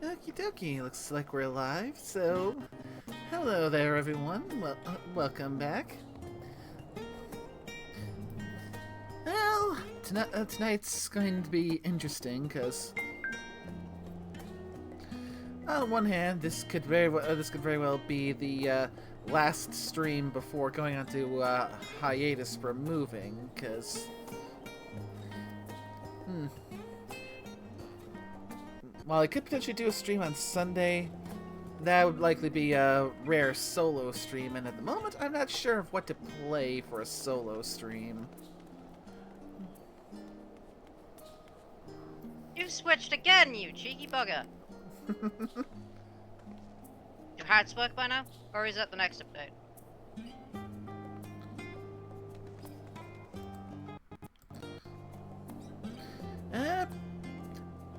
Okie dokie, looks like we're live, so hello there everyone, welcome back. Well, tonight's going to be interesting, because on one hand, this could very well be the last stream before going on to hiatus for moving, because while I could potentially do a stream on Sunday, that would likely be a rare solo stream, and at the moment, I'm not sure of what to play for a solo stream. You switched again, you cheeky bugger. Your hearts work by now? Or is that the next update?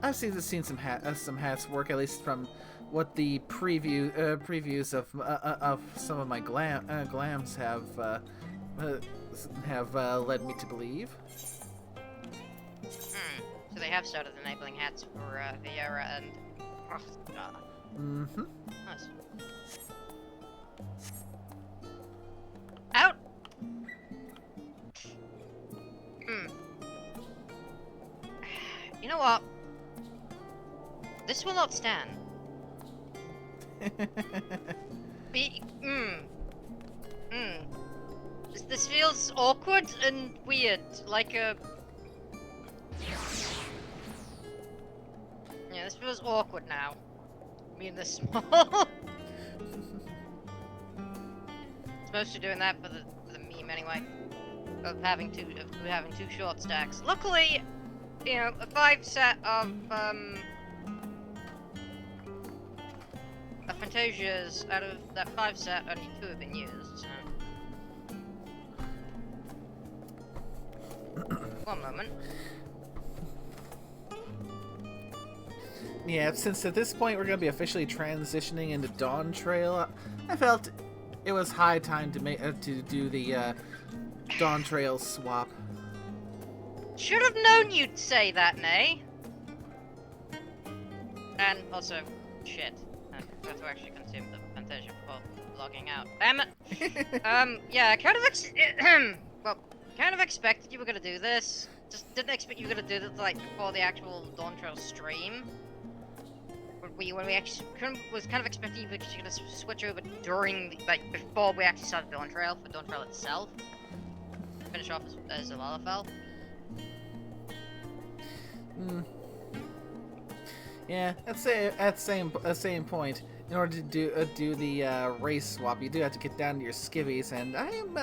I've seen some hats work, at least from what the previews of some of my glams have led me to believe. So they have started enabling hats for Viera and... Mm-hmm. Nice. Out! You know what? This will not stand. This feels awkward and weird, like a... Yeah, this feels awkward now. Me and this small. It's mostly doing that for the meme anyway. Of having two short stacks. Luckily, you know, a 5 set of Fantasias out of that 5 set, only 2 have been used, so. One moment. Yeah, since at this point we're going to be officially transitioning into Dawntrail, I felt it was high time to do the Dawntrail swap. Should have known you'd say that, Nay. And also, shit. I have to actually consume the Fantasia before logging out. Damn it! Yeah, kind of expected you were gonna do this. Just didn't expect you were gonna do this, like, before the actual Dawntrail stream. When we actually was kind of expecting you were just gonna switch over during, before we actually started Dawntrail, for Dawntrail itself. Finish off as a Lalafell. Yeah, at the same point, in order to do the race swap, you do have to get down to your skivvies, and I am,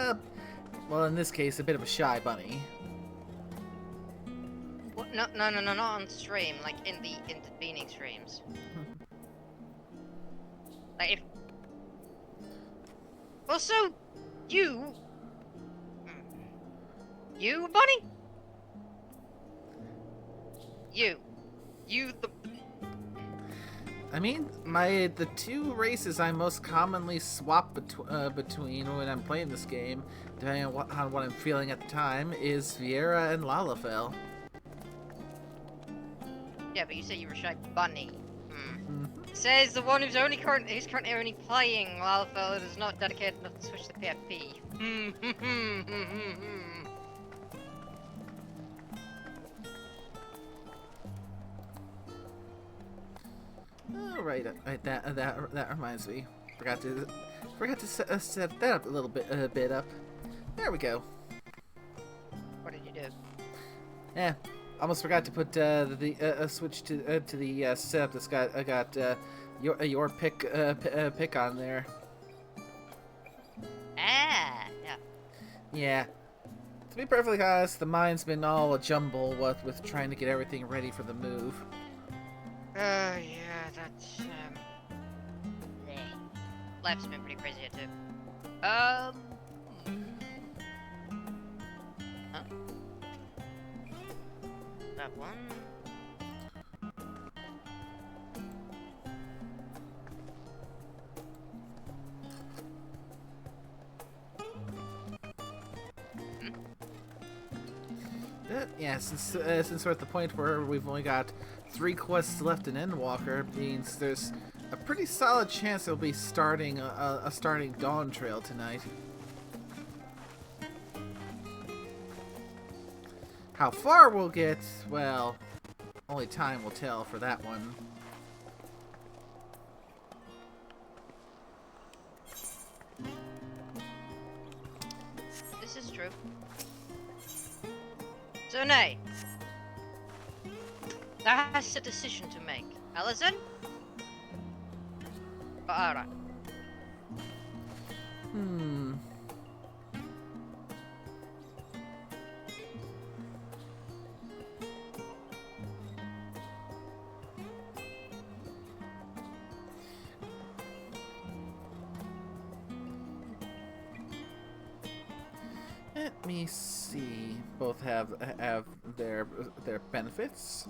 well, in this case, a bit of a shy bunny. What? No, not on stream. Like in the intervening streams. Like if. Also, you bunny. You the. I mean, the 2 races I most commonly swap between when I'm playing this game, depending on what I'm feeling at the time, is Viera and Lalafell. Yeah, but you say you were shy bunny. Says the one who's currently only playing Lalafell and is not dedicated enough to switch to PFP. Oh, right, that reminds me. Forgot to set that up a bit up. There we go. What did you do? Yeah, almost forgot to put the switch to the setup that's got your pick on there. Ah, yeah. Yeah. To be perfectly honest, the mind's been all a jumble with trying to get everything ready for the move. Yeah, that's life's been pretty crazy here too. Huh? That one. Yeah, since we're at the point where we've only got 3 quests left in Endwalker, means there's a pretty solid chance we'll be starting starting Dawntrail tonight. How far we'll get, well, only time will tell for that one. This is true. So, Nay, thou hast a decision to make. Allison? Alright. Let me see. Both have their benefits.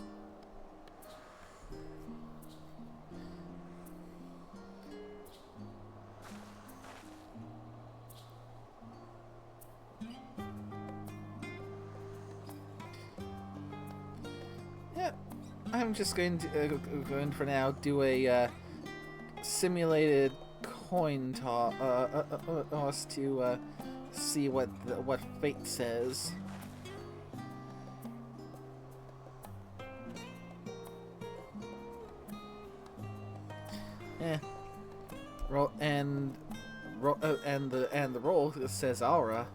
Yeah, I'm just going to for now do a simulated coin toss to see what fate says. Roll and the roll says aura.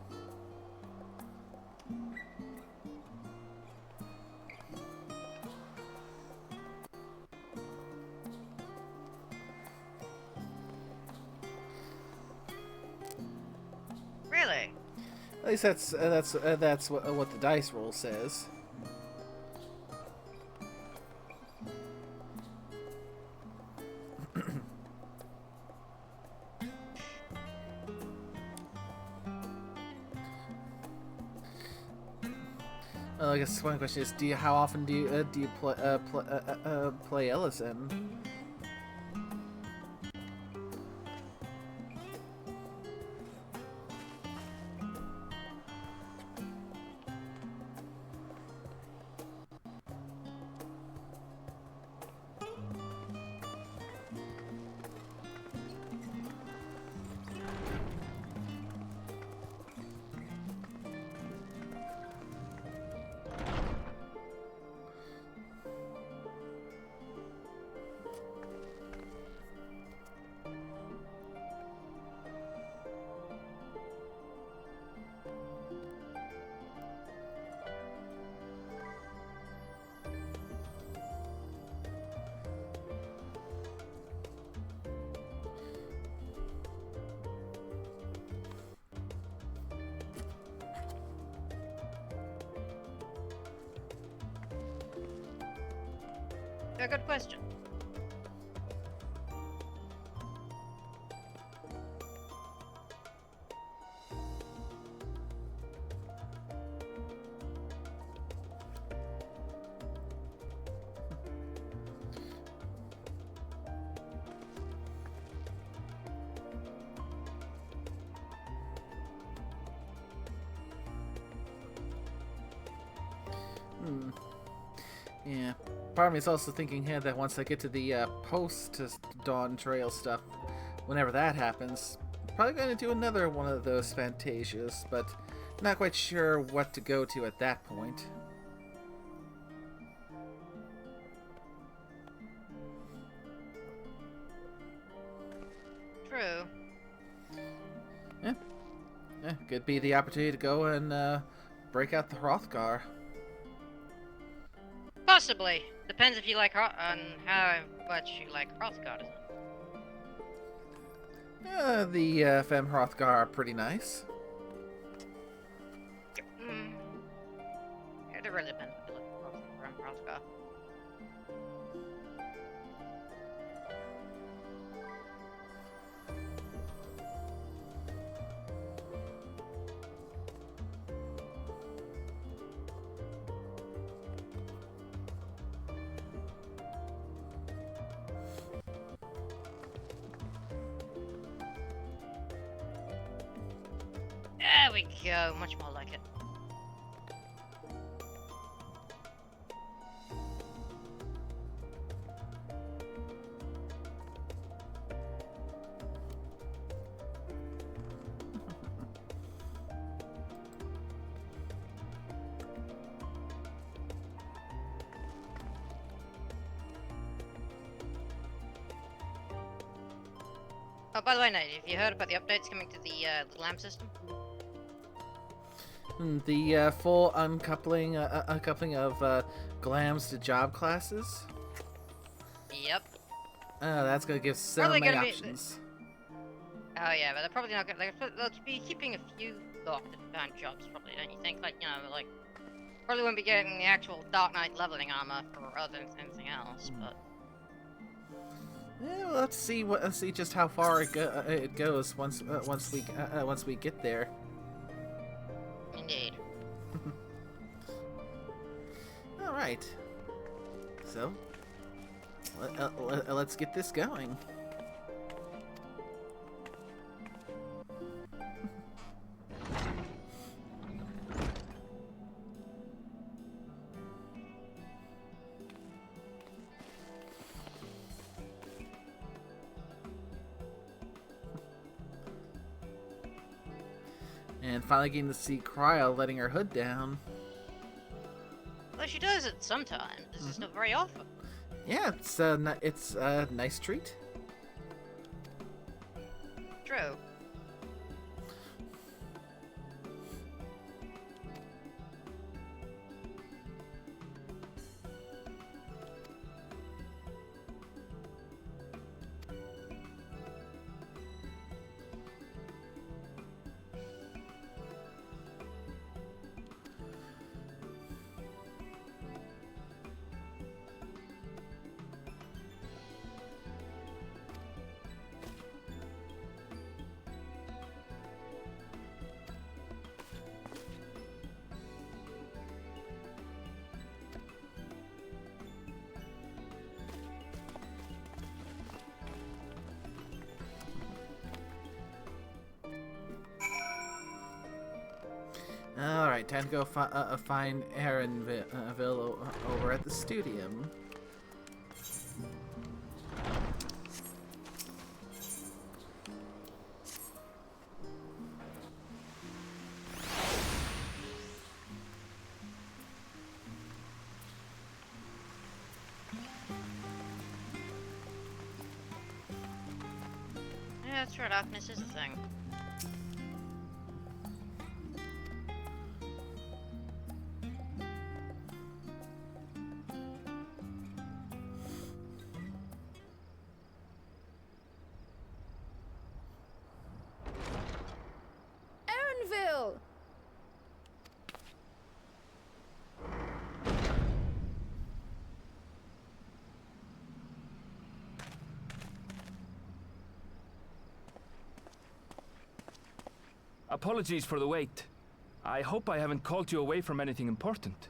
Really? At least that's what the dice roll says. Well, I guess one question is, how often do you play Ellison? A good question. Yeah. Part of me is also thinking here that once I get to the post-Dawntrail stuff, whenever that happens, probably going to do another one of those Fantasias, but not quite sure what to go to at that point. True. Yeah, could be the opportunity to go and break out the Hrothgar. Possibly. Depends if you like on how much you like Hrothgar. The Femme Hrothgar are pretty nice. It really depends if you like Hrothgar. There we go, much more like it. Oh, by the way, Nate, have you heard about the updates coming to the lamp system? The full uncoupling of glams to job classes. Yep. That's gonna give so Probably many gonna be- options. Oh yeah, but they're probably not gonna. They'll be keeping a few locked at current jobs, probably. Don't you think? Like, you know, like probably won't be getting the actual Dark Knight leveling armor for other than anything else. But Yeah, well, let's see just how far it goes once we get there. indeed. All right. So let's get this going. And finally getting to see Cryo letting her hood down. Well, she does it sometimes. It's just not very often. Yeah, it's a nice treat. True. Alright, time to go find Aaronville over at the Studium. Yeah, that's right. Darkness is a thing. Aaronville! Apologies for the wait. I hope I haven't called you away from anything important.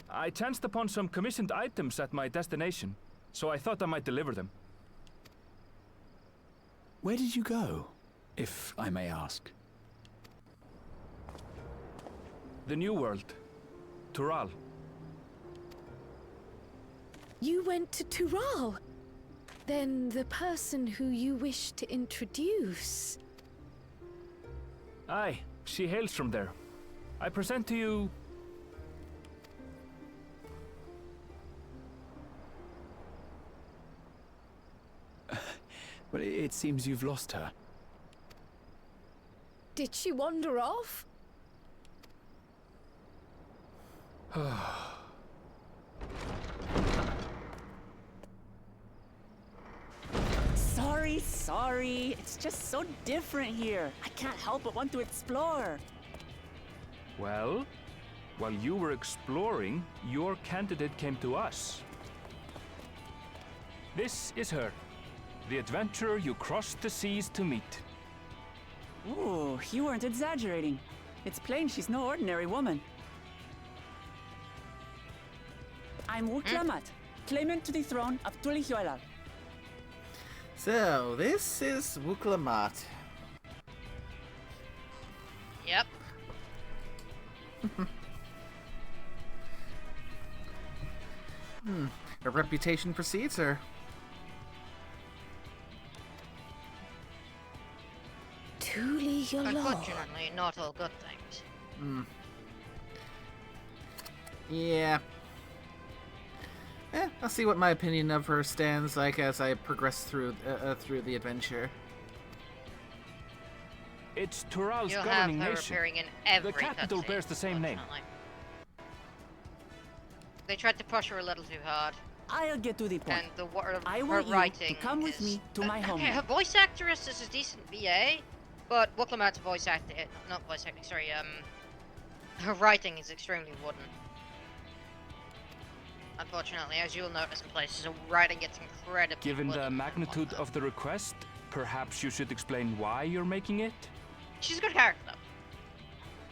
I chanced upon some commissioned items at my destination, so I thought I might deliver them. Where did you go, if I may ask? The New World. Tural. You went to Tural? Then the person who you wish to introduce... Aye, she hails from there. I present to you... Well, it seems you've lost her. Did she wander off? Sorry. It's just so different here. I can't help but want to explore. Well, while you were exploring, your candidate came to us. This is her, the adventurer you crossed the seas to meet. Ooh, you weren't exaggerating. It's plain she's no ordinary woman. I'm Wuklamat, claimant to the throne of Tulihuela. So, this is Wuklamat. Yep. Her reputation precedes her. Tulihuela. Unfortunately, not all good things. Yeah. I'll see what my opinion of her stands like as I progress through the adventure. It's Tural's You'll have governing her nation. appearing in every The capital cutscene, bears the same name. unfortunately. They tried to push her a little too hard, I'll get to the point. and the I her want you to writing come with is... me to my Okay, homeland. her voice actress is a decent VA, but Wuklemat's voice acting, not voice acting, sorry, her writing is extremely wooden. Unfortunately, as you'll notice in places, her writing gets incredibly Given wooden the and magnitude whatnot. of the request, perhaps you should explain why you're making it? She's a good character, though.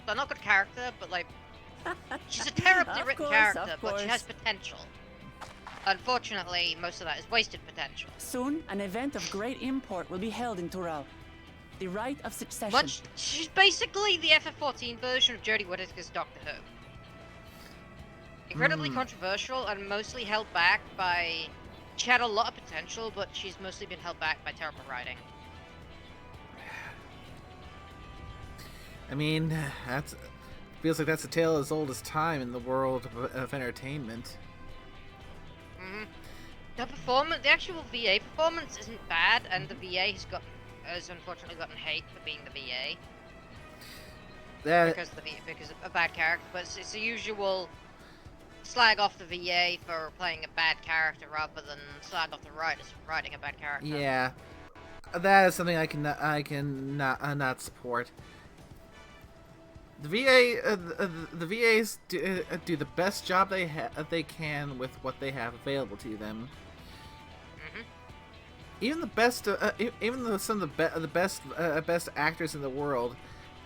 Well, not good character, but like... She's a terribly Of written course, character, of but she has course. potential. Unfortunately, most of that is wasted potential. Soon, an event of great import will be held in Tural. The rite of succession. She's basically the FF14 version of Jodie Whittaker's Doctor Who. Incredibly controversial and mostly held back by... She had a lot of potential, but she's mostly been held back by terrible writing. I mean, that's feels like that's a tale as old as time in the world of entertainment. The performance, the actual VA performance isn't bad, and the VA has unfortunately gotten hate for being the VA That because of a bad character. But it's the usual slag off the VA for playing a bad character rather than slag off the writers for writing a bad character. yeah, that is something I can not support. The VAs do the best job they can with what they have available to them. Even the best, some of the best actors in the world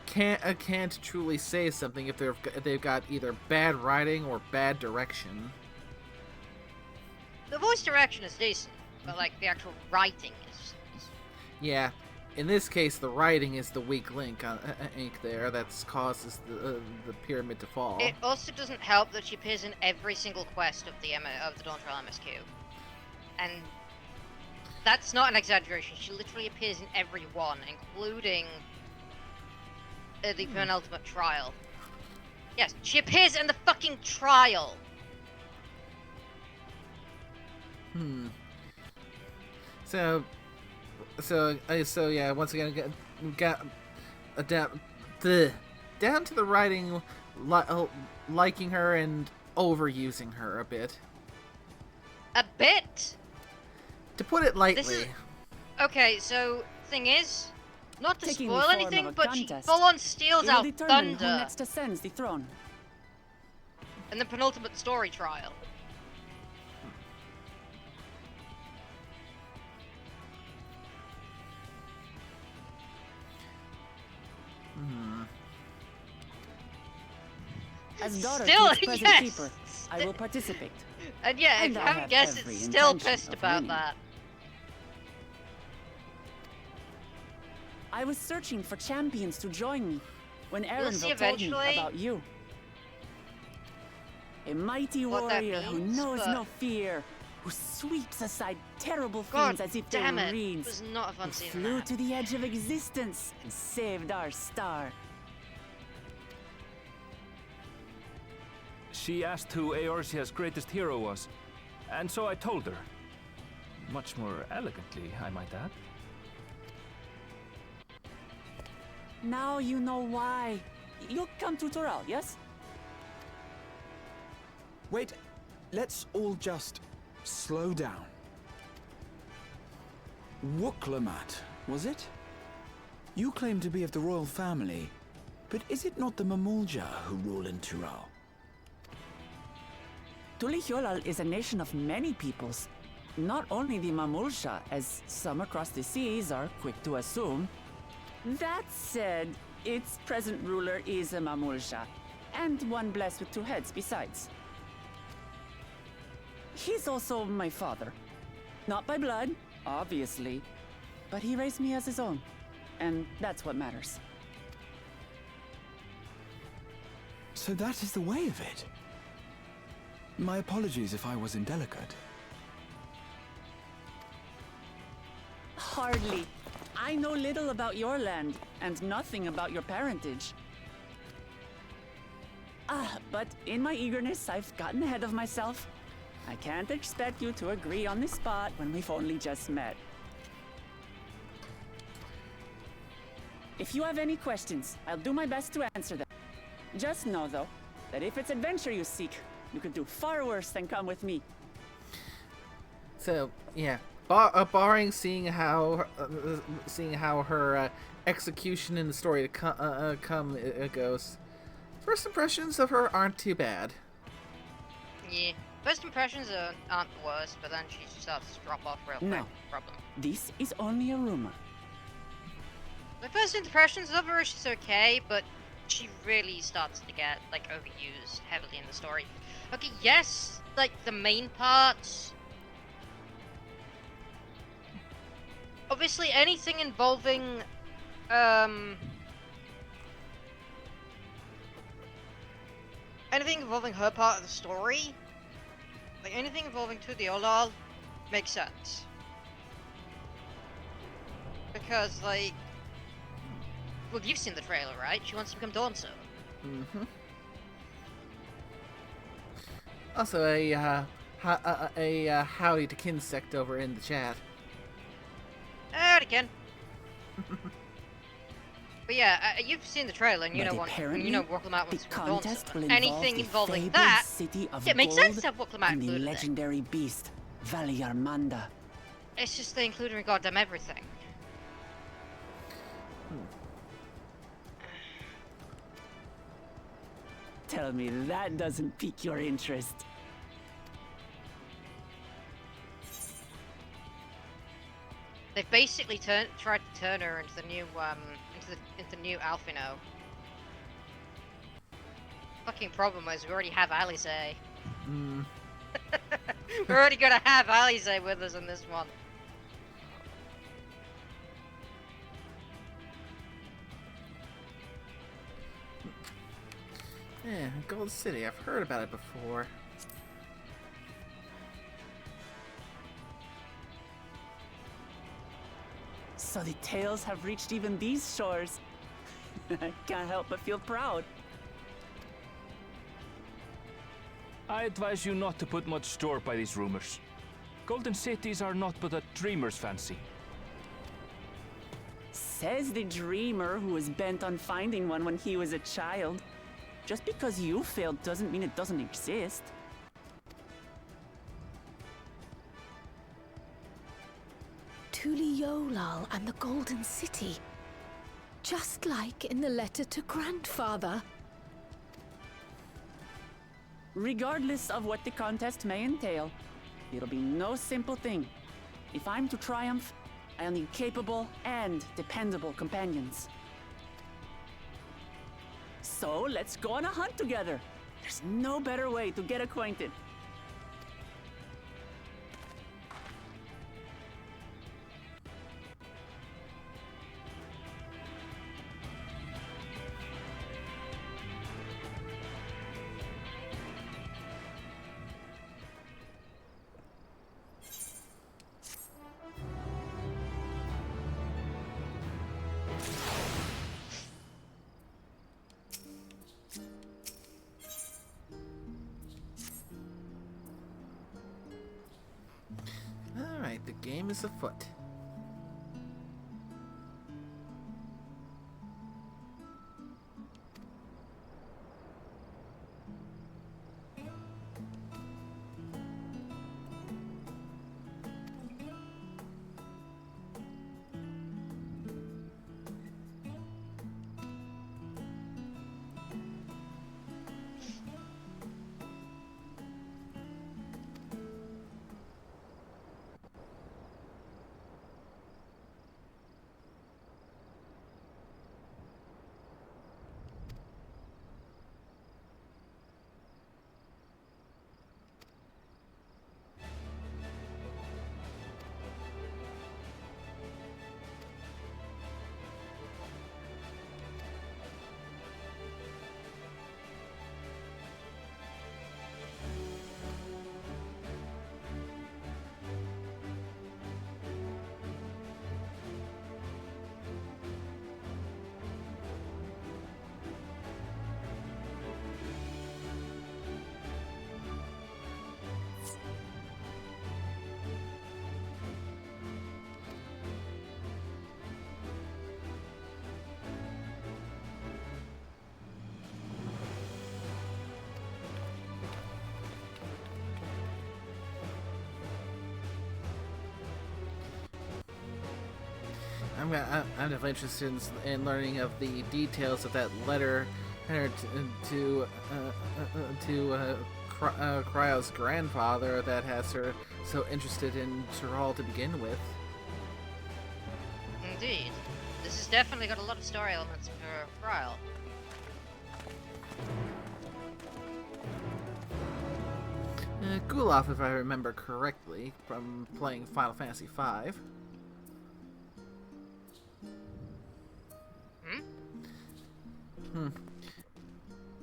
can't truly say something if they've got either bad writing or bad direction. The voice direction is decent, but like the actual writing is. Yeah, in this case, the writing is the weak link on ink there that causes the pyramid to fall. It also doesn't help that she appears in every single quest of the Dawntrail MSQ, and that's not an exaggeration. She literally appears in every one, including the penultimate trial. Yes, she appears in the fucking trial. So yeah. Once again, got down to the writing, liking her and overusing her a bit. A bit. To put it lightly. This is okay. So thing is, not to Taking the spoil form anything, of a but she contest, full-on steals It'll out determine who Thunder next ascends the throne. in the penultimate story trial. As daughter Still, to its present yes! keeper, I will participate. And yeah, And if I you haven't have guessed, every it's still intention pissed of about winning. that. I was searching for champions to join me when see Erenville told me eventually about you. A mighty what that warrior who means, knows but- no fear, who sweeps aside terrible God fiends as if they damn were it! It reeds, was not a who fun scene. flew to the edge of existence and saved our star. She asked who Eorzea's greatest hero was, and so I told her. Much more elegantly, I might add. Now you know why. You'll come to Tural, yes? Wait, let's all just slow down. Wuklemat, was it? You claim to be of the royal family, but is it not the Mamulja who rule in Tural? Tulihyolal is a nation of many peoples. Not only the Mamulsha, as some across the seas are quick to assume. That said, its present ruler is a Mamulsha, and one blessed with two heads besides. He's also my father. Not by blood, obviously, but he raised me as his own, and that's what matters. So that is the way of it. My apologies if I was indelicate. Hardly. I know little about your land, and nothing about your parentage. But in my eagerness, I've gotten ahead of myself. I can't expect you to agree on the spot when we've only just met. If you have any questions, I'll do my best to answer them. Just know, though, that if it's adventure you seek, you could do far worse than come with me. So yeah, barring seeing how her execution in the story to come goes, first impressions of her aren't too bad. Yeah. First impressions aren't the worst, but then she starts to drop off real quick. No. Problem. This is only a rumor. My first impressions of her is she's okay, but she really starts to get, like, overused heavily in the story. Okay, yes, like, the main parts. Obviously, anything involving, anything involving her part of the story, like, anything involving Tudiolal, makes sense. Because, like, well, you've seen the trailer, right? She wants to become Dawntrail. Mm-hmm. Also, a howdy to Kinsect over in the chat. Howdy, Ken. But yeah, you've seen the trailer, and you know what? You know Wokelamat wants to become Dawntrail. Anything involving that, city of it makes gold sense to have Wokelamat and the included. legendary beast, Valyarmanda. It's just they include in goddamn everything. Tell me that doesn't pique your interest. They've basically tried to turn her into the new into new Alphino. Fucking problem is we already have Alize. We're already gonna have Alize with us in this one. Yeah, Gold City. I've heard about it before. So the tales have reached even these shores. I can't help but feel proud. I advise you not to put much store by these rumors. Golden cities are not but a dreamer's fancy. Says the dreamer who was bent on finding one when he was a child. Just because you failed doesn't mean it doesn't exist. Tuliolal and the Golden City. Just like in the letter to Grandfather. Regardless of what the contest may entail, it'll be no simple thing. If I'm to triumph, I'll need capable and dependable companions. So let's go on a hunt together. There's no better way to get acquainted. Alright, the game is afoot. I'm definitely interested in learning of the details of that letter to Cryo's grandfather that has her so interested in Tyrell to begin with. Indeed. This has definitely got a lot of story elements for Cryo. Gulof, if I remember correctly, from playing Final Fantasy V.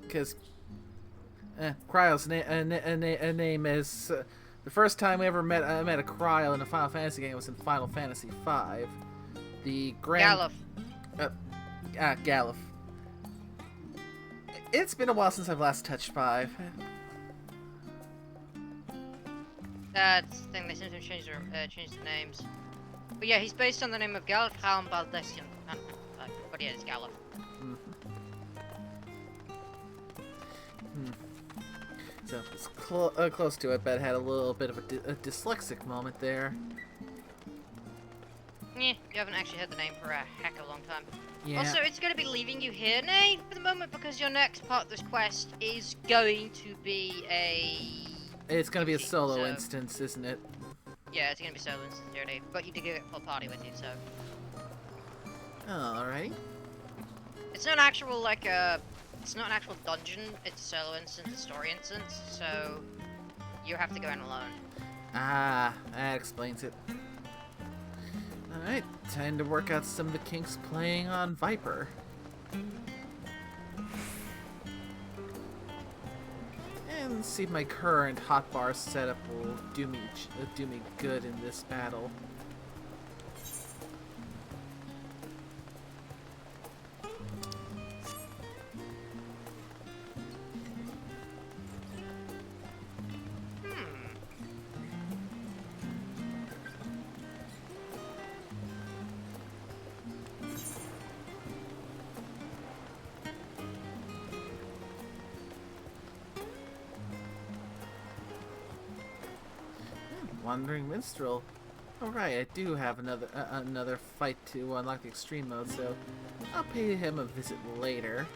Because Cryo's name is... the first time we ever met a Cryo in a Final Fantasy game was in Final Fantasy V. The grand... Galuf. Galuf. It's been a while since I've last touched 5. That's the thing, they seem to change the names. But yeah, he's based on the name of Galuf Khan Baldessian. But yeah, it's Galuf. So it's close to it, but had a little bit of a dyslexic moment there. Yeah, you haven't actually heard the name for a heck of a long time. Yeah. Also, it's going to be leaving you here, Nay, for the moment, because your next part of this quest is going to be a... It's gonna be a solo so- instance, isn't it? Yeah, it's going to be solo instance here, Dave. But you did get a full party with you, so... Alright. It's not an actual, like, it's not an actual dungeon, it's a solo instance, a story instance, so... You have to go in alone. Ah, that explains it. Alright, time to work out some of the kinks playing on Viper. And see if my current hotbar setup will do me good in this battle. Wandering Minstrel. Alright, I do have another fight to unlock the extreme mode, so I'll pay him a visit later.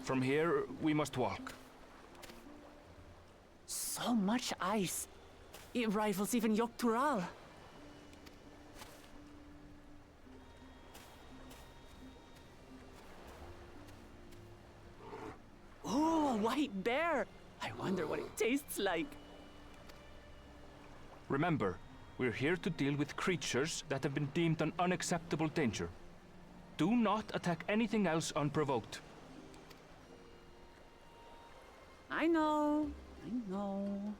From here, we must walk. So much ice. It rivals even Yogg-Tural. Oh, a white bear! I wonder what it tastes like. Remember, we're here to deal with creatures that have been deemed an unacceptable danger. Do not attack anything else unprovoked. I know. I know.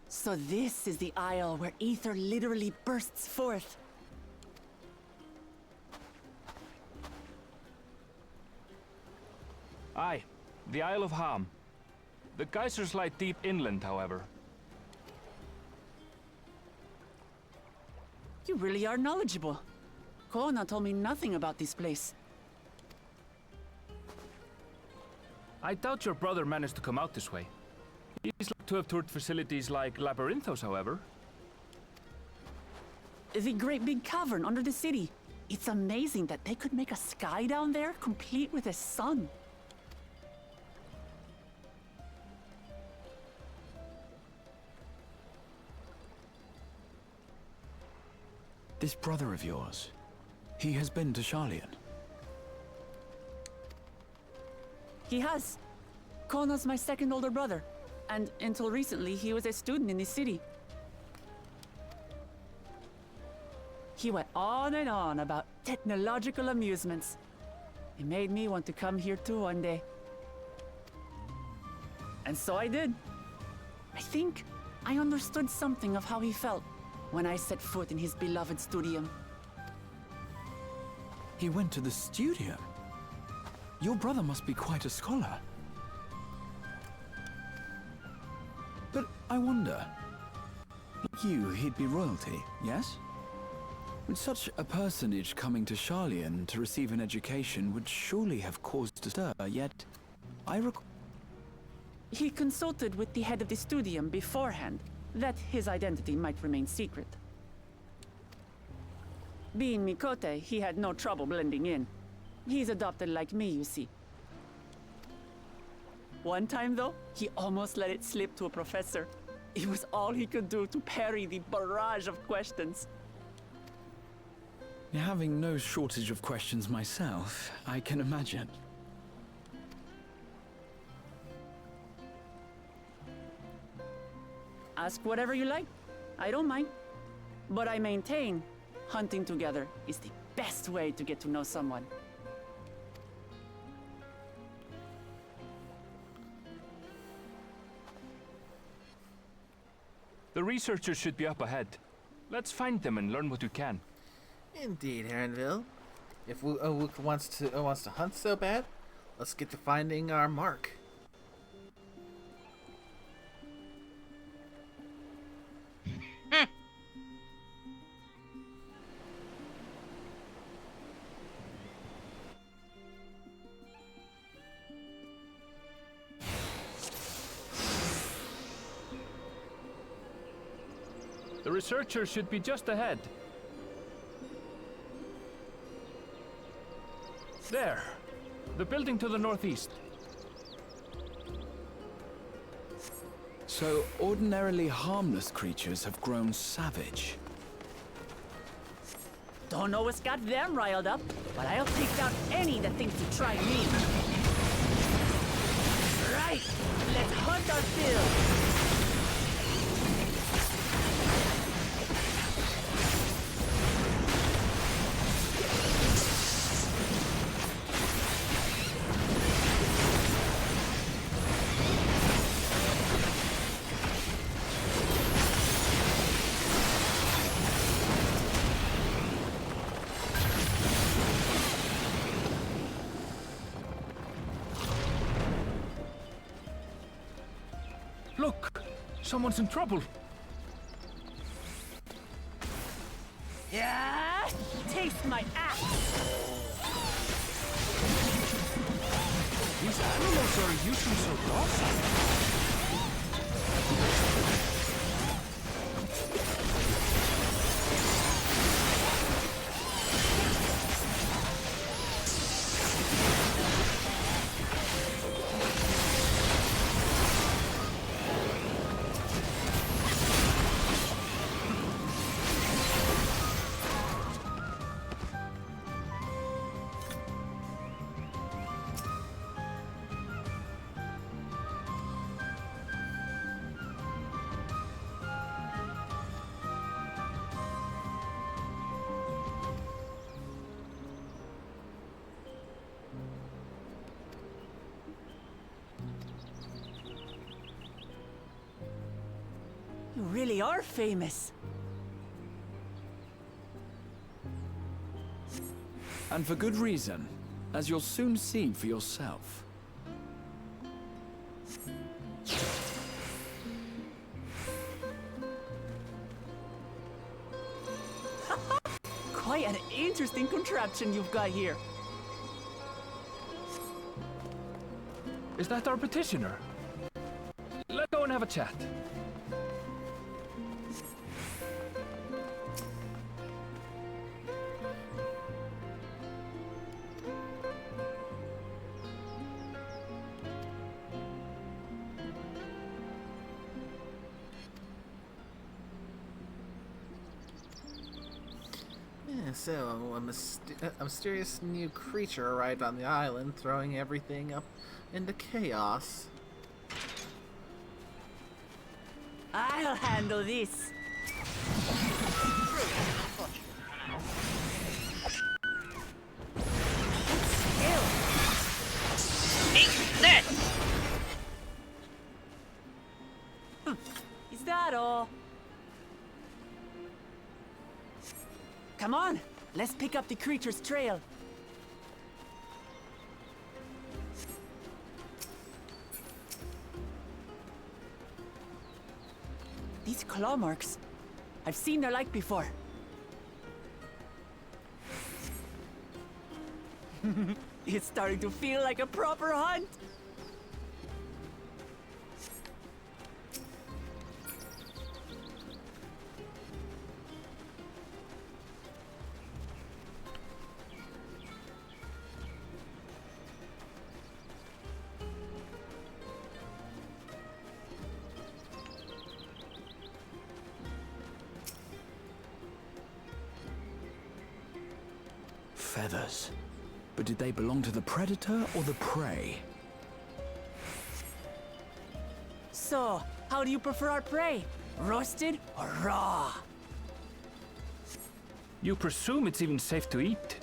So this is the isle where ether literally bursts forth. Aye, the Isle of Ham. The geysers lie deep inland, however. You really are knowledgeable. Kona told me nothing about this place. I doubt your brother managed to come out this way. He's like to have toured facilities like Labyrinthos, however. The great big cavern under the city. It's amazing that they could make a sky down there complete with a sun. This brother of yours, he has been to Sharlayan. He has. Kona's my second older brother. And until recently, he was a student in the city. He went on and on about technological amusements. It made me want to come here too one day. And so I did. I think I understood something of how he felt when I set foot in his beloved studium. He went to the studio? Your brother must be quite a scholar. But I wonder, like you, he'd be royalty, yes? With such a personage coming to Charlian to receive an education would surely have caused a stir, yet I recall... He consulted with the head of the studium beforehand, that his identity might remain secret. Being Mikote, he had no trouble blending in. He's adopted like me, you see. One time, though, he almost let it slip to a professor. It was all he could do to parry the barrage of questions. Having no shortage of questions myself, I can imagine. Ask whatever you like. I don't mind. But I maintain, hunting together is the best way to get to know someone. The researchers should be up ahead. Let's find them and learn what we can. Indeed, Heronville. If Wook wants to hunt so bad, let's get to finding our mark. The researchers should be just ahead. There. The building to the northeast. So, ordinarily harmless creatures have grown savage. Don't know what's got them riled up, but I'll take down any that thinks to try me. Right, let's hunt our fill. Look! Someone's in trouble! Yeah! Taste my axe! These animals are usually so docile. You really are famous. And for good reason, as you'll soon see for yourself. Quite an interesting contraption you've got here. Is that our petitioner? Let's go and have a chat. So, a mysterious new creature arrived on the island, throwing everything up into chaos. I'll handle this. Eat this! Is that all? Come on, let's pick up the creature's trail. These claw marks, I've seen their like before. It's starting to feel like a proper hunt. Feathers. But did they belong to the predator or the prey? So, how do you prefer our prey? Roasted or raw? You presume it's even safe to eat?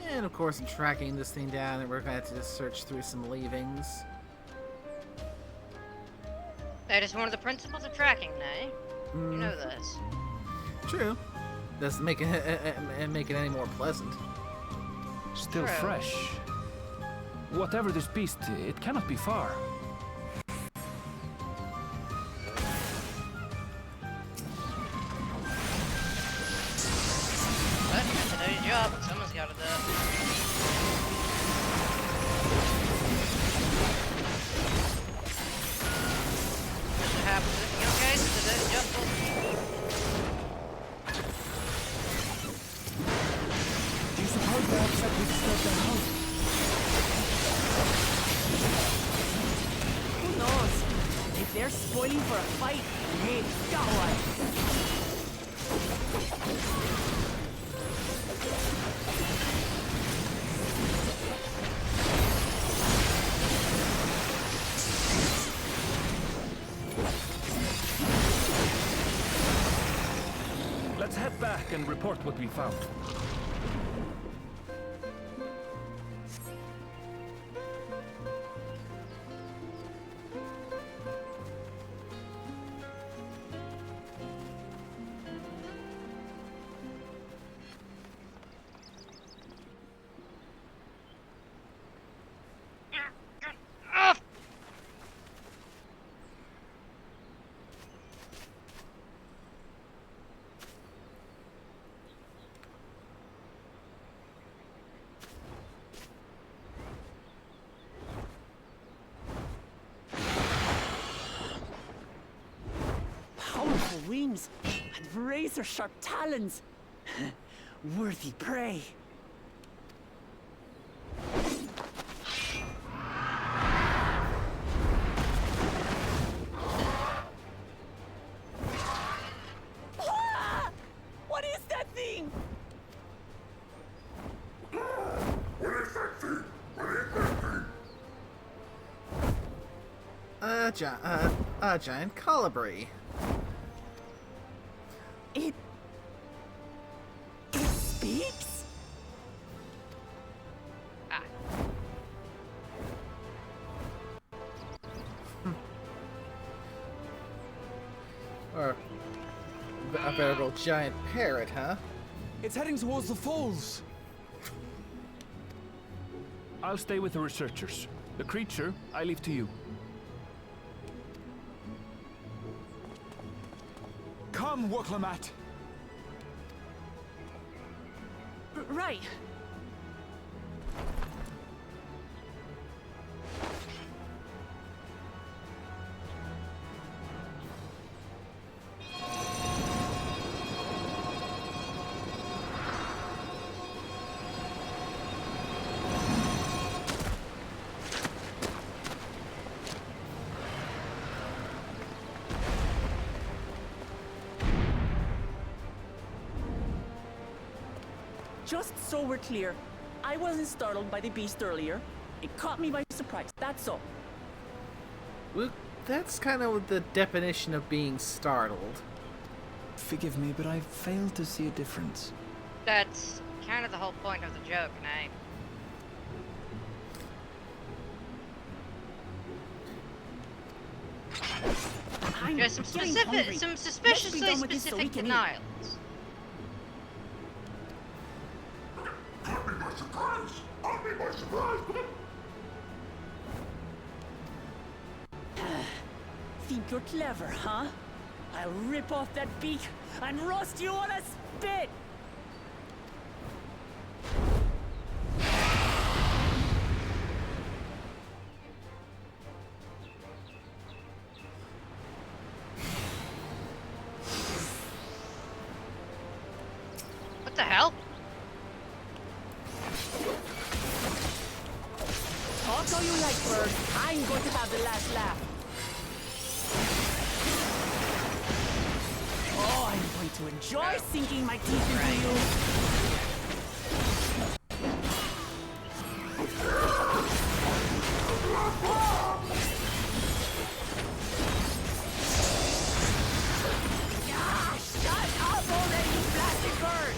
And of course, in tracking this thing down, we're going to have to just search through some leavings. That is one of the principles of tracking, Nay. You know this. True. Doesn't make it make it any more pleasant. Still True. fresh. Whatever this beast, it cannot be far. But it's a dirty job, but someone's got to do it. That's what happens if you okay? It's a dirty job. Do you suppose they're upset we disturbed their house? Who knows? If they're spoiling for a fight, hey, got one. Let's head back and report what we found. Powerful wings and razor-sharp talons. Worthy prey. Ah! What is that thing? A giant colibri. It speaks? Ah. Or a veritable giant parrot, huh? It's heading towards the falls. I'll stay with the researchers. The creature, I leave to you. Come, Woklamat. Right. just so we're clear, I wasn't startled by the beast earlier. It caught me by surprise, that's all. Well, that's kind of the definition of being startled. Forgive me, but I failed to see a difference. That's kind of the whole point of the joke, Knight. I'm There's some getting hungry. some Let's be suspiciously done with this so we specific can eat. denials. Caught me by surprise! Caught me by surprise! Think you're clever, huh? I'll rip off that beak and roast you on a spit! What the hell? Talk all you like, bird. I'm going to have the last laugh. Oh, I'm going to enjoy sinking my teeth into you. Yeah, shut up already, you plastic bird!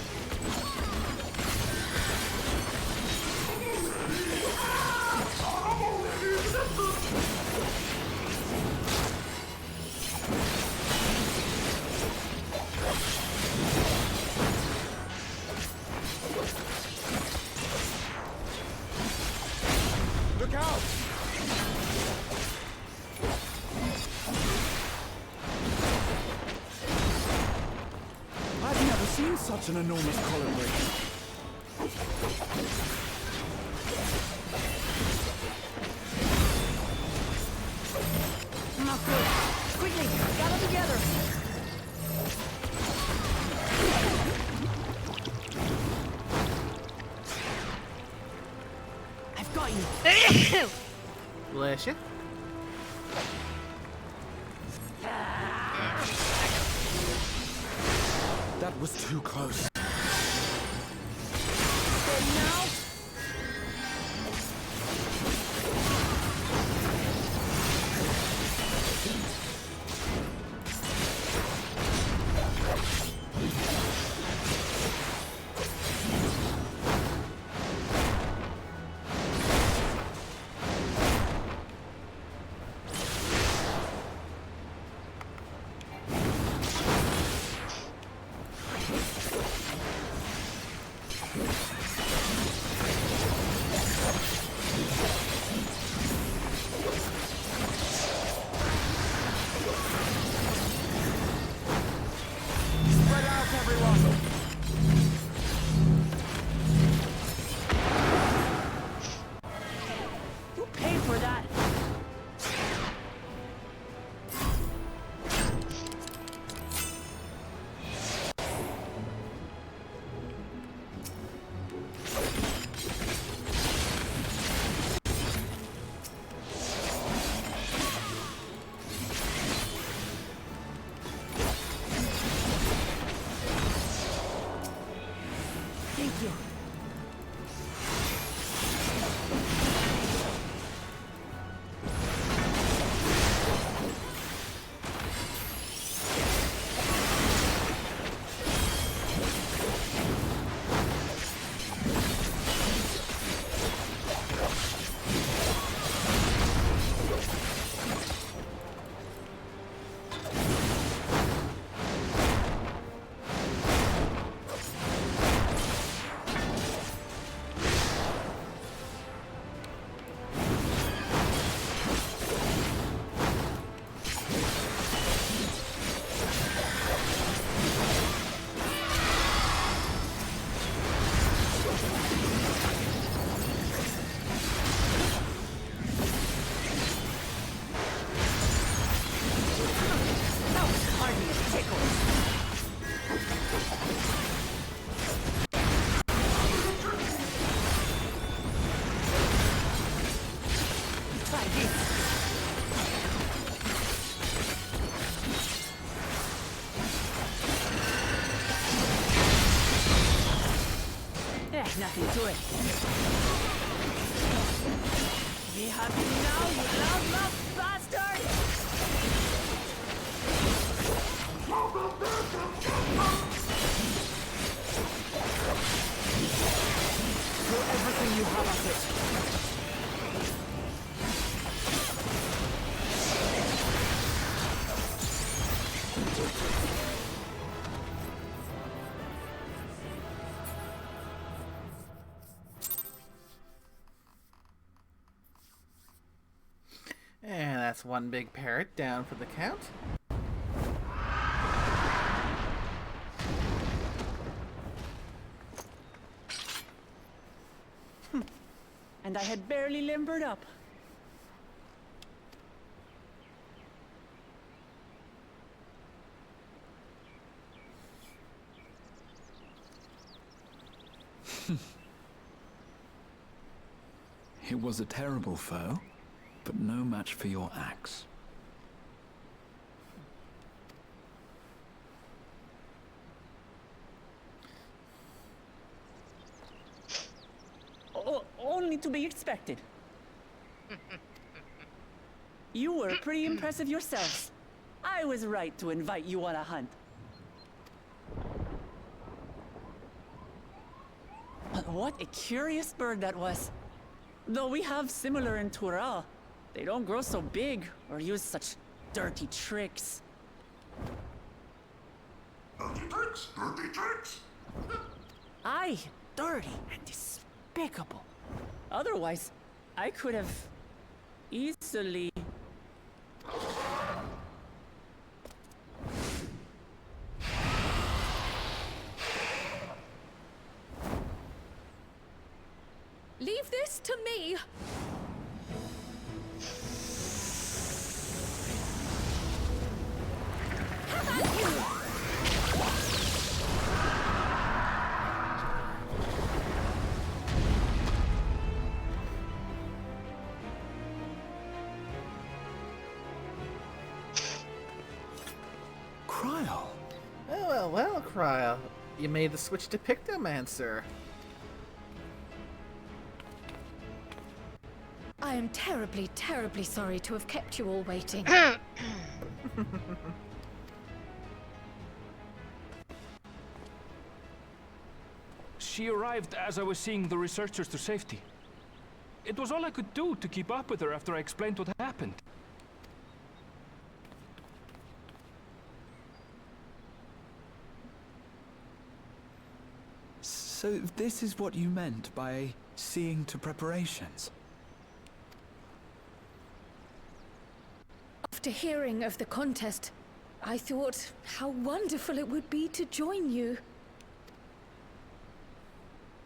Look out! I've never seen such an enormous colibri. Not good. Quickly, gather together. I've got you. Bless you. That was too close. And now, Spread out, everyone! you paid for that. Thank you. That was hardly a tickle. Try this. Nothing to it. We have you now, you loudmouth bastard! Throw everything you have at it. And that's one big parrot down for the count. And I had barely limbered up. It was a terrible foe, but no match for your axe. Only to be expected. You were pretty impressive yourselves. I was right to invite you on a hunt. But what a curious bird that was. Though we have similar in Tural, they don't grow so big or use such dirty tricks. Dirty tricks? Dirty tricks? Aye, dirty and despicable. Otherwise, I could have easily... Leave this to me. Have at you! Cryle! Well, Cryle. You made the switch to Pictomancer. I am terribly, terribly sorry to have kept you all waiting. She arrived as I was seeing the researchers to safety. It was all I could do to keep up with her after I explained what happened. So this is what you meant by seeing to preparations? After hearing of the contest, I thought how wonderful it would be to join you.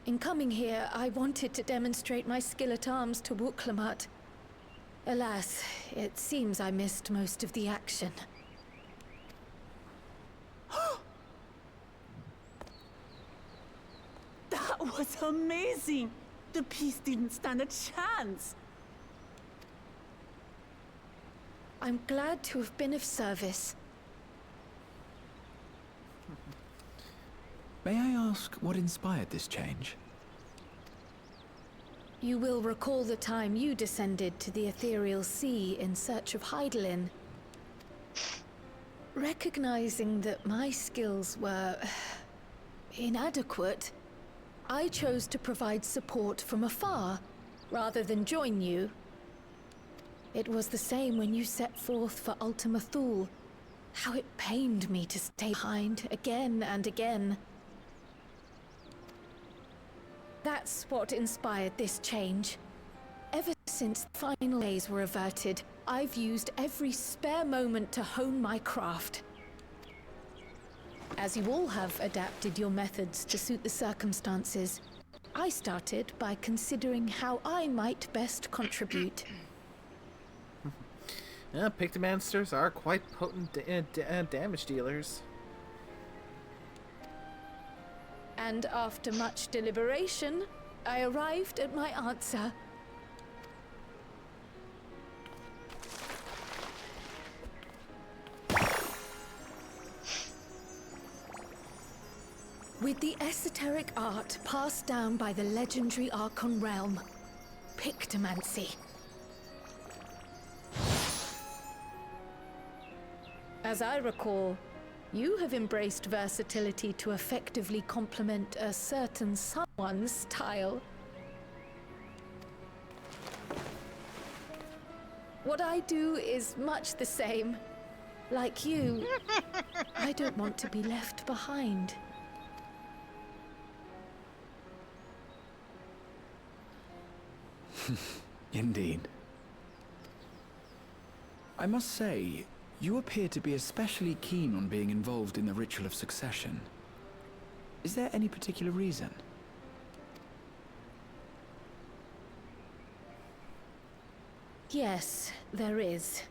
In coming here, I wanted to demonstrate my skill at arms to Wuklamut. Alas, it seems I missed most of the action. That was amazing! The piece didn't stand a chance! I'm glad to have been of service. May I ask what inspired this change? You will recall the time you descended to the ethereal sea in search of Heidelin. Recognizing that my skills were inadequate, I chose to provide support from afar, rather than join you. It was the same when you set forth for Ultima Thule. How it pained me to stay behind again and again. That's what inspired this change. Ever since the final days were averted, I've used every spare moment to hone my craft. As you all have adapted your methods to suit the circumstances, I started by considering how I might best contribute. Pictomancers are quite potent damage dealers. And after much deliberation, I arrived at my answer. With the esoteric art passed down by the legendary Archon realm, Pictomancy. As I recall, you have embraced versatility to effectively complement a certain someone's style. What I do is much the same. Like you, I don't want to be left behind. Indeed. I must say, you appear to be especially keen on being involved in the ritual of succession. Is there any particular reason? Yes, there is.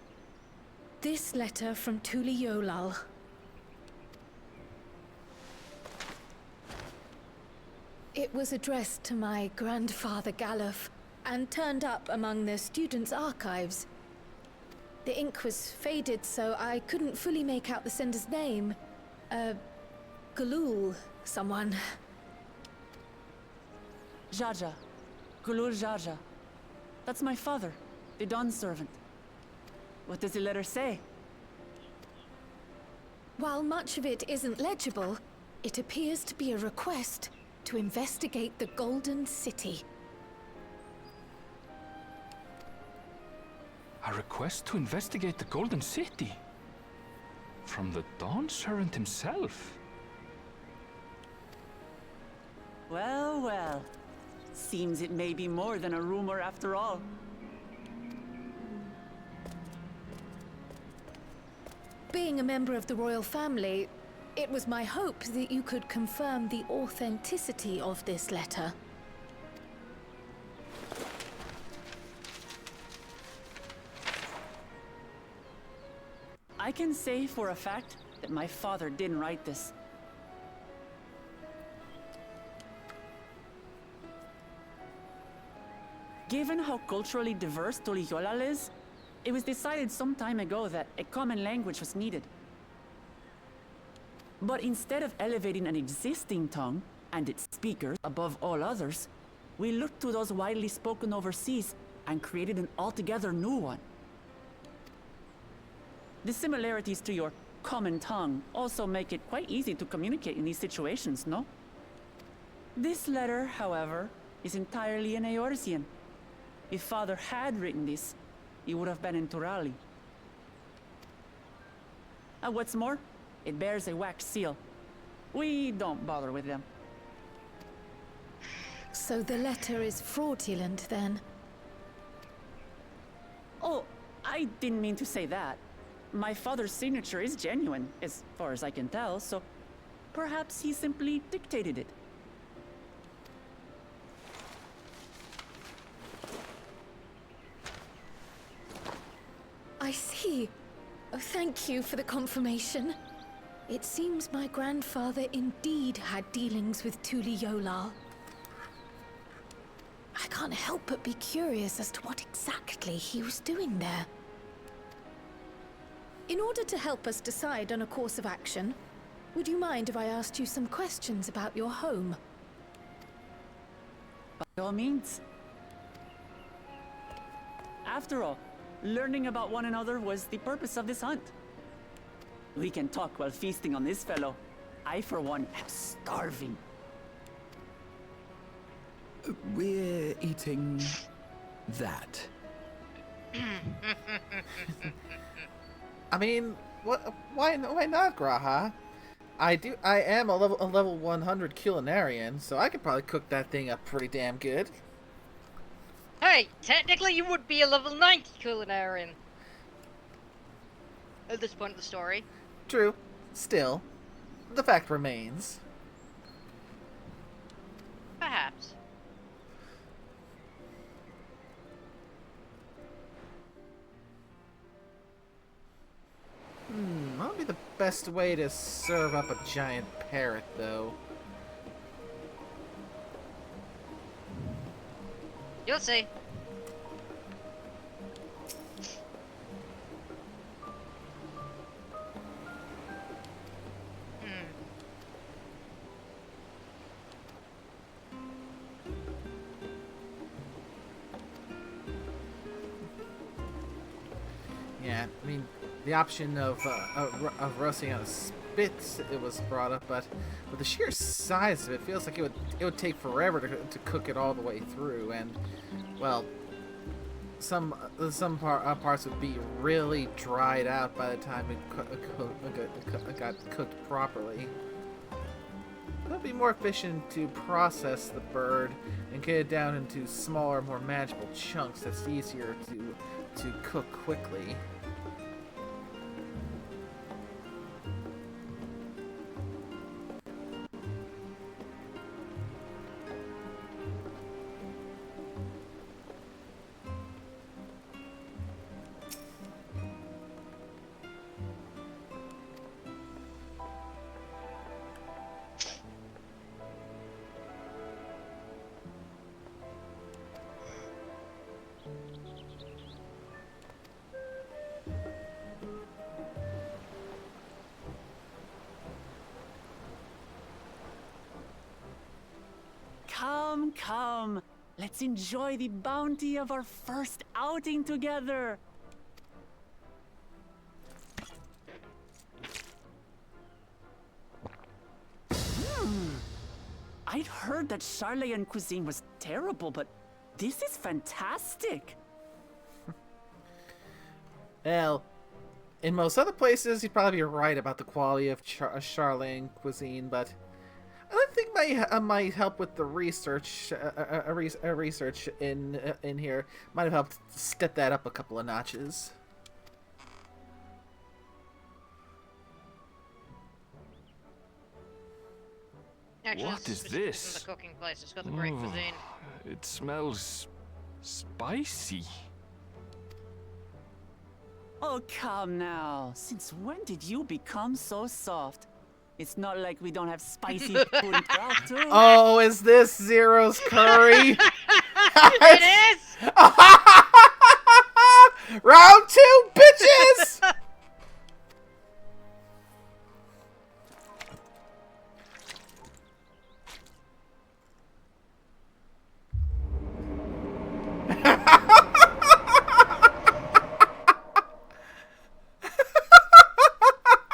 This letter from Tuli Yolal. It was addressed to my grandfather Galuf, and turned up among the students' archives. The ink was faded, so I couldn't fully make out the sender's name. Galul, someone. Jaja. Gulul Jaja. That's my father, the Dawn servant. What does the letter say? While much of it isn't legible, it appears to be a request to investigate the Golden City. A request to investigate the Golden City? From the Dawn Servant himself? Well, well. Seems it may be more than a rumor after all. Being a member of the royal family, it was my hope that you could confirm the authenticity of this letter. I can say for a fact that my father didn't write this. Given how culturally diverse Tuli Yolal is, it was decided some time ago that a common language was needed. But instead of elevating an existing tongue and its speakers above all others, we looked to those widely spoken overseas and created an altogether new one. The similarities to your common tongue also make it quite easy to communicate in these situations, no? This letter, however, is entirely in Eorzean. If Father had written this, he would have been in Turali. And what's more, it bears a wax seal. We don't bother with them. So the letter is fraudulent, then? Oh, I didn't mean to say that. My father's signature is genuine, as far as I can tell, so perhaps he simply dictated it. I see. Oh, thank you for the confirmation. It seems my grandfather indeed had dealings with Tuli Yolal. I can't help but be curious as to what exactly he was doing there. In order to help us decide on a course of action, would you mind if I asked you some questions about your home? By all means. After all, learning about one another was the purpose of this hunt. We can talk while feasting on this fellow. I, for one, am starving. We're eating that. I mean, what? Why not, Graha? I am a level 100 culinarian, so I could probably cook that thing up pretty damn good. Hey, technically you would be a level 90 culinarian. At this point of the story. True. Still, the fact remains. Perhaps. What would be the best way to serve up a giant parrot, though? You'll see. the option of roasting on a spit, it was brought up, but with the sheer size of it, it feels like it would take forever to cook it all the way through, and well, some parts would be really dried out by the time it got cooked properly. It would be more efficient to process the bird and get it down into smaller, more manageable chunks that's easier to cook quickly. Come. Let's enjoy the bounty of our first outing together. I'd heard that Charlayan cuisine was terrible, but this is fantastic. Well, in most other places, you'd probably be right about the quality of Charlayan cuisine, but I think might help with the research. Research in here might have helped step that up a couple of notches. Actually, What is specifically this? from the cooking place. It's got the great cuisine. It smells spicy. Oh, come now. Since when did you become so soft? It's not like we don't have spicy food in Proud, too. Oh, is this Zero's curry? It is! Round 2, bitches!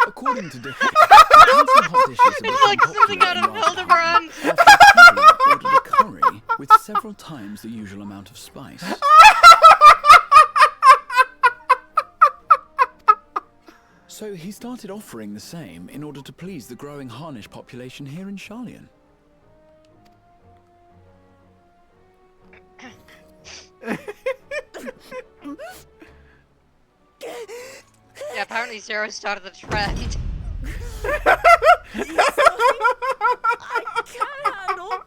According to Dick, hot dishes have It's like become something out popular of in Rajasthan Hildebrand. after the traveller ordered a curry with several times the usual amount of spice. So he started offering the same in order to please the growing Harnish population here in Charlian. Yeah, apparently Zero started the trend. I can't handle.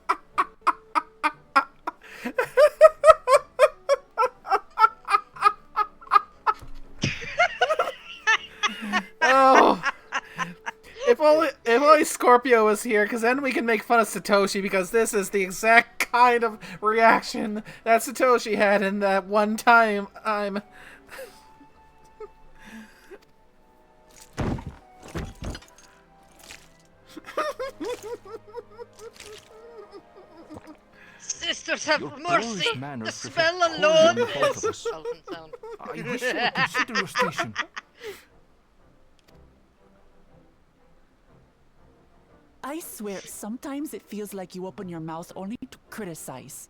Oh, if only Scorpio was here, because then we can make fun of Satoshi, because this is the exact kind of reaction that Satoshi had in that one time. Sisters have Your mercy. boyish manners The reflect smell poorly alone on the both of us. Elfin sound. I wish you would consider your station. I swear, sometimes it feels like you open your mouth only to criticize.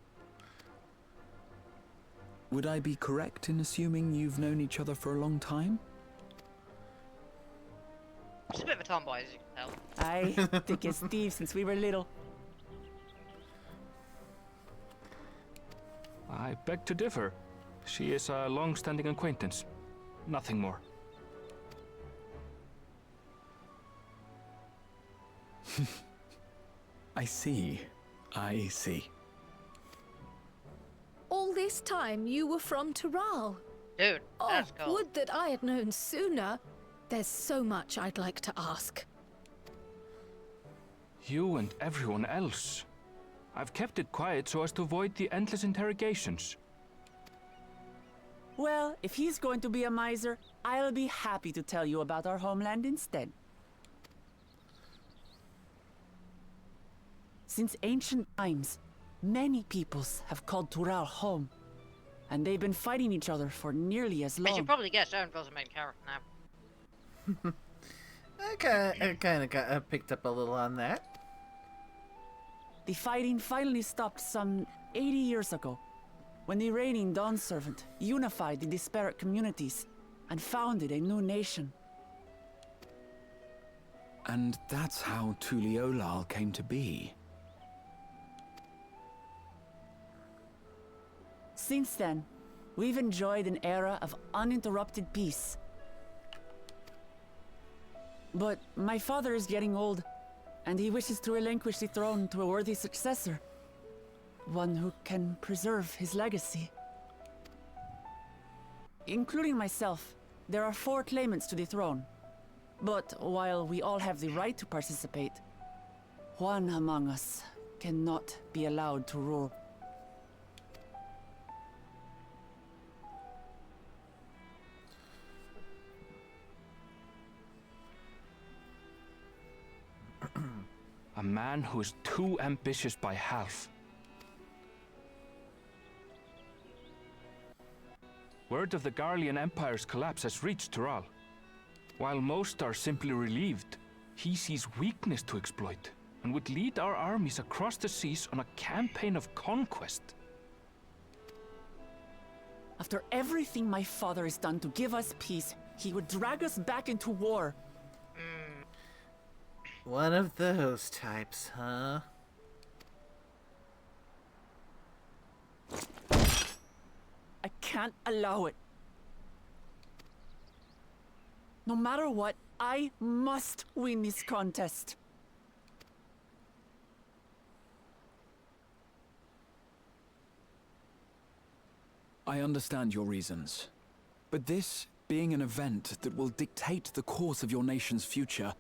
Would I be correct in assuming you've known each other for a long time? She's a bit of a tomboy, as you can tell. I think it's Steve since we were little. I beg to differ. She is a long-standing acquaintance. Nothing more. I see. All this time you were from Tural. Dude, Oh, that's cool. would that I had known sooner. There's so much I'd like to ask. You and everyone else. I've kept it quiet so as to avoid the endless interrogations. Well, if he's going to be a miser, I'll be happy to tell you about our homeland instead. Since ancient times, many peoples have called Tural home. And they've been fighting each other for nearly as I long. should probably guess Aaron Bill's the main character now. I kind of got picked up a little on that. The fighting finally stopped some 80 years ago, when the reigning Dawn Servant unified the disparate communities and founded a new nation. And that's how Tuliolal came to be. Since then, we've enjoyed an era of uninterrupted peace. But my father is getting old, and he wishes to relinquish the throne to a worthy successor. One who can preserve his legacy. Including myself, there are 4 claimants to the throne. But while we all have the right to participate, one among us cannot be allowed to rule. A man who is too ambitious by half. Word of the Garlean Empire's collapse has reached Tural. While most are simply relieved, he sees weakness to exploit and would lead our armies across the seas on a campaign of conquest. After everything my father has done to give us peace, he would drag us back into war. One of those types, huh? I can't allow it. No matter what, I must win this contest. I understand your reasons. But this being an event that will dictate the course of your nation's future,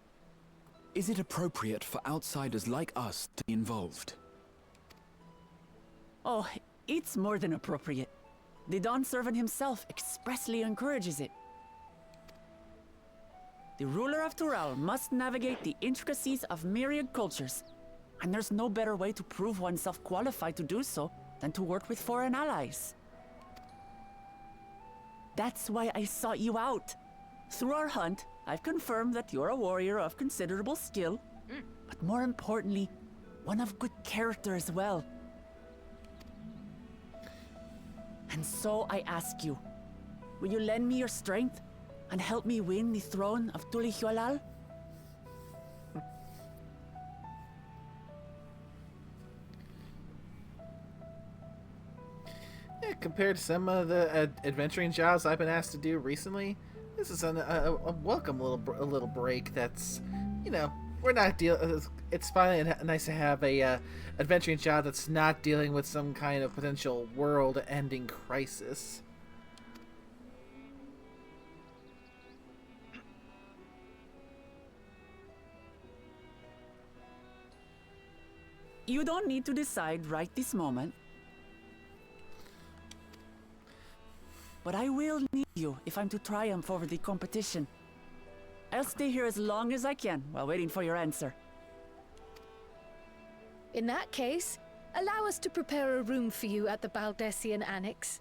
is it appropriate for outsiders like us to be involved? Oh, it's more than appropriate. The Dawn Servant himself expressly encourages it. The ruler of Tural must navigate the intricacies of myriad cultures, and there's no better way to prove oneself qualified to do so than to work with foreign allies. That's why I sought you out. Through our hunt, I've confirmed that you're a warrior of considerable skill, but more importantly, one of good character as well. And so I ask you, will you lend me your strength and help me win the throne of Tulihualal? Yeah, compared to some of the adventuring jobs I've been asked to do recently, this is a welcome little break. That's, you know, we're not it's finally nice to have a adventuring job that's not dealing with some kind of potential world-ending crisis. You don't need to decide right this moment. But I will need you if I'm to triumph over the competition. I'll stay here as long as I can while waiting for your answer. In that case, allow us to prepare a room for you at the Baldessian Annex.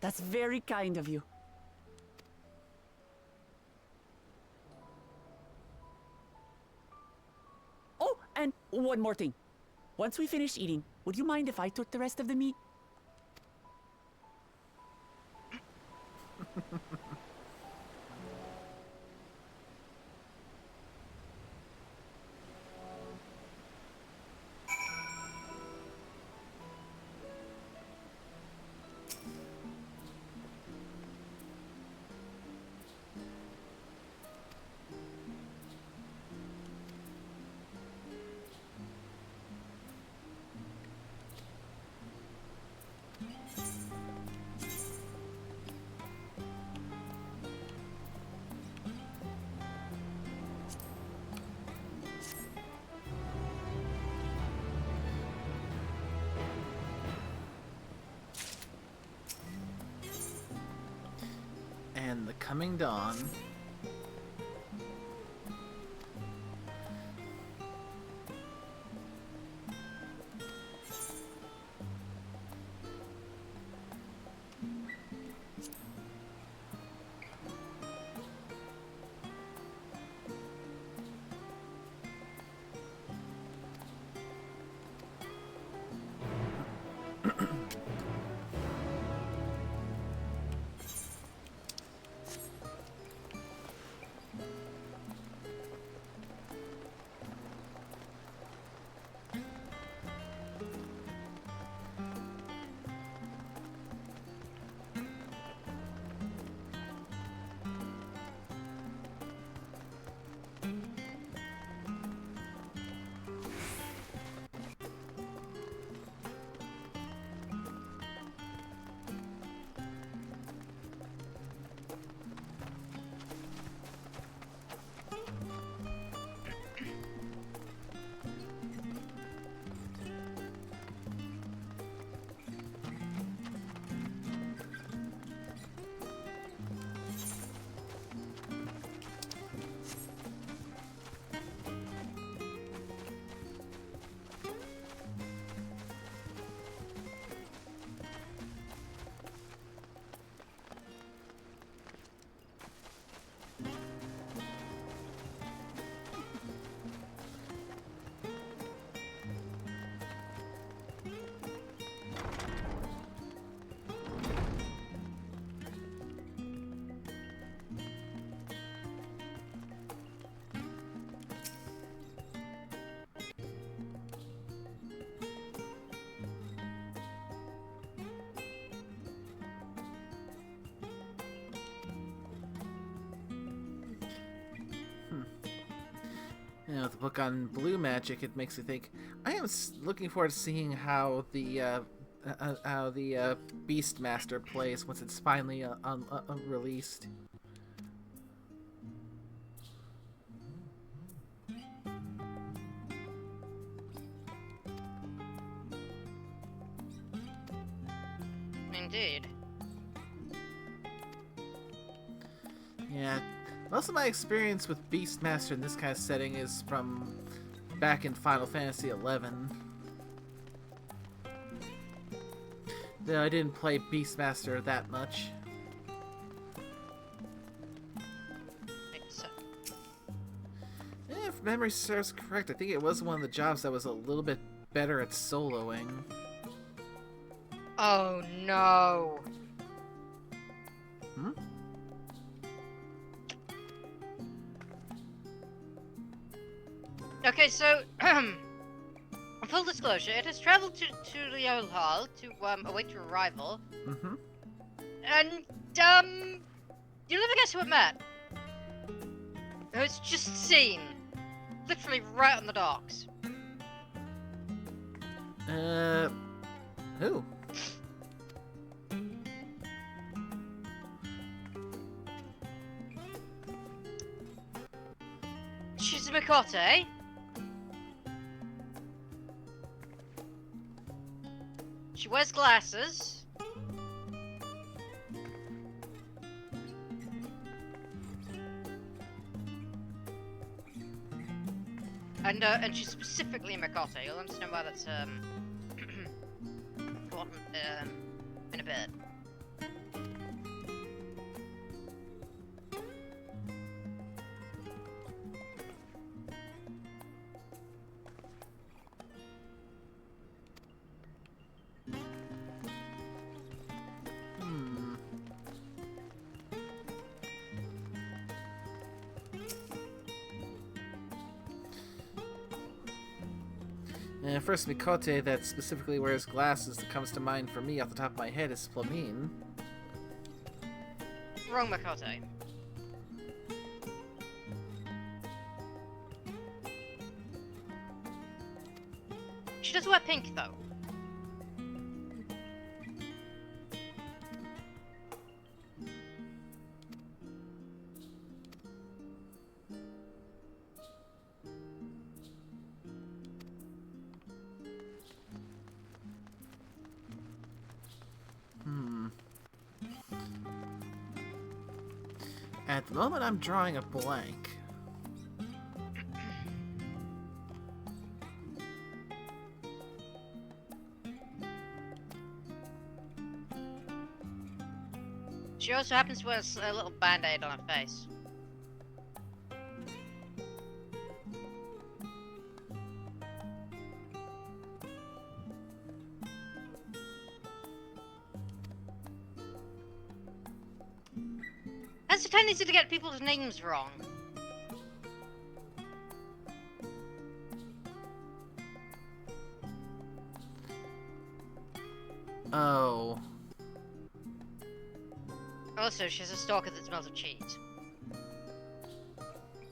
That's very kind of you. Oh, and one more thing. Once we finish eating, would you mind if I took the rest of the meat? And the coming dawn. You know, the book on blue magic, it makes me think. I am looking forward to seeing how the Beastmaster plays once it's finally released. Indeed. Yeah, most of my experience with Beastmaster in this kind of setting is from back in Final Fantasy XI. Though I didn't play Beastmaster that much. If memory serves correct, I think it was one of the jobs that was a little bit better at soloing. Oh no. Hmm? Okay, so full disclosure, it has traveled to the old hall to await your arrival. Mm-hmm. And you'll never guess who it met. Who it's just seen. Literally right on the docks. Who? She's a Mikote. She wears glasses. And she's specifically a Mikote. You'll understand why that's important in a bit. First Mikote that specifically wears glasses that comes to mind for me off the top of my head is Flamine. Wrong Mikote. She does wear pink though. At the moment, I'm drawing a blank. She also happens to wear a little band-aid on her face. Has a tendency to get people's names wrong. Oh. Also, she's a stalker that smells of cheese.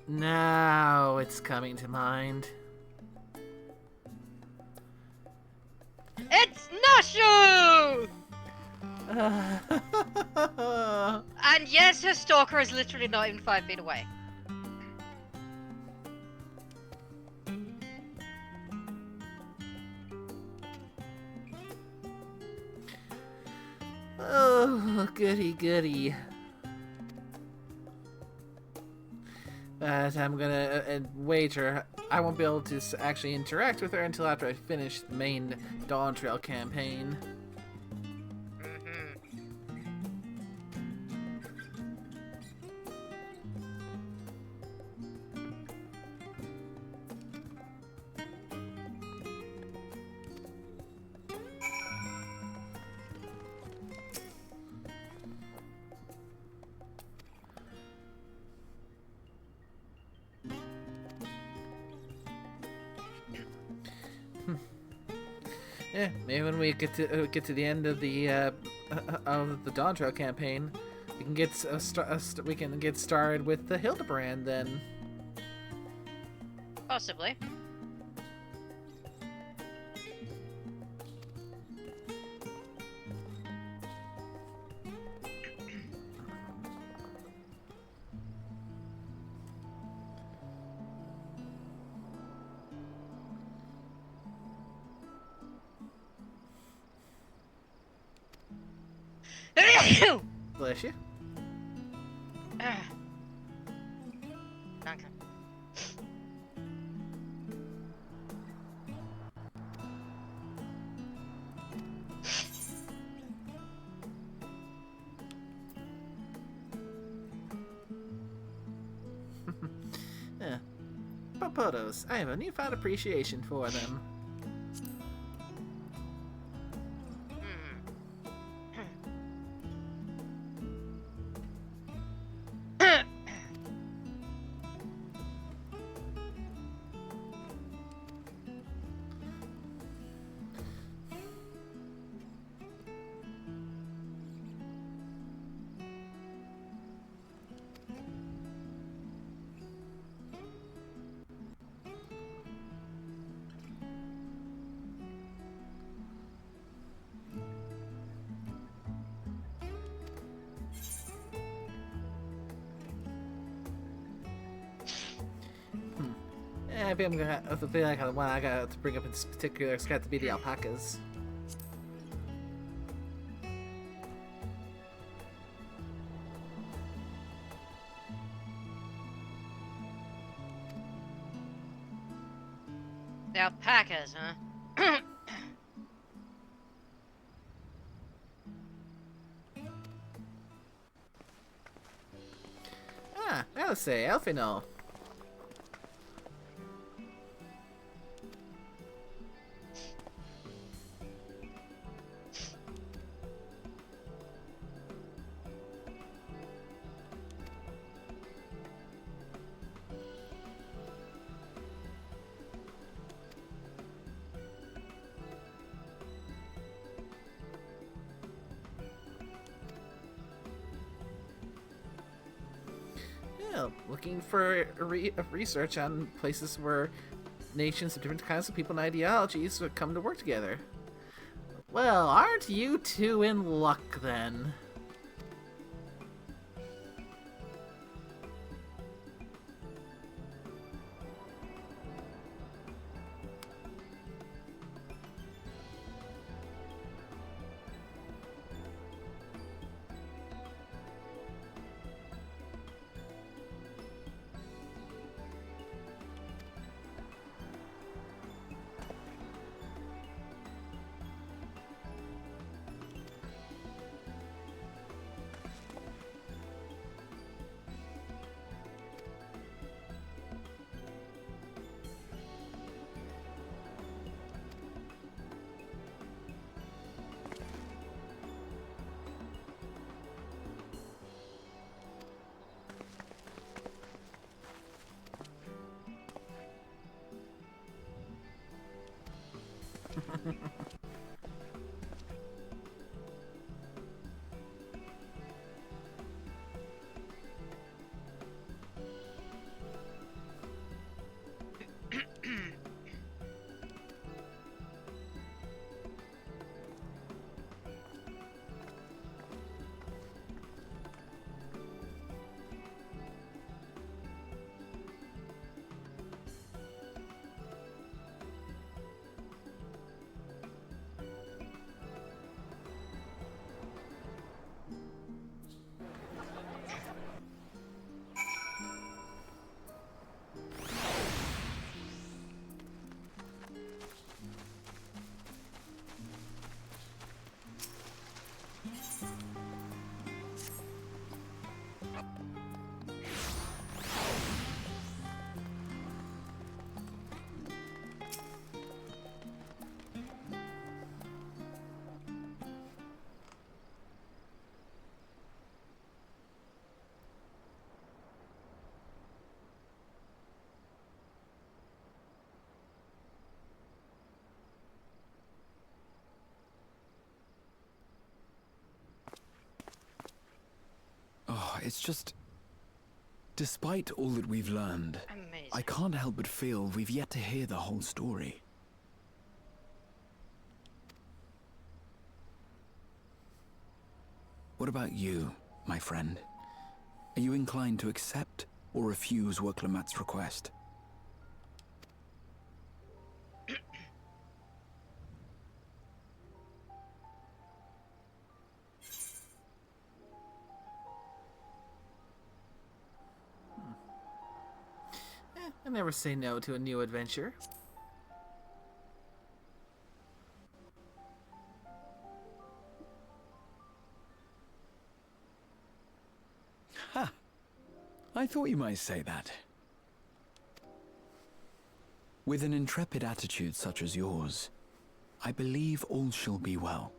Now it's coming to mind. It's Nashu! And yes, her stalker is literally not even 5 feet away. Oh, goody goody. But I'm gonna wager I won't be able to actually interact with her until after I finish the main Dawntrail campaign. Yeah, maybe when we get to the end of the Dawntrail campaign, we can get started with the Hildebrand then. Possibly. Bless you. Danke. Yeah. Popotos. I have a newfound appreciation for them. I think I'm gonna. I feel like the one I got to bring up in particular has got to be the alpacas. The alpacas, huh? Ah, I'll say Elfino. Yeah, looking for research on places where nations of different kinds of people and ideologies would come to work together. Well, aren't you two in luck then? Oh, it's just... Despite all that we've learned, Amazing. I can't help but feel we've yet to hear the whole story. What about you, my friend? Are you inclined to accept or refuse Worklamat's request? I never say no to a new adventure. Ha! I thought you might say that. With an intrepid attitude such as yours, I believe all shall be well.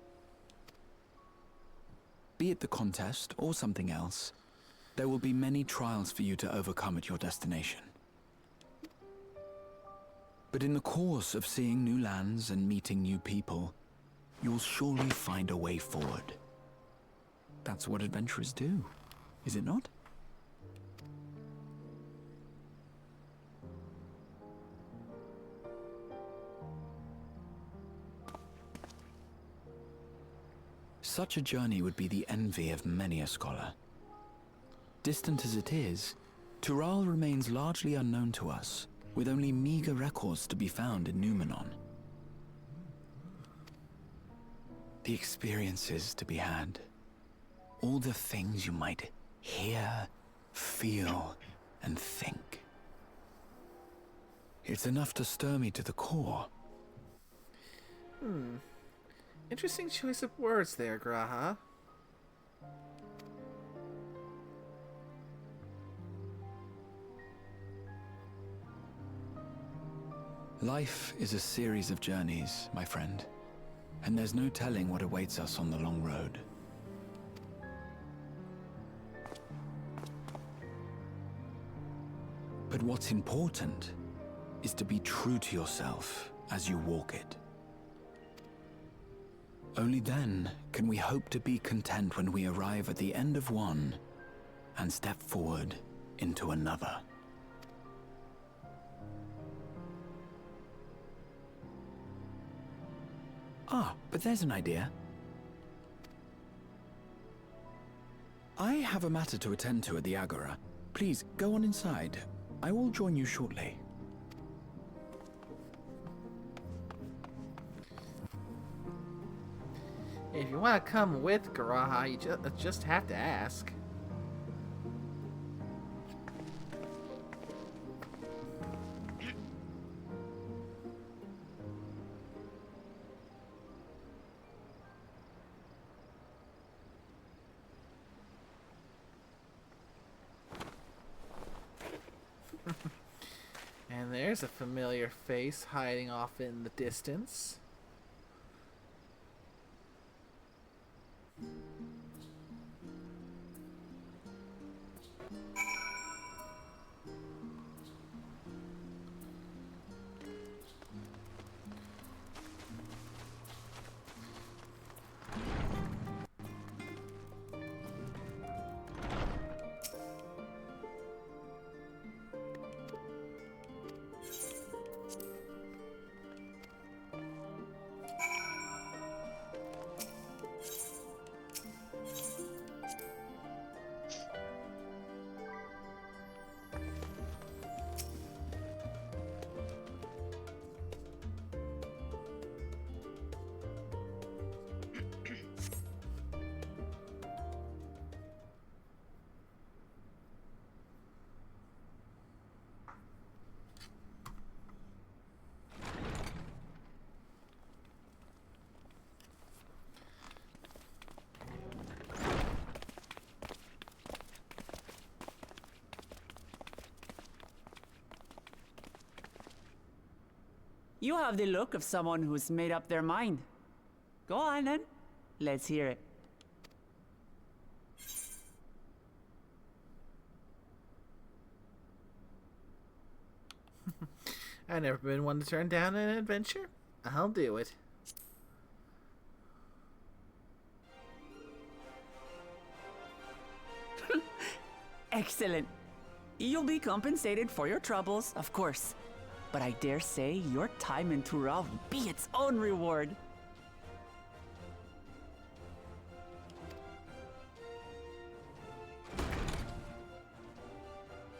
Be it the contest or something else, there will be many trials for you to overcome at your destination. But in the course of seeing new lands and meeting new people, you'll surely find a way forward. That's what adventurers do, is it not? Such a journey would be the envy of many a scholar. Distant as it is, Tural remains largely unknown to us, with only meager records to be found in Numenon. The experiences to be had, all the things you might hear, feel, and think. It's enough to stir me to the core. Interesting choice of words there, Graha. Life is a series of journeys, my friend, and there's no telling what awaits us on the long road. But what's important is to be true to yourself as you walk it. Only then can we hope to be content when we arrive at the end of one and step forward into another. Ah, but there's an idea. I have a matter to attend to at the Agora. Please, go on inside. I will join you shortly. If you want to come with Graha, you just have to ask. And there's a familiar face hiding off in the distance. You have the look of someone who's made up their mind. Go on then. Let's hear it. I've never been one to turn down an adventure. I'll do it. Excellent. You'll be compensated for your troubles, of course. But I dare say your time in Tural will be its own reward.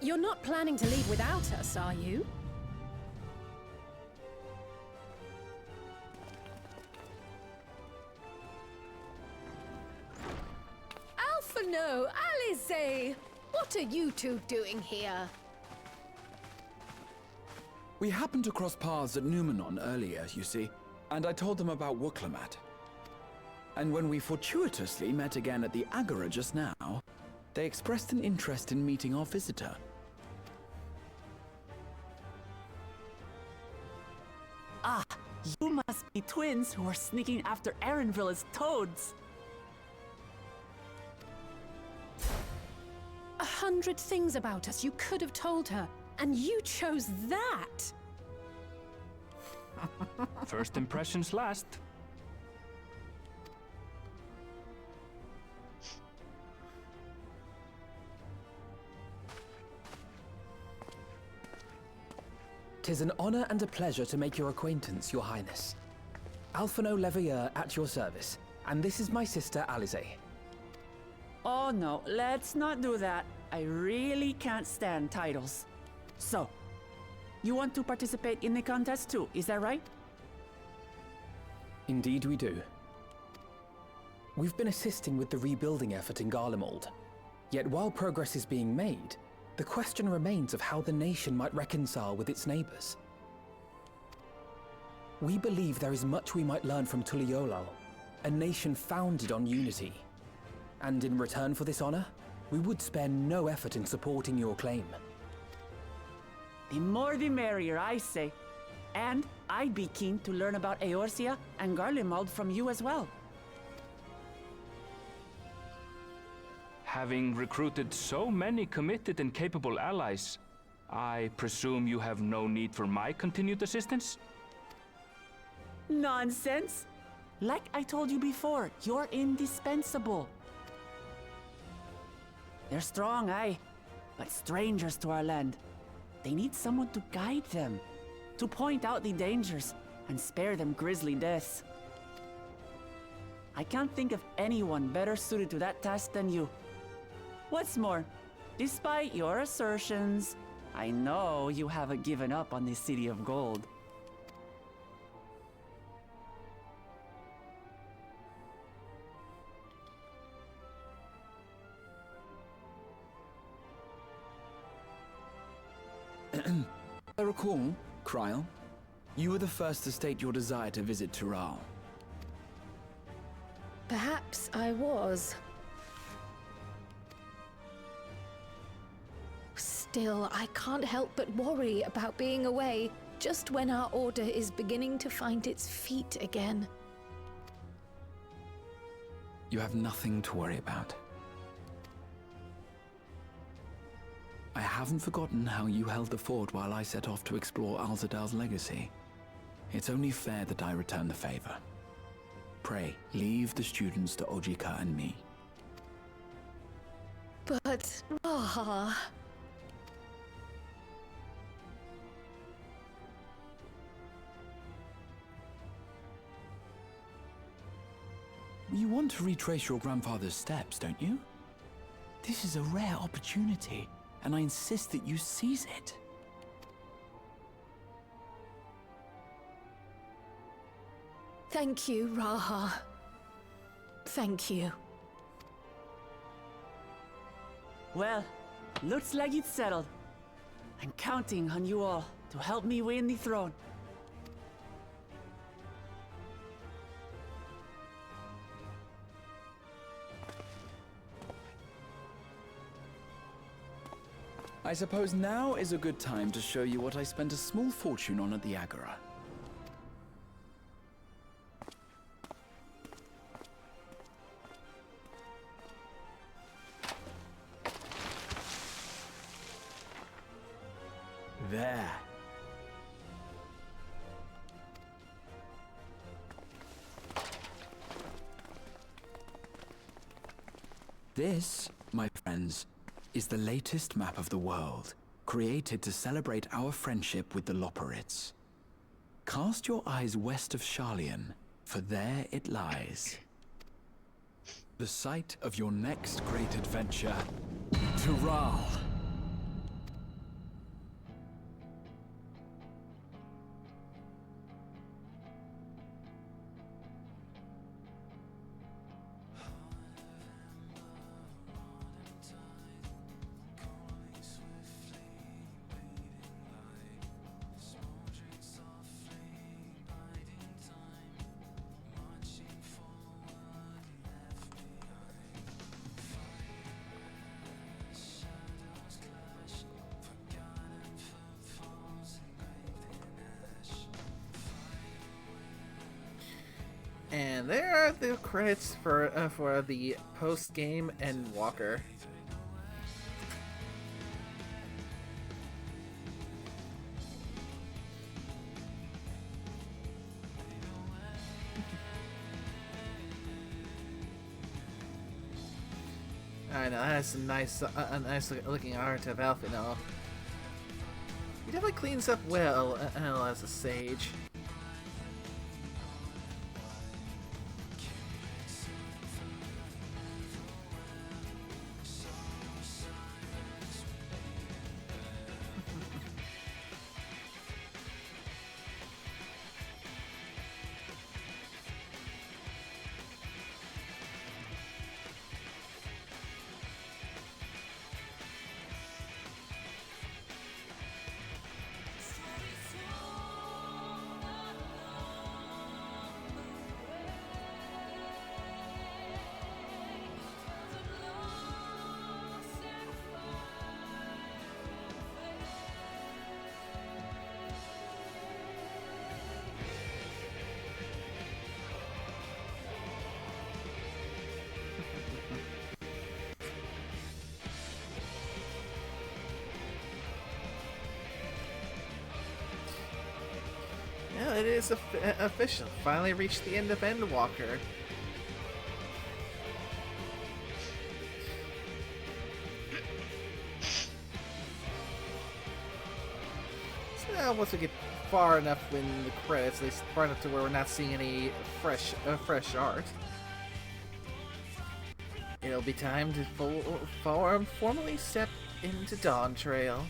You're not planning to leave without us, are you? Alphano, Alice! What are you two doing here? We happened to cross paths at Numenon earlier, you see, and I told them about Wooklamat. And when we fortuitously met again at the Agora just now, they expressed an interest in meeting our visitor. Ah, you must be twins who are sneaking after Erenville as toads. 100 things about us you could have told her, and you chose that! First impressions last. "'Tis an honor and a pleasure to make your acquaintance, Your Highness. Alphano Leveilleur at your service, and this is my sister Alice." Oh no, let's not do that. I really can't stand titles. So, you want to participate in the contest too, is that right? Indeed we do. We've been assisting with the rebuilding effort in Garlemald. Yet while progress is being made, the question remains of how the nation might reconcile with its neighbors. We believe there is much we might learn from Tuliolal, a nation founded on unity. And in return for this honor, we would spare no effort in supporting your claim. The more the merrier, I say. And I'd be keen to learn about Eorzea and Garlemald from you as well. Having recruited so many committed and capable allies, I presume you have no need for my continued assistance? Nonsense! Like I told you before, you're indispensable. They're strong, aye, but strangers to our land. They need someone to guide them, to point out the dangers, and spare them grisly deaths. I can't think of anyone better suited to that task than you. What's more, despite your assertions, I know you haven't given up on the City of Gold. I recall, Kryl, you were the first to state your desire to visit Tural. Perhaps I was. Still, I can't help but worry about being away just when our order is beginning to find its feet again. You have nothing to worry about. I haven't forgotten how you held the fort while I set off to explore Alzadal's legacy. It's only fair that I return the favor. Pray, leave the students to Ojika and me. But, You want to retrace your grandfather's steps, don't you? This is a rare opportunity, and I insist that you seize it. Thank you, Raha. Thank you. Well, looks like it's settled. I'm counting on you all to help me win the throne. I suppose now is a good time to show you what I spent a small fortune on at the Agora. There. This, my friends, is the latest map of the world, created to celebrate our friendship with the Loperids. Cast your eyes west of Sharlayan, for there it lies. The site of your next great adventure, Tural. And there are the credits for the post-game Endwalker. I know, that's a nice looking art of Alphinaud. He definitely cleans up well as a sage. Yeah, it is official. Finally reached the end of Endwalker. So now, once we get far enough in the credits, at least far enough to where we're not seeing any fresh art, it'll be time to formally step into Dawntrail.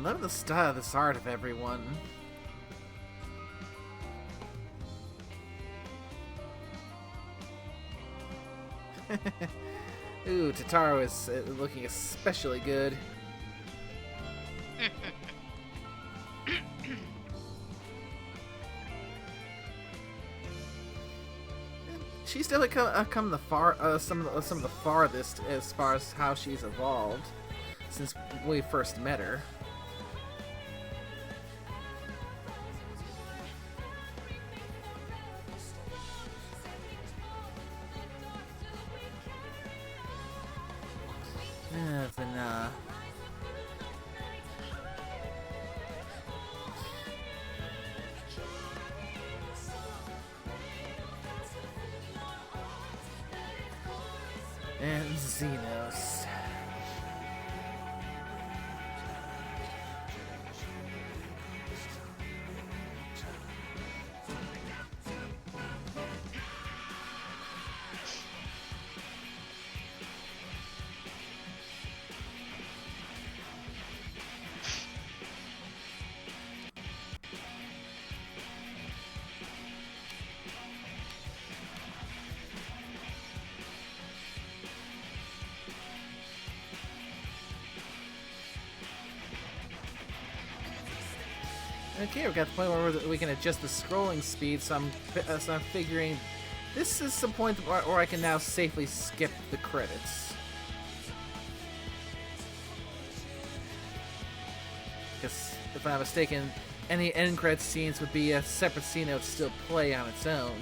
Love the style of this art of everyone. Ooh, Totaro is looking especially good. She's definitely come the some of the farthest as far as how she's evolved since we first met her. And Xenos. Okay, we've got the point where we can adjust the scrolling speed, so I'm figuring this is the point where I can now safely skip the credits. Because if I'm not mistaken, any end credits scenes would be a separate scene that would still play on its own.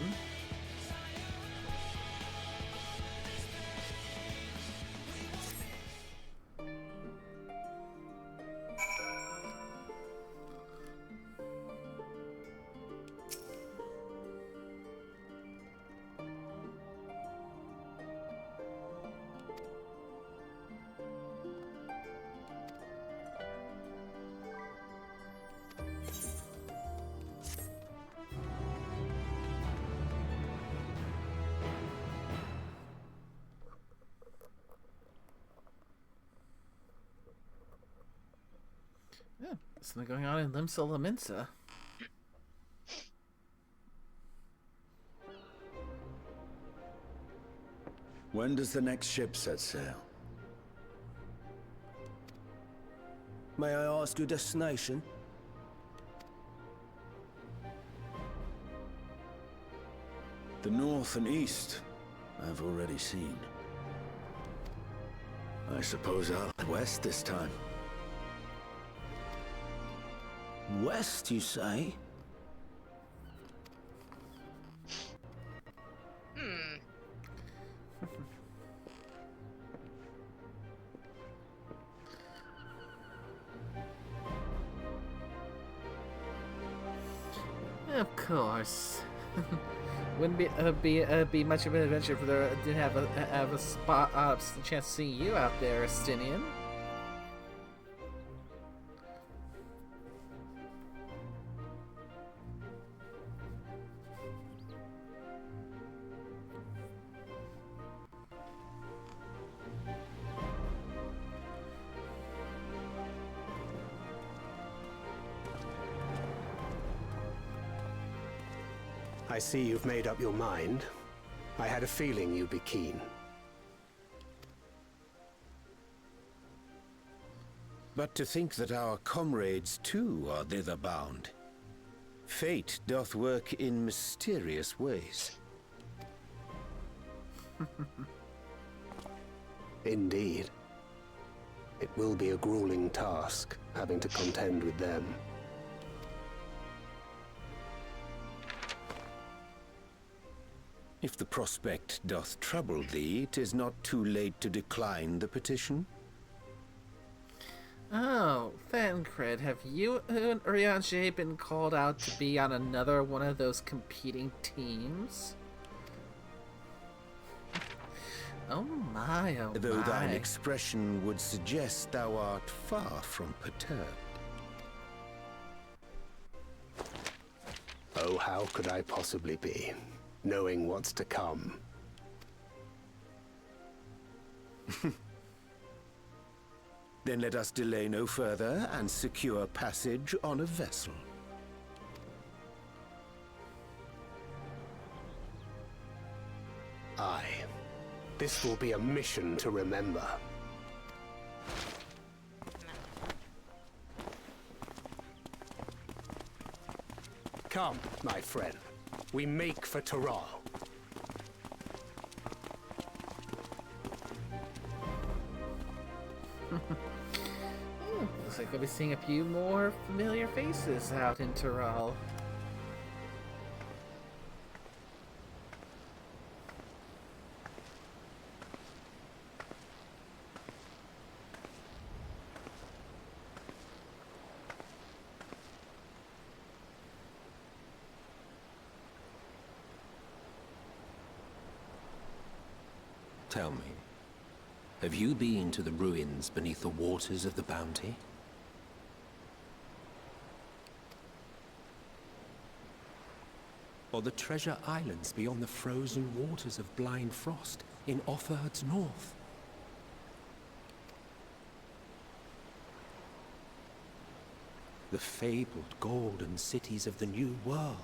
Yeah, something going on in Limsa Laminsa. When does the next ship set sail? May I ask your destination? The north and east, I've already seen. I suppose I'll head west this time. West, you say? Of course. Wouldn't be much of an adventure if there didn't have a spot chance to see you out there, Estinian. I see you've made up your mind. I had a feeling you'd be keen. But to think that our comrades too are thither bound. Fate doth work in mysterious ways. Indeed. It will be a grueling task, having to contend with them. If the prospect doth trouble thee, 'tis not too late to decline the petition. Oh, Thancred, have you and Urianger been called out to be on another one of those competing teams? Oh my, oh Though my. thine expression would suggest thou art far from perturbed. Oh, how could I possibly be, knowing what's to come? Then let us delay no further and secure passage on a vessel. Aye. This will be a mission to remember. Come, my friend. We make for Taral. Looks like we'll be seeing a few more familiar faces out in Taral. Tell me, have you been to the ruins beneath the waters of the Bounty? Or the treasure islands beyond the frozen waters of Blind Frost in Offerd's north? The fabled golden cities of the New World?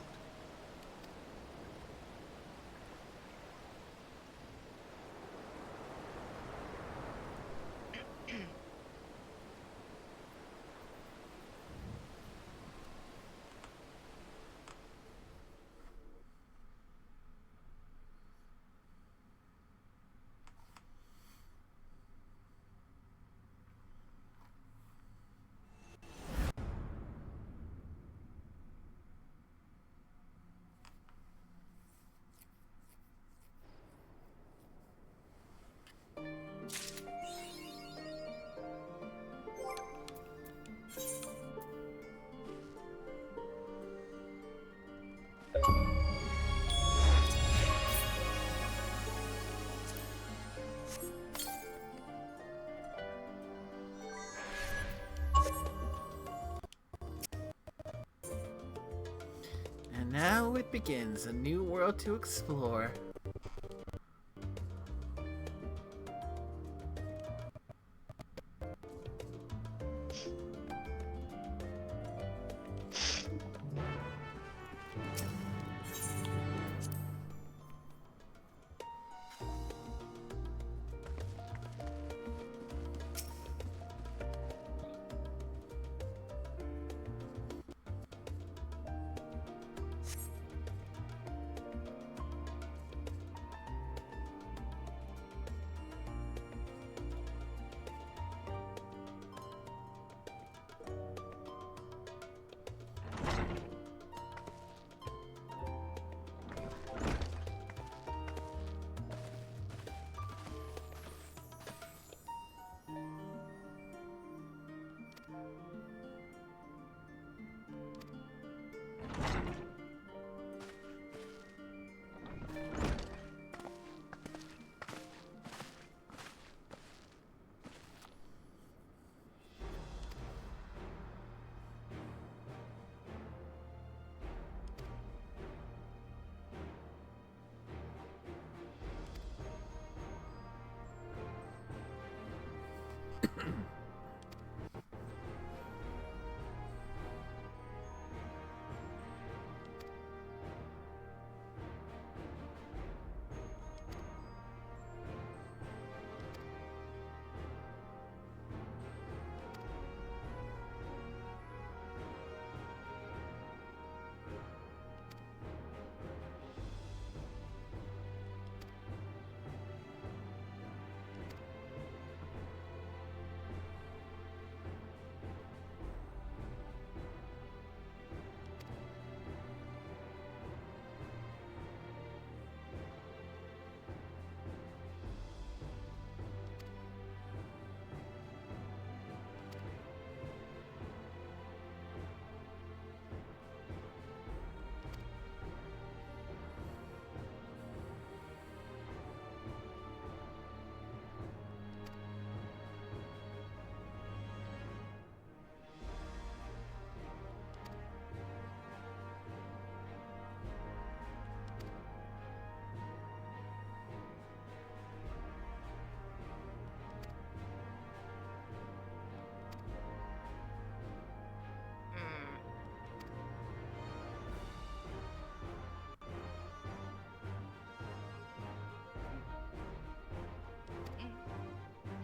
so it begins, a new world to explore.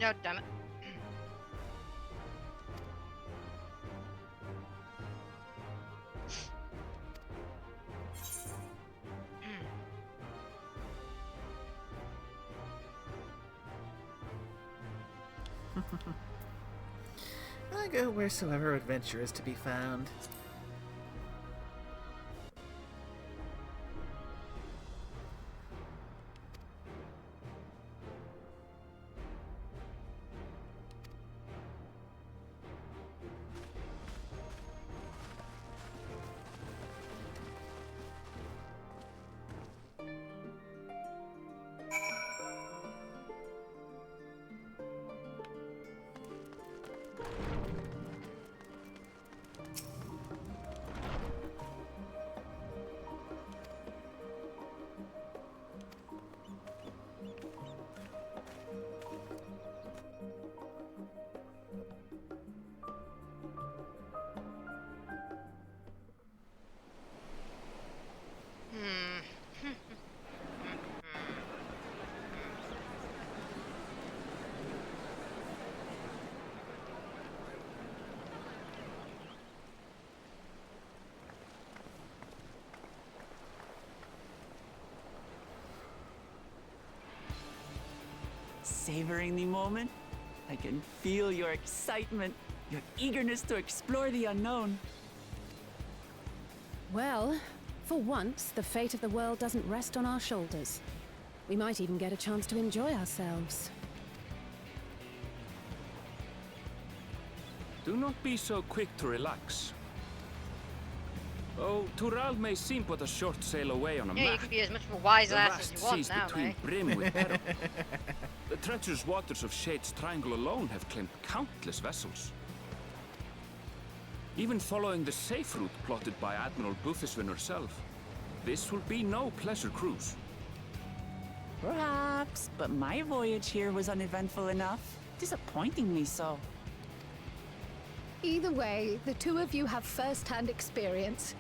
No, damn it. I go wheresoever adventure is to be found. Savoring the moment? I can feel your excitement, your eagerness to explore the unknown. Well, for once, the fate of the world doesn't rest on our shoulders. We might even get a chance to enjoy ourselves. Do not be so quick to relax. Oh, Tural may seem but a short sail away on a Yeah, map. you can be as much of a wise The ass vast as you want seas now, between eh? brim with peril. The treacherous waters of Shade's Triangle alone have claimed countless vessels. Even following the safe route plotted by Admiral Bufiswin herself, This will be no pleasure cruise. Perhaps, but my voyage here was uneventful enough. Disappointingly so. Either way, the two of you have first-hand experience,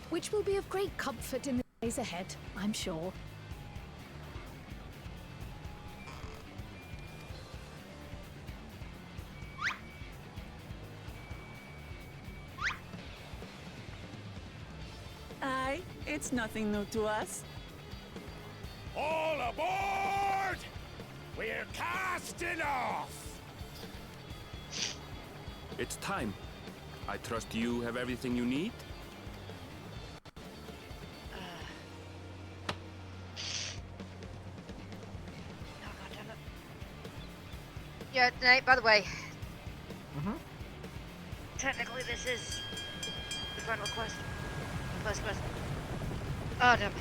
which will be of great comfort in the days ahead, I'm sure. Aye, it's nothing new to us. All aboard! We're casting off! It's time. I trust you have everything you need? Oh, God damn it. Yeah, Nate, by the way. Technically, this is the final quest. First quest. Oh, damn.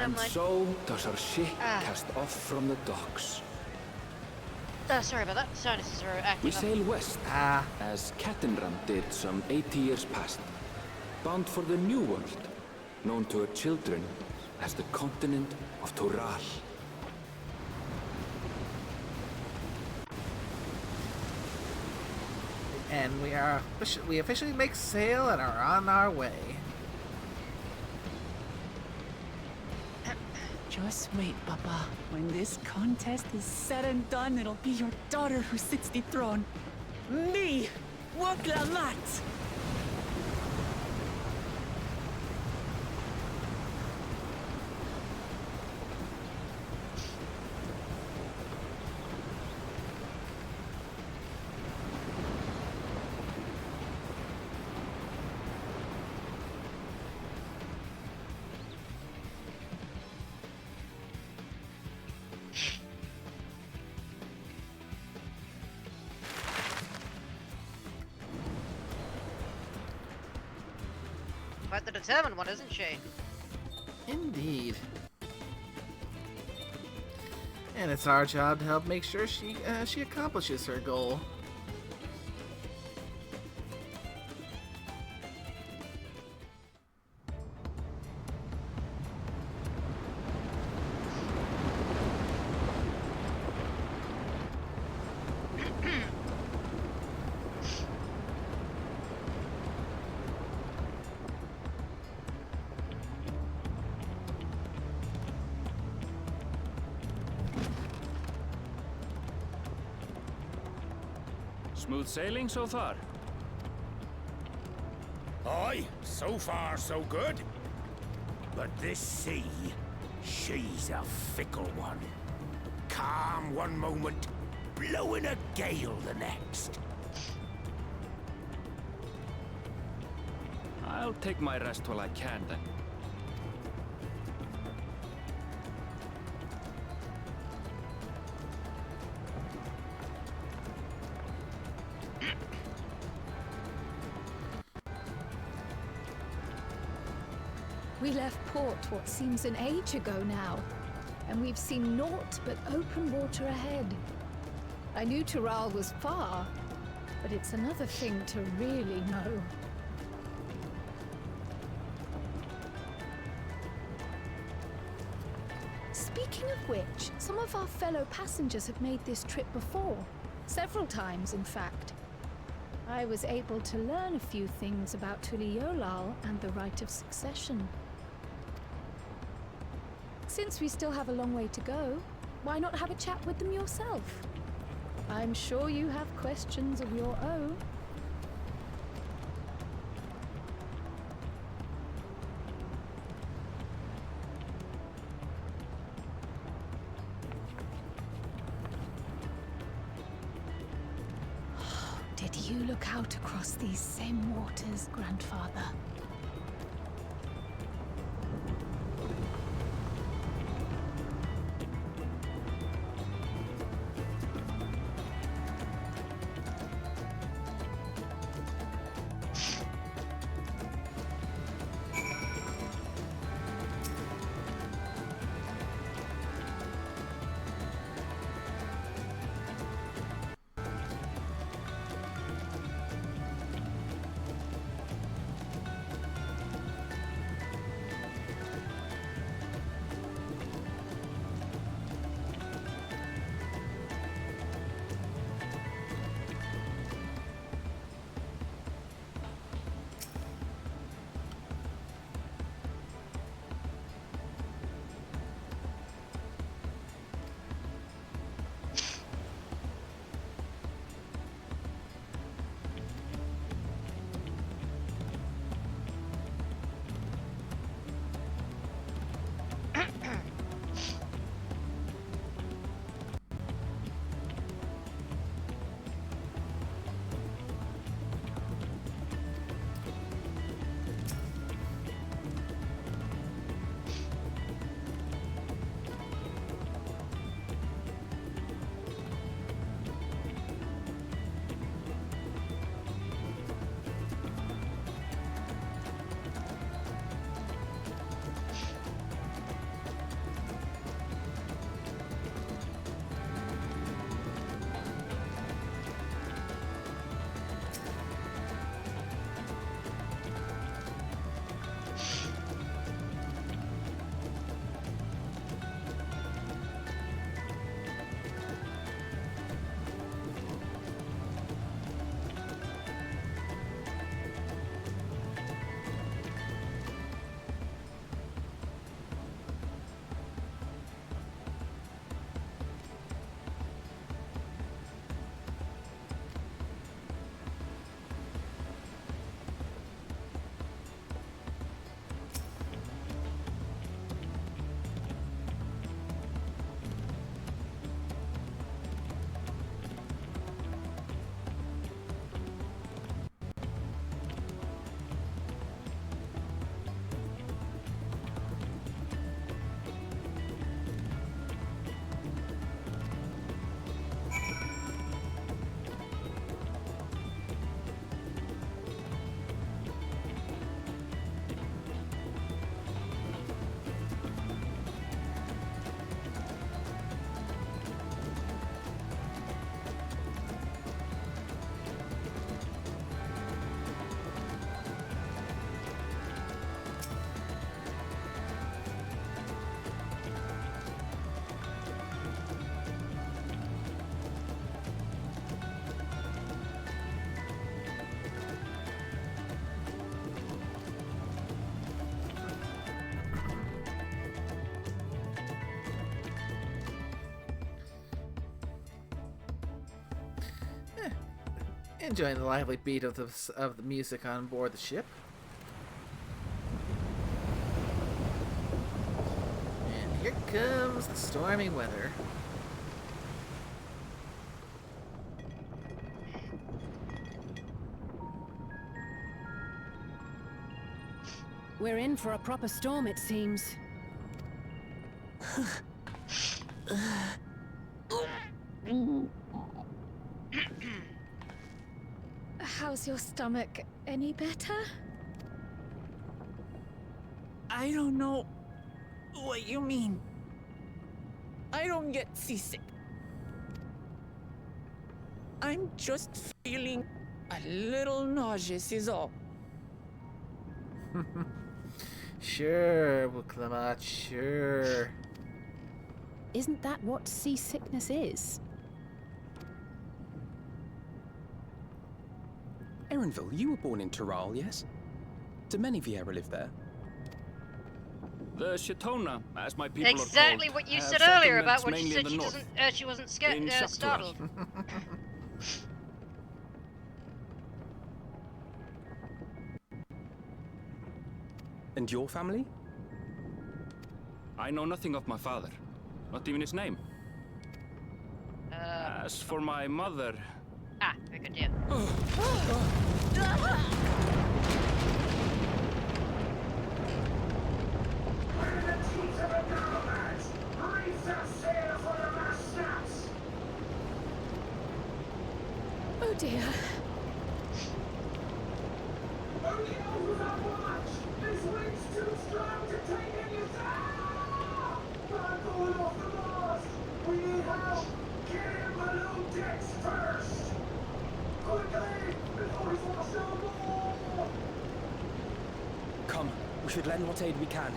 And so does our ship cast off from the docks. Sorry about that. Sinuses are acting We up. sail west, as Cattenram did some 80 years past, bound for the New World, known to her children as the continent of Tural. And we officially make sail and are on our way. Just wait, Papa. When this contest is said and done, it'll be your daughter who sits the throne. Me! Woklamat! Quite the determined one, isn't she? Indeed. And it's our job to help make sure she accomplishes her goal. Smooth sailing so far? Aye, so far so good. But this sea, she's a fickle one. Calm one moment, blowing a gale the next. I'll take my rest while I can then. We left port what seems an age ago now, and we've seen naught but open water ahead. I knew Tural was far, but it's another thing to really know. Speaking of which, some of our fellow passengers have made this trip before. Several times, in fact. I was able to learn a few things about Tuliolal and the right of succession. Since we still have a long way to go, why not have a chat with them yourself? I'm sure you have questions of your own. Did you look out across these same waters, Grandfather? enjoying the lively beat of the music on board the ship. And here comes the stormy weather. We're in for a proper storm, it seems. How's your stomach? Any better? I don't know what you mean. I don't get seasick. I'm just feeling a little nauseous is all. Sure, Wuklamat, sure. Isn't that what seasickness is? Erenville, you were born in Tural, yes? Do many Vieira live there? The Shatona, as my people Exactly are called, what you have said earlier settlements about when she mainly in said the she north. doesn't, she wasn't In Shaktural. startled. And your family? I know nothing of my father, not even his name. As for my mother... Ah, very good, yeah. Oh dear. This wind's too strong to take any sound! I'm going off the mast! We need help! Get in below decks first! Quickly! Before he's lost our more! Come, we should lend what aid we can.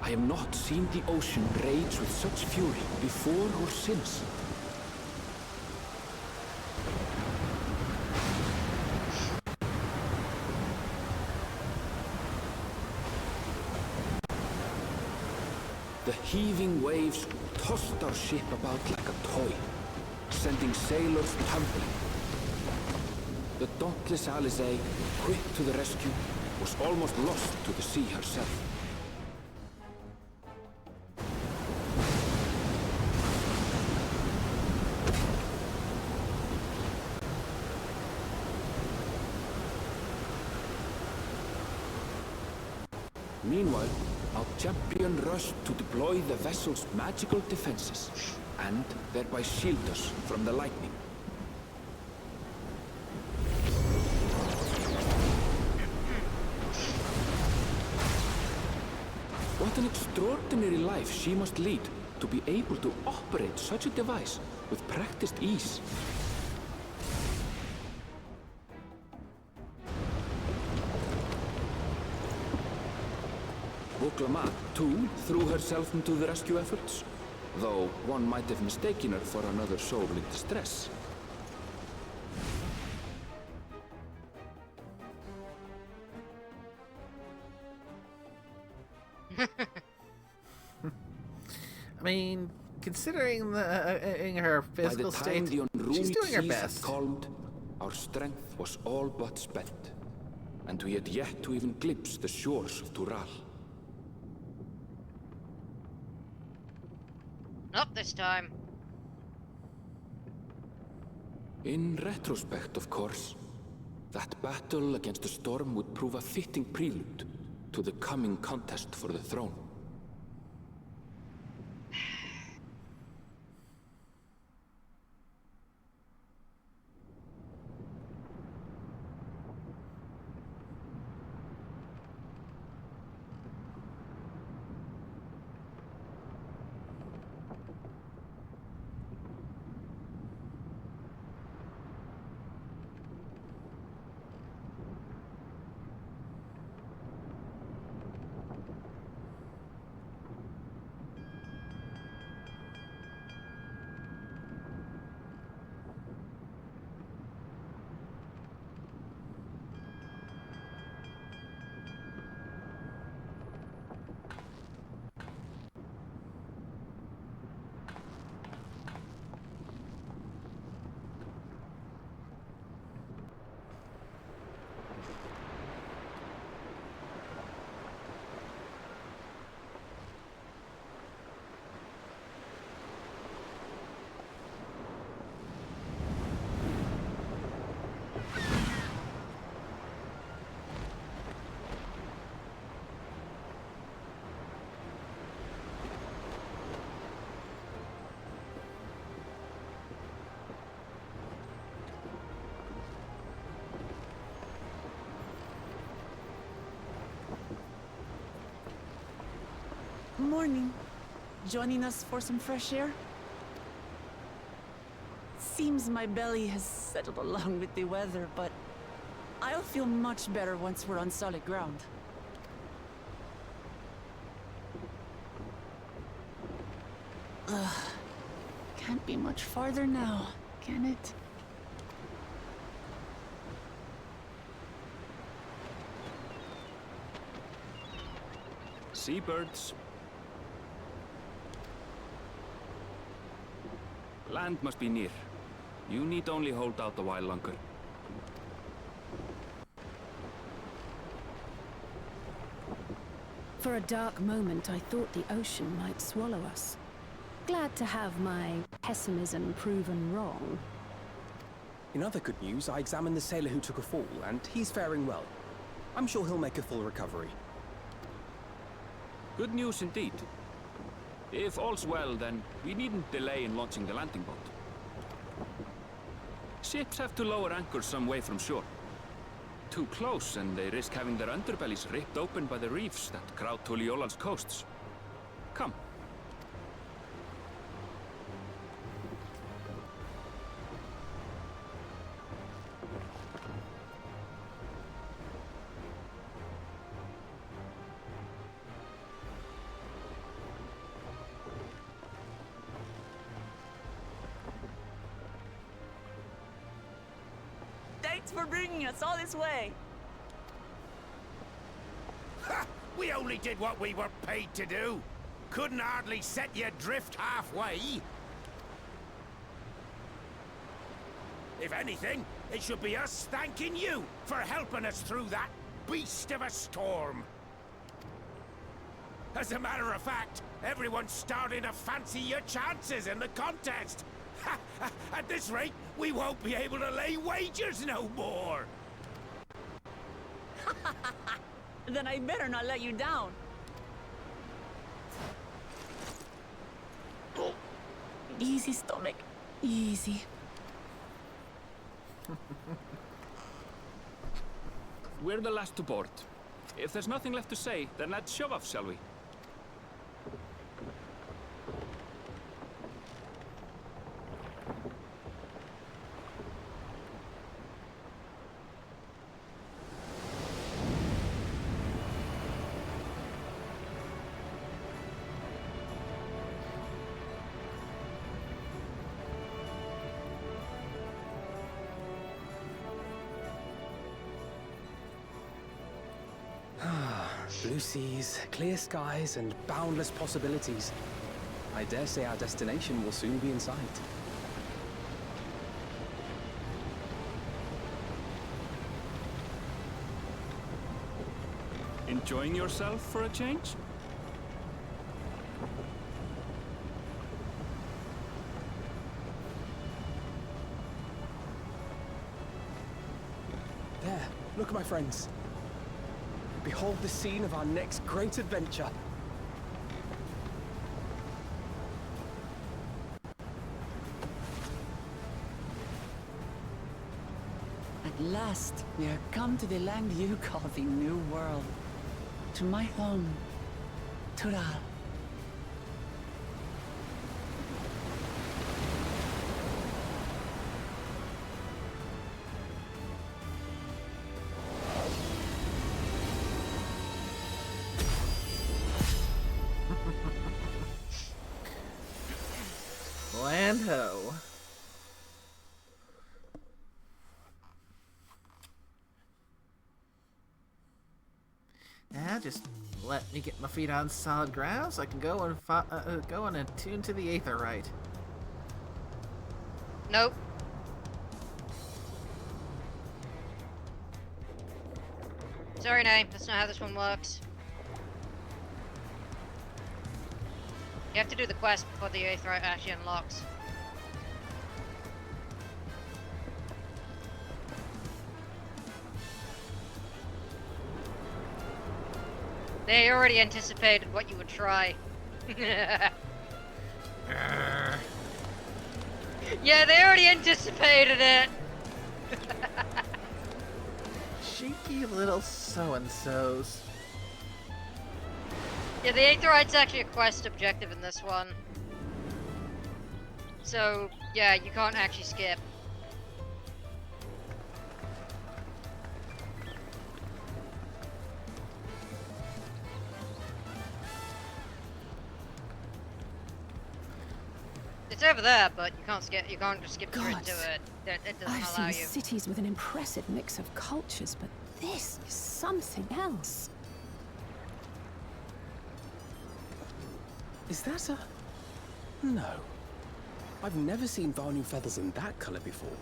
I have not seen the ocean rage with such fury before or since. The heaving waves tossed our ship about like a toy, sending sailors tumbling. The dauntless Alizé, quick to the rescue, was almost lost to the sea herself. Meanwhile, our champion rushed to deploy the vessel's magical defenses, and thereby shield us from the lightning. What an extraordinary life she must lead to be able to operate such a device with practiced ease. Wuklamat, too, threw herself into the rescue efforts, though one might have mistaken her for another soul in distress. I mean, considering in her physical state, she's doing her best. Calmed, our strength was all but spent, and we had yet to even glimpse the shores of Tural. Not this time. In retrospect, of course, that battle against the storm would prove a fitting prelude to the coming contest for the throne. Morning. Joining us for some fresh air? Seems my belly has settled along with the weather, but I'll feel much better once we're on solid ground. Ugh. Can't be much farther now, can it? Seabirds. Land must be near. You need only hold out a while longer. For a dark moment, I thought the ocean might swallow us. Glad to have my pessimism proven wrong. In other good news, I examined the sailor who took a fall, and he's faring well. I'm sure he'll make a full recovery. Good news indeed. If all's well, then we needn't delay in launching the landing boat. Ships have to lower anchors some way from shore. Too close, and they risk having their underbellies ripped open by the reefs that crowd Tuliola's coasts. Come. Thanks for bringing us all this way. Ha! We only did what we were paid to do. Couldn't hardly set you adrift halfway. If anything, it should be us thanking you for helping us through that beast of a storm. As a matter of fact, everyone's starting to fancy your chances in the contest. At this rate, we won't be able to lay wagers no more. Then I better not let you down. Easy, stomach. Easy. We're the last to board. If there's nothing left to say, then let's shove off, shall we? Blue seas, clear skies, and boundless possibilities. I dare say our destination will soon be in sight. Enjoying yourself for a change? There, look, my friends. Behold the scene of our next great adventure. At last, we are come to the land you call the New World. To my home, Tural. Land ho. Now just let me get my feet on solid ground so I can go and attune to the Aetherite. Nope. Sorry, Nay. That's not how this one works. You have to do the quest before the Aetherite actually unlocks. They already anticipated what you would try. Yeah, they already anticipated it. Cheeky little so-and-sos. Yeah, the Aetherite's actually a quest objective in this one. So, yeah, you can't actually skip. It's over there, but you can't skip. You can't just skip straight Gods. to it. It doesn't I've allow seen you. cities with an impressive mix of cultures, but this is something else. Is that a... No. I've never seen Vanu feathers in that color before.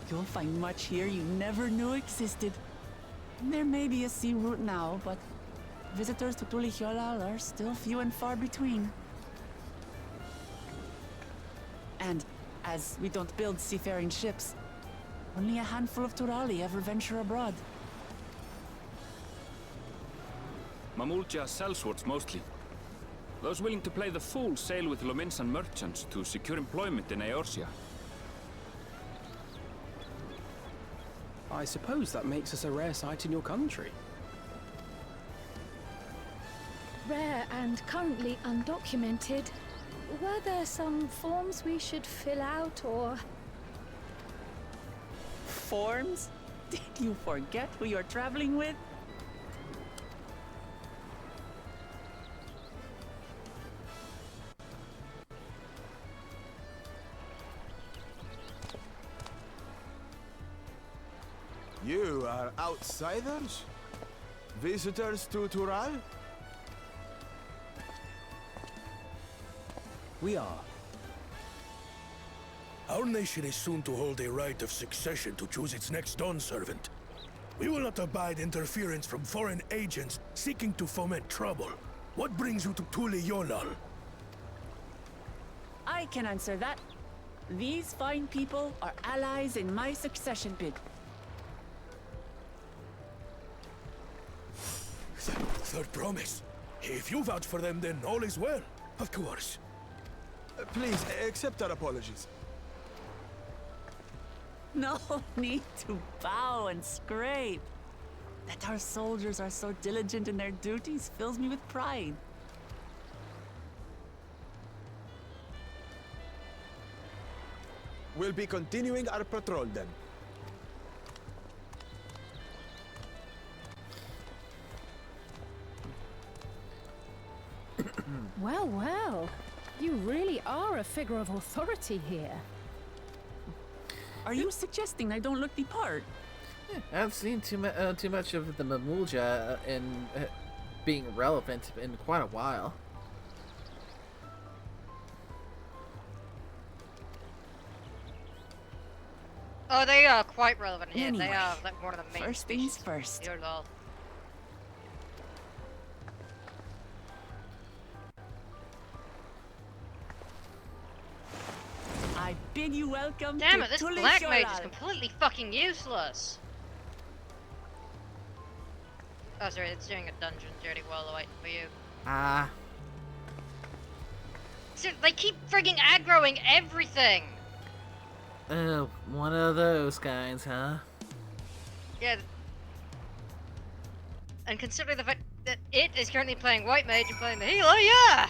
You'll find much here you never knew existed. There may be a sea route now, but visitors to Tulihyolal are still few and far between. And as we don't build seafaring ships, only a handful of Turali ever venture abroad. Mamulja sellswords mostly. Those willing to play the fool sail with Lominsan merchants to secure employment in Eorzea. I suppose that makes us a rare sight in your country. Rare and currently undocumented. Were there some forms we should fill out, or...? Forms? Did you forget who you're traveling with? You are outsiders? Visitors to Tural? We are. Our nation is soon to hold a right of succession to choose its next Dawn servant. We will not abide interference from foreign agents seeking to foment trouble. What brings you to Tulihyolal? I can answer that. These fine people are allies in my succession bid. Third promise. If you vouch for them, then all is well. Of course. Please, accept our apologies. No need to bow and scrape. That our soldiers are so diligent in their duties fills me with pride. We'll be continuing our patrol then. Well, well. You really are a figure of authority here. Are you suggesting I don't look the part? I've seen too much of the Mamulja in being relevant in quite a while. Oh, they are quite relevant here. Anyway, they are like one of the main first things species. first. Dear lol. I bid you welcome Damn to it, this Tulihyolal. black mage is completely fucking useless. Oh, sorry, it's doing a dungeon dirty while I wait for you. Ah. So they keep frigging aggroing everything! Oh, one of those guys, huh? Yeah. And considering the fact that it is currently playing white mage and playing the healer, yeah!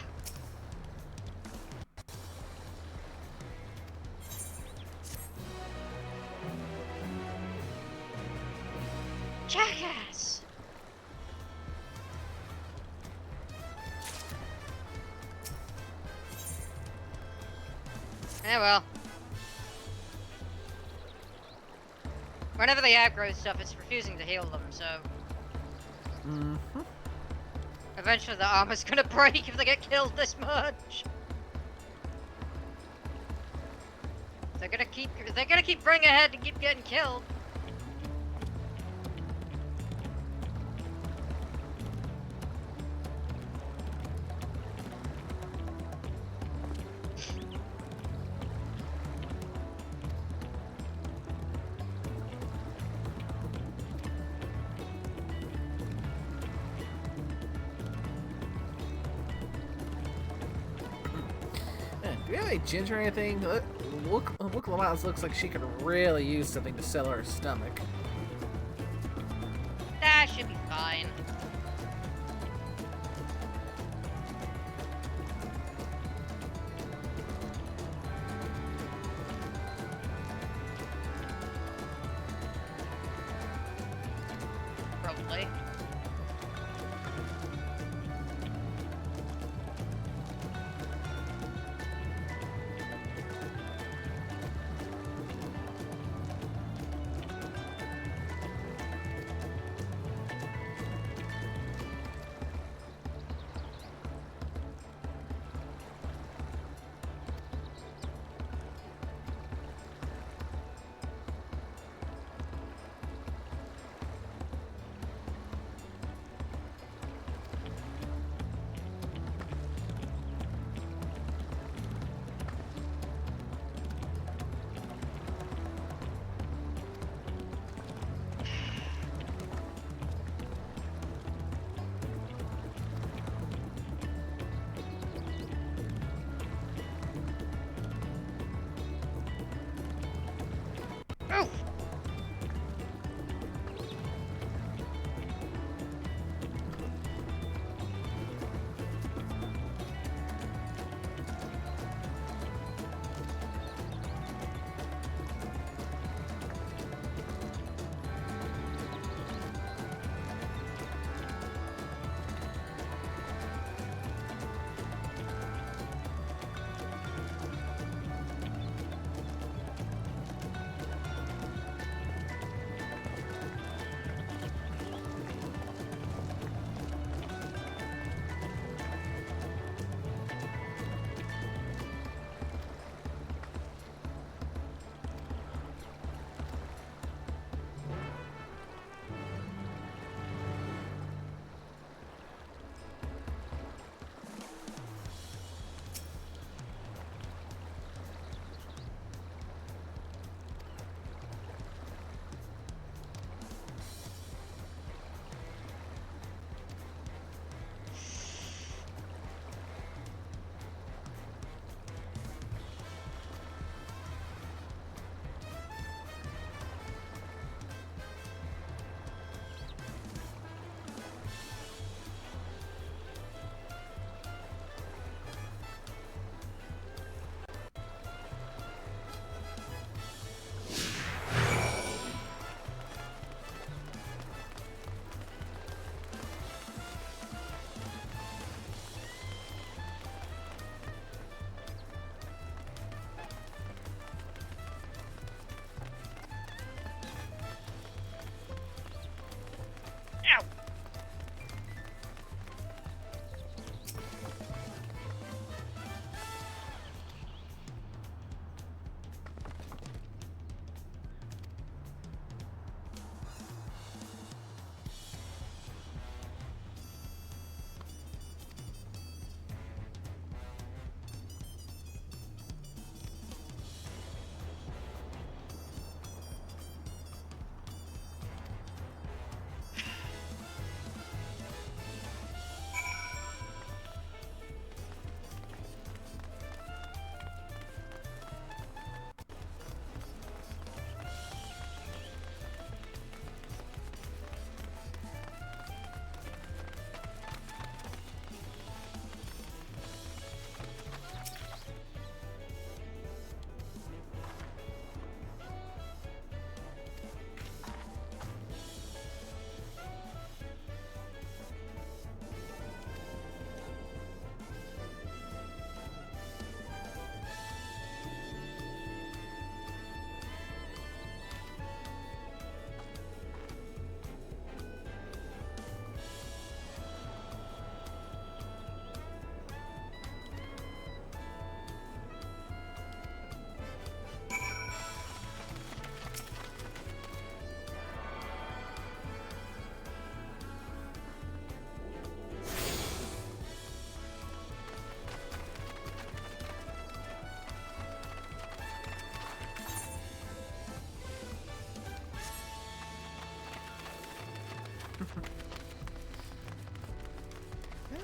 Jackass! Yeah, well. Whenever they aggro stuff, it's refusing to heal them, so... Mm-hmm. Eventually the armor's gonna break if they get killed this much. They're gonna keep bringing ahead and keep getting killed. Do we have any ginger or anything? Look, Lamaze looks like she could really use something to sell her stomach. That should be fine. probably.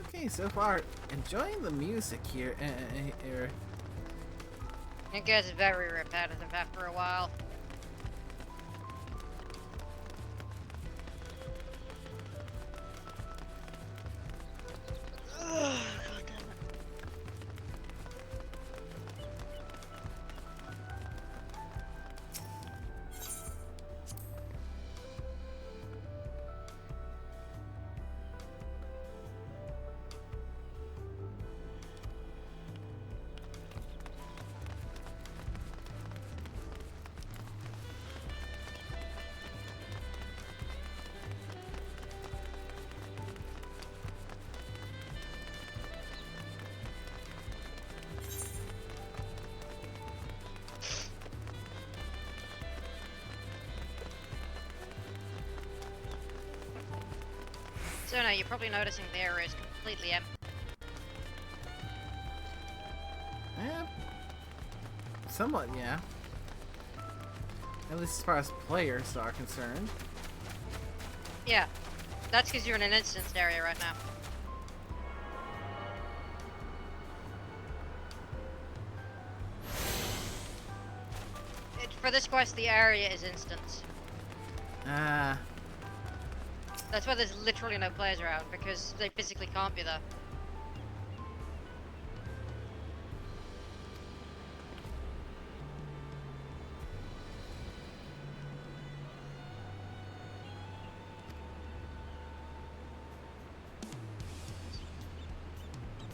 Okay, so far, enjoying the music here. It gets very repetitive after a while. So no, you're probably noticing the area is completely empty. Somewhat, yeah. At least as far as players are concerned. Yeah, that's because you're in an instance area right now. For this quest, the area is instance. Ah. That's why there's literally no players around, because they physically can't be there.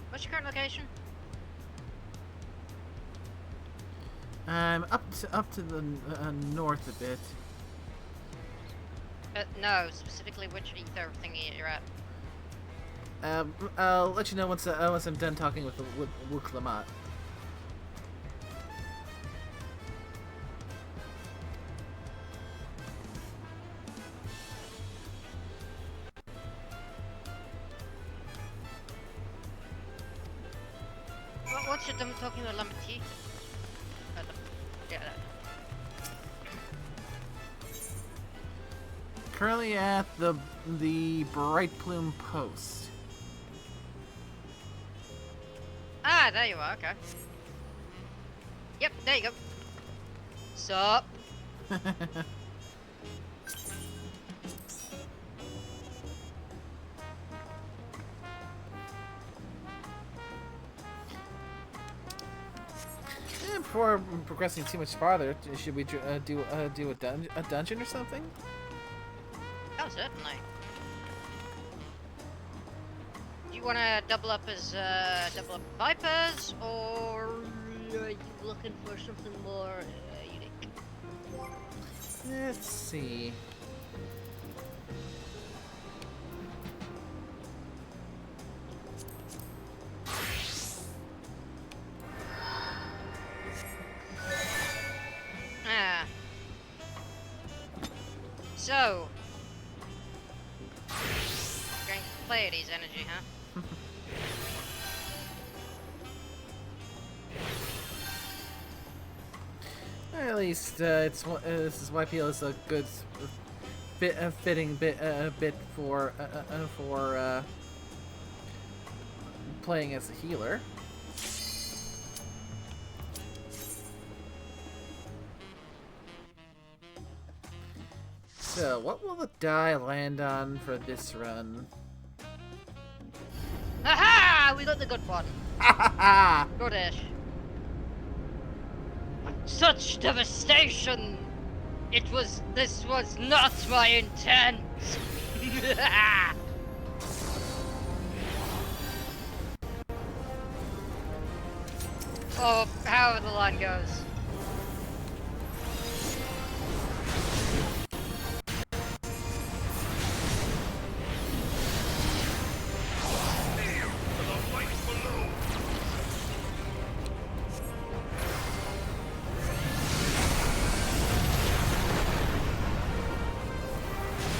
What's your current location? I'm up to the north a bit. No, specifically which ether thingy you're at. I'll let you know once I'm done talking with Wuklamat. What's your done talking with Lamati? Yeah, that. Currently at the Bright Plume Post. Ah, there you are. Okay. Yep, there you go. Sup? Before progressing too much farther, should we do a dungeon or something? Oh, certainly. Do you want to double up Vipers, or are you looking for something more unique? Let's see. Ah. So, going to Pleiades energy, huh? At least this is why PL is a good fitting bit for playing as a healer. So, what will the die land on for this run? Aha! We got the good one. Ha Goodish. Such devastation! This was not my intent! Oh, however the line goes.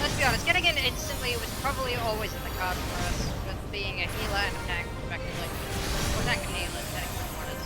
Let's be honest, getting in instantly was probably always in the cards for us, with being a healer and a tank, respectively. Or tank and healer, depending on what it is.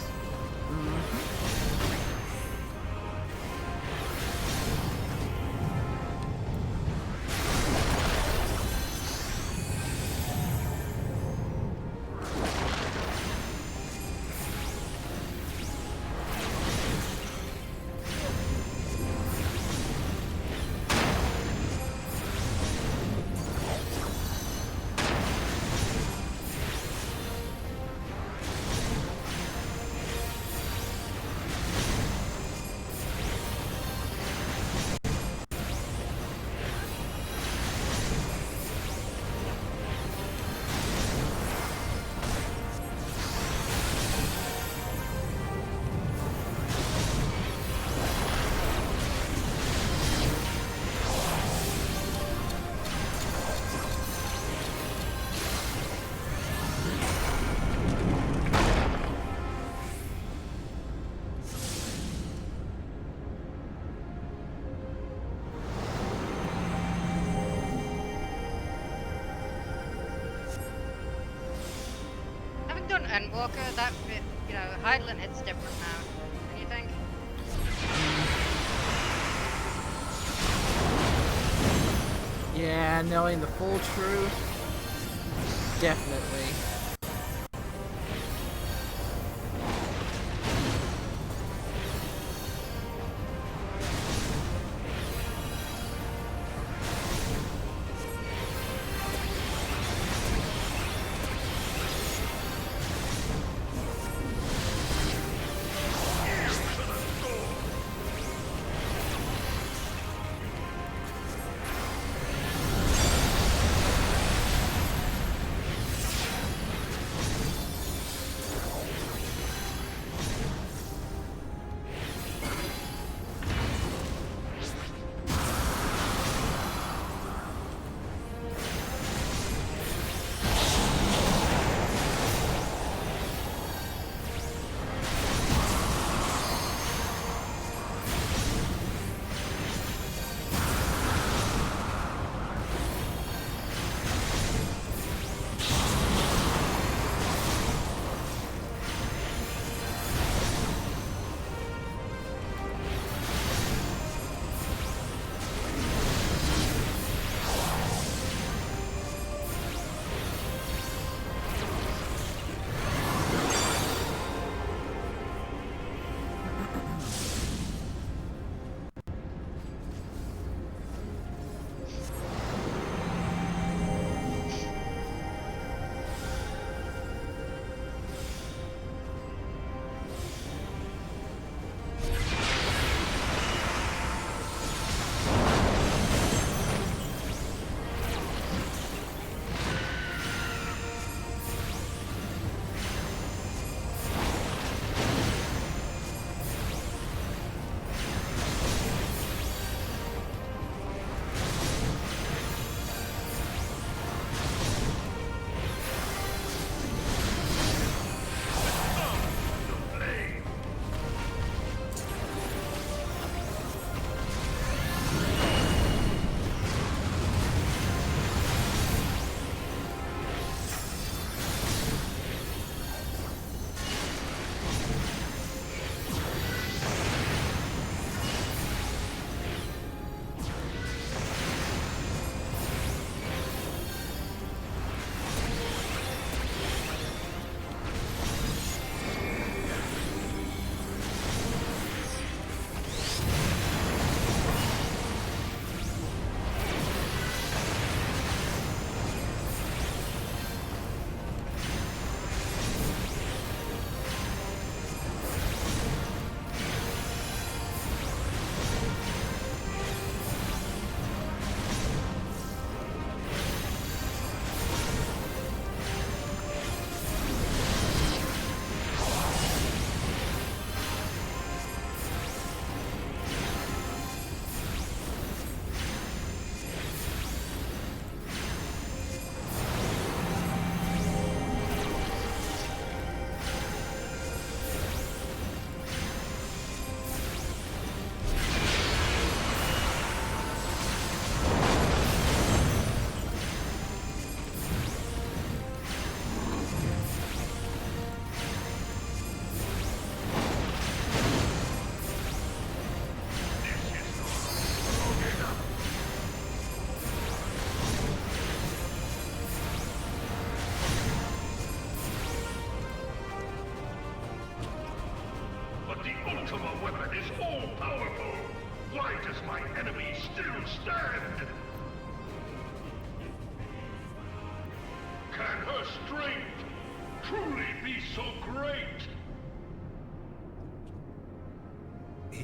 Endwalker, that bit, you know, Hydaelyn hits different now. Don't you think? Yeah, knowing the full truth, definitely.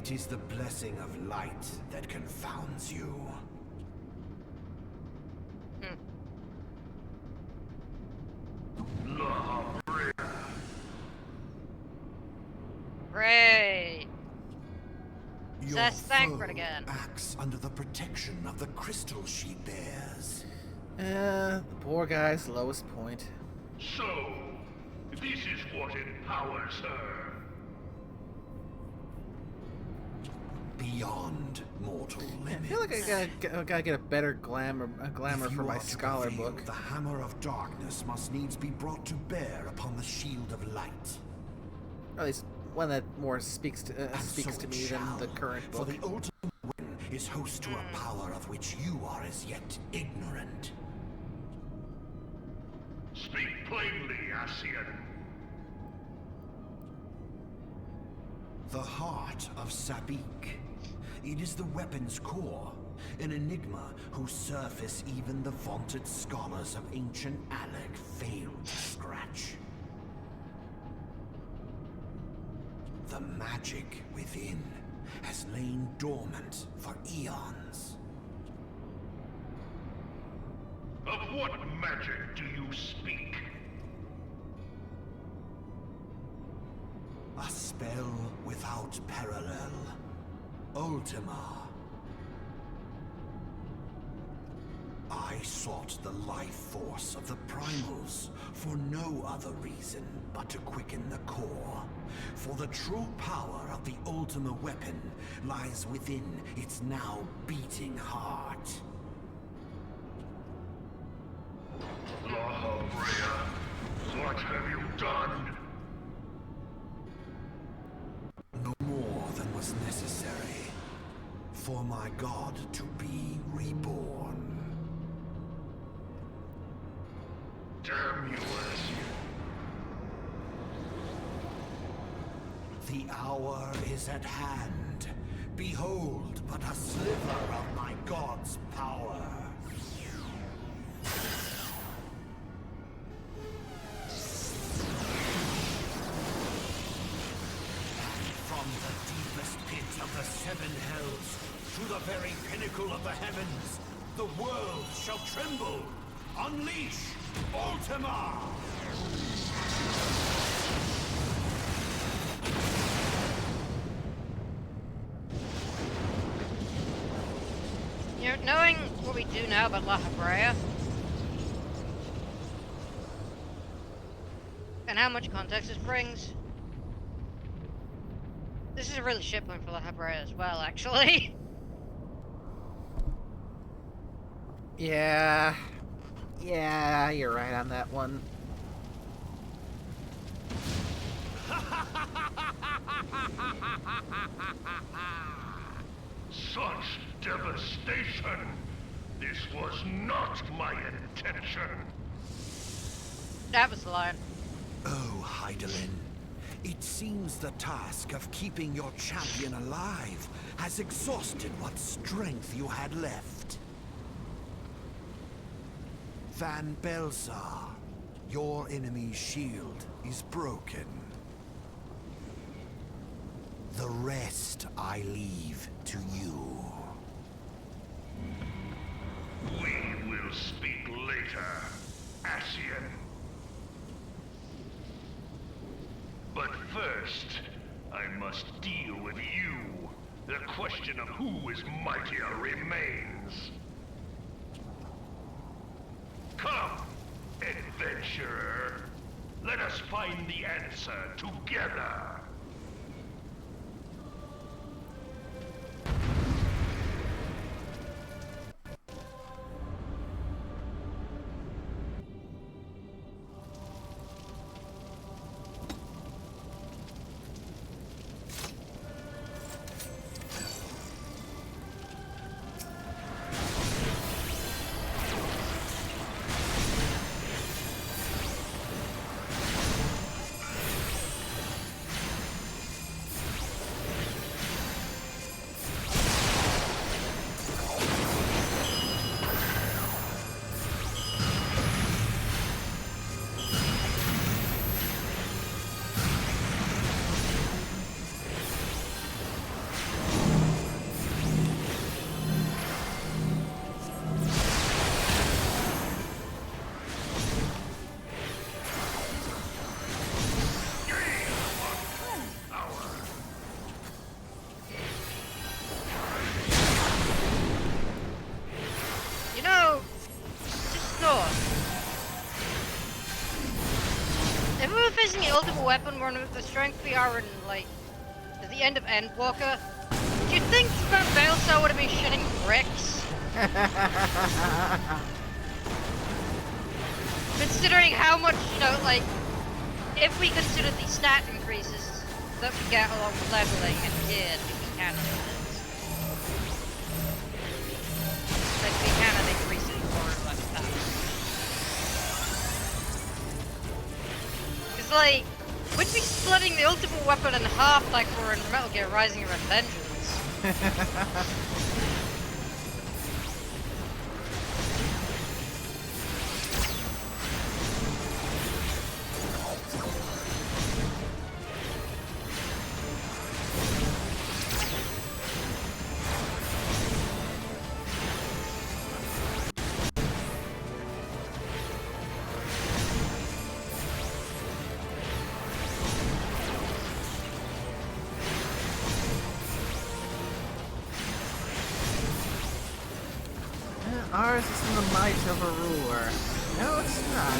It is the blessing of light that confounds you. Great. Your Says Thancred foe again. acts under the protection of the crystal she bears. The poor guy's lowest point. So, this is what empowers her. beyond mortal limits. I feel like I gotta get a better glamour for my scholar book. The hammer of darkness must needs be brought to bear upon the shield of light. Or at least one that more speaks to me than the current book. For the ultimate win is host to a power of which you are as yet ignorant. Speak plainly, Ascian. The heart of Sabik. It is the weapon's core, an enigma whose surface even the vaunted scholars of ancient Alec failed to scratch. The magic within has lain dormant for eons. Of what magic do you speak? A spell without parallel. Ultima. I sought the life force of the primals for no other reason but to quicken the core. For the true power of the Ultima weapon lies within its now beating heart. La Brea, what have you done? No more than was necessary for my god to be reborn. Damn you, Ascian. The hour is at hand. Behold but a sliver of my god's power. From the deepest pit of the seven hells to the very pinnacle of the heavens, the world shall tremble. Unleash Ultima! You know, knowing what we do now about La Brea and how much context this brings, this is a really shit point for La Brea as well, actually. Yeah, you're right on that one. Such devastation! This was not my intention! That was the line. Oh, Hydaelyn. It seems the task of keeping your champion alive has exhausted what strength you had left. Van Belsar, your enemy's shield is broken. The rest I leave to you. We will speak later, Ascian. But first, I must deal with you. The question of who is mightier remains. Come, adventurer. Let us find the answer together. Ultimate weapon, one with the strength we are in, like, at the end of Endwalker, You'd think Van Baelsar would have been shitting bricks. Considering how much, you know, like, if we consider the stat increases that we get along with leveling and gear to be canon, that to be canon increasing more or less fast. Because, like, we'd be splitting the ultimate weapon in half like we're in Metal Gear Rising of Vengeance. Ours is in the might of a ruler. No, it's not.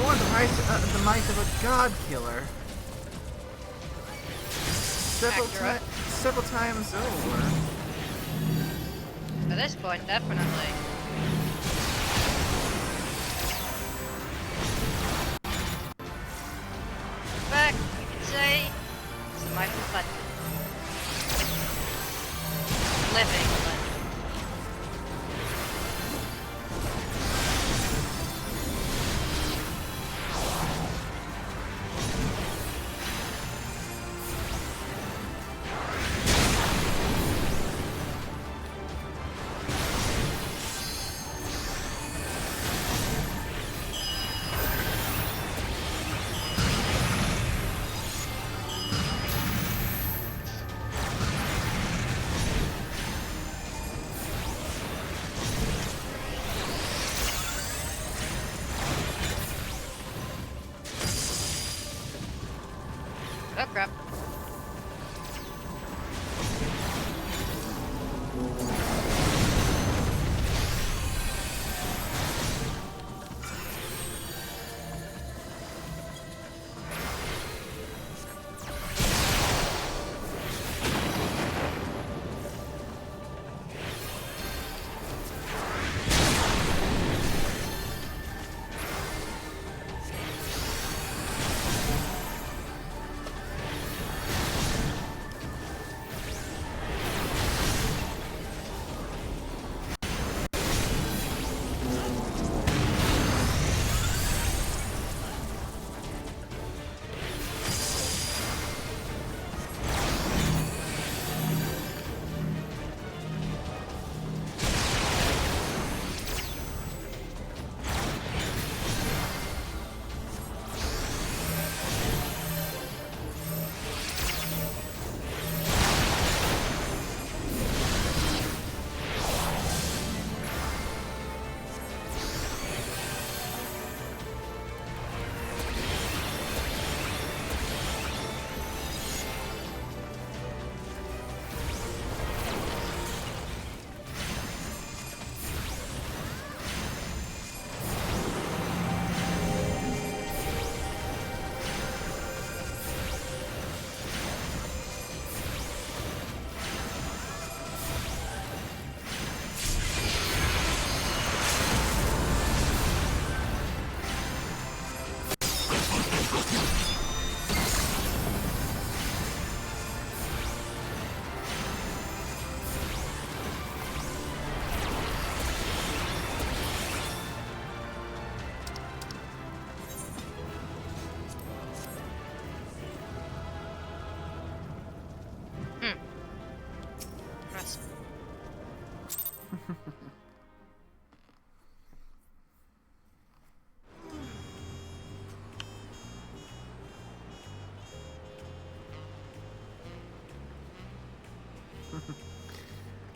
More the might of a god killer. Several times over. At this point, definitely. In fact, you could say it's the might of a legend. Living legend. Oh crap.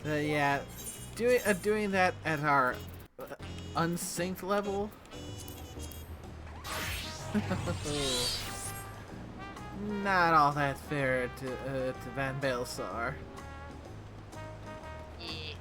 Yeah, doing that at our unsynced level. Not all that fair to Van Baelsar. Yeah.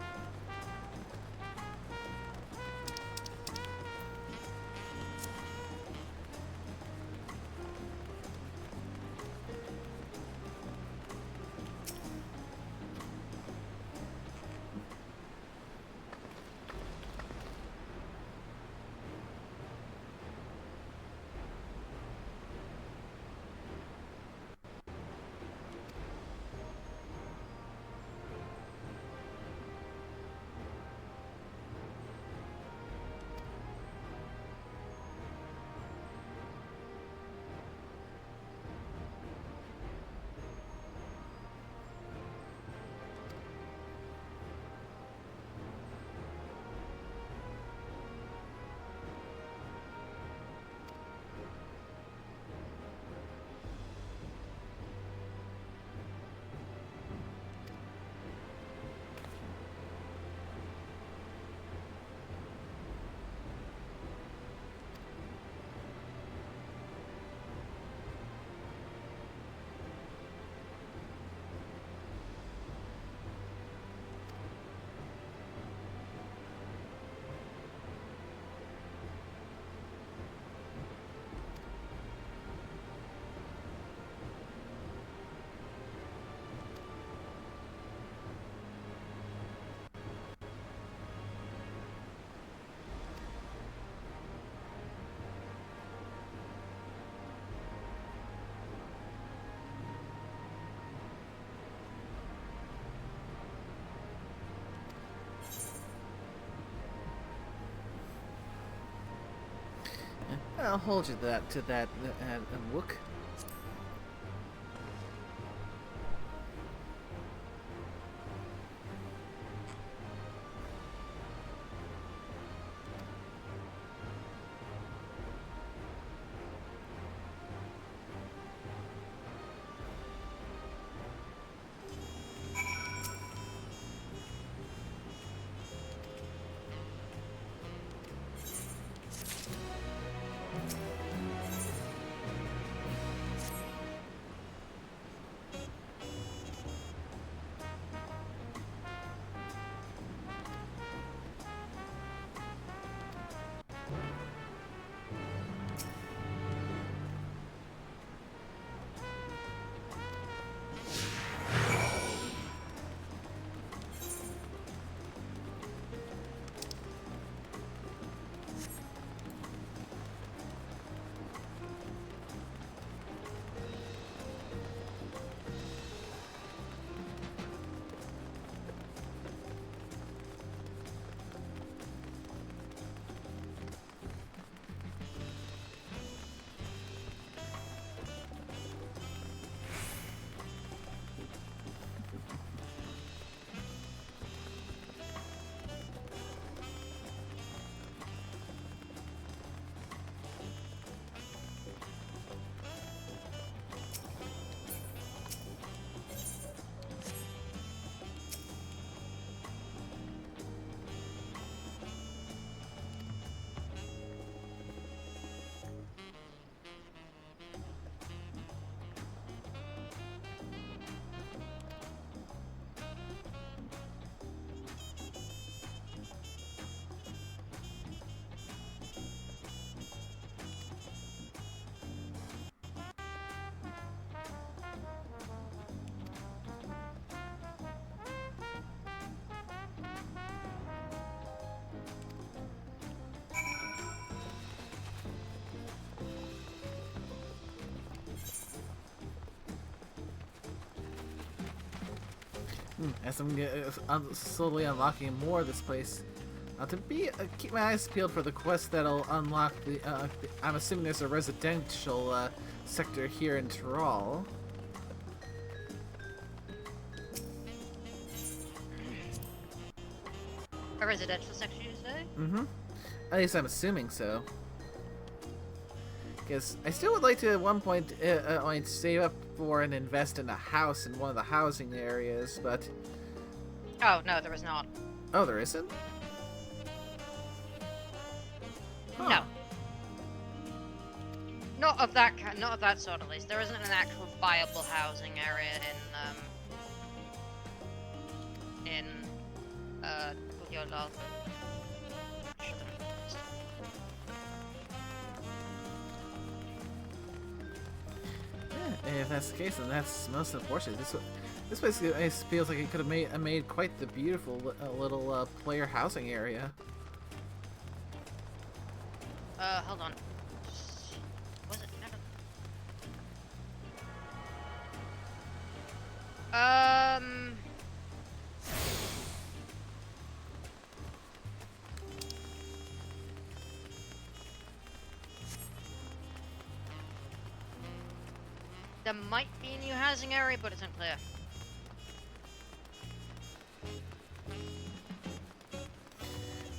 I'll hold you to that, Wook. As I'm slowly unlocking more of this place, keep my eyes peeled for the quest that'll unlock I'm assuming there's a residential sector here in Tyrol. A residential section, you say? Mm-hmm. At least I'm assuming so. Because I still would like to at one point save up for and invest in a house in one of the housing areas, but... Oh, no, there is not. Oh, there isn't? Huh. No. Not of that kind, not of that sort at least. There isn't an actual viable housing area in Yola. Yeah, if that's the case, then that's most unfortunate. This place feels like it could have made quite the beautiful little player housing area. Hold on. Was it never? There might be a new housing area, but it's unclear.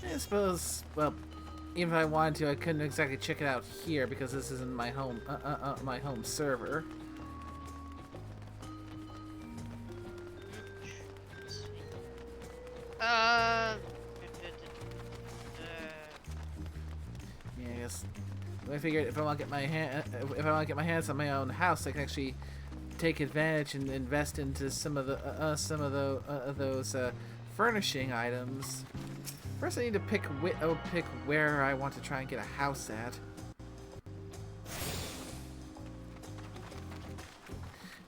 I suppose, well, even if I wanted to, I couldn't exactly check it out here because this isn't my home, my home server. Yeah, I guess. I figured if I want to get my hands on my own house, I can actually take advantage and invest into some of those furnishing items. First, I need to pick where I want to try and get a house at.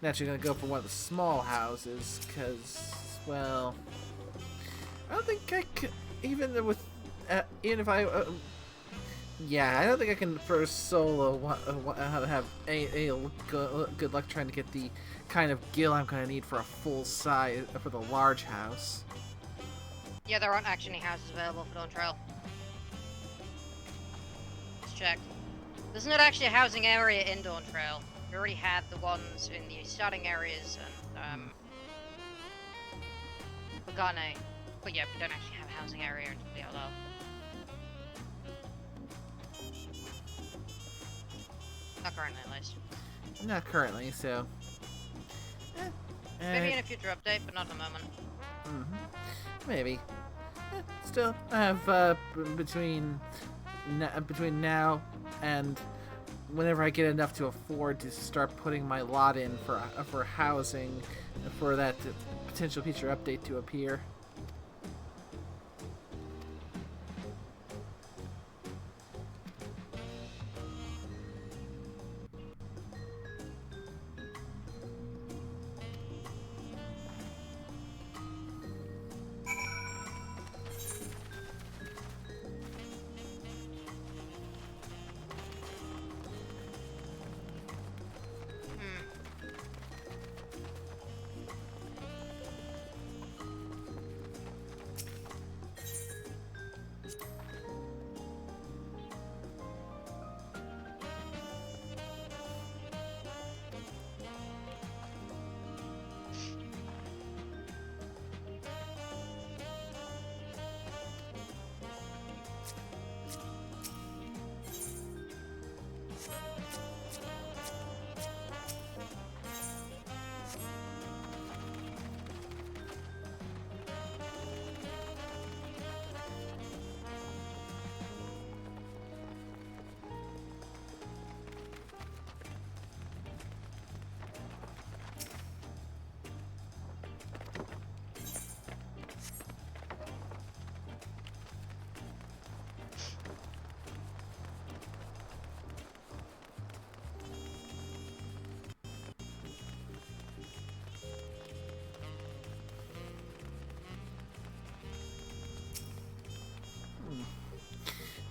Naturally, gonna go for one of the small houses, cause, well, I don't think I could, even if I, yeah, I don't think I can first solo have a good luck trying to get the kind of gil I'm gonna need for a full size for the large house. Yeah, there aren't actually any houses available for Dawntrail. Let's check. There's not actually a housing area in Dawntrail. We already have the ones in the starting areas and Pagano. But yeah, we don't actually have a housing area in DLO. Not currently, at least. Not currently, so. Maybe in a future update, but not at the moment. Maybe. Still, I have between now and whenever I get enough to afford to start putting my lot in for housing, for that potential future update to appear.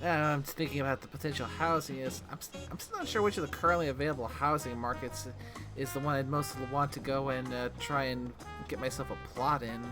I'm thinking about the potential housing is. I'm still not sure which of the currently available housing markets is the one I'd most want to go and try and get myself a plot in.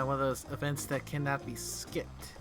One of those events that cannot be skipped.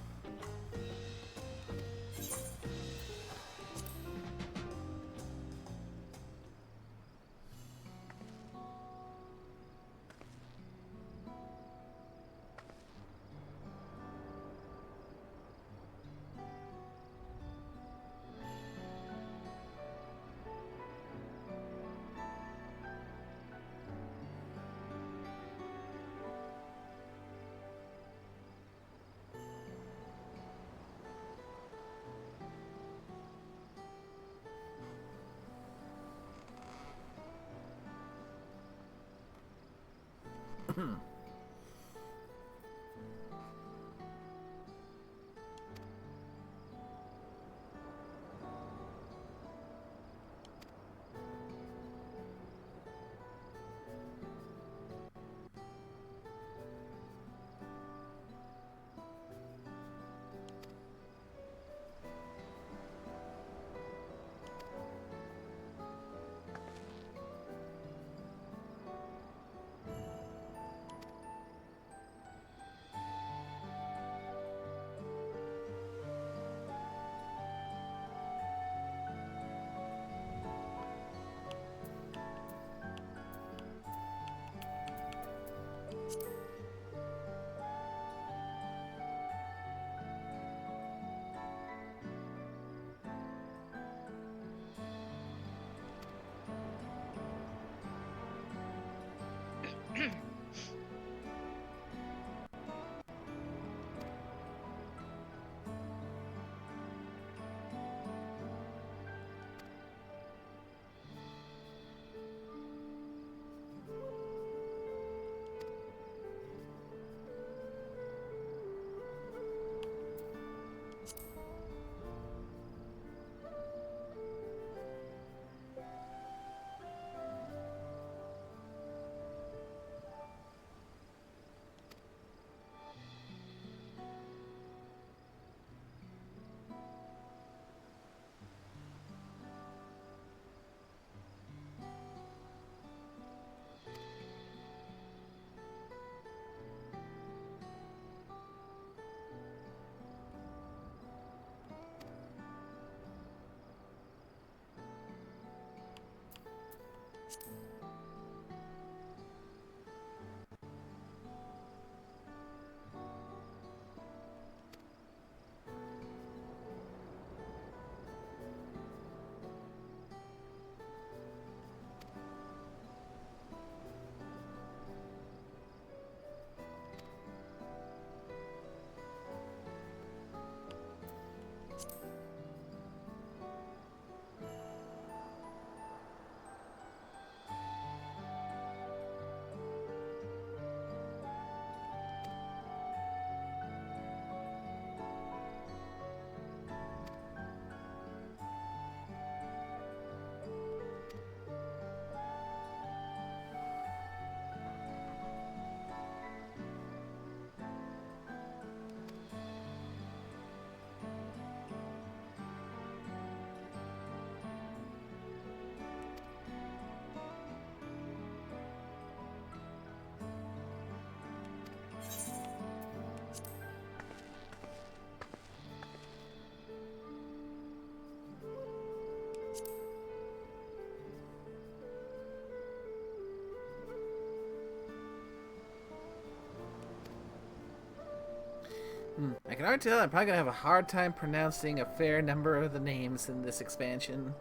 I can already tell I'm probably going to have a hard time pronouncing a fair number of the names in this expansion.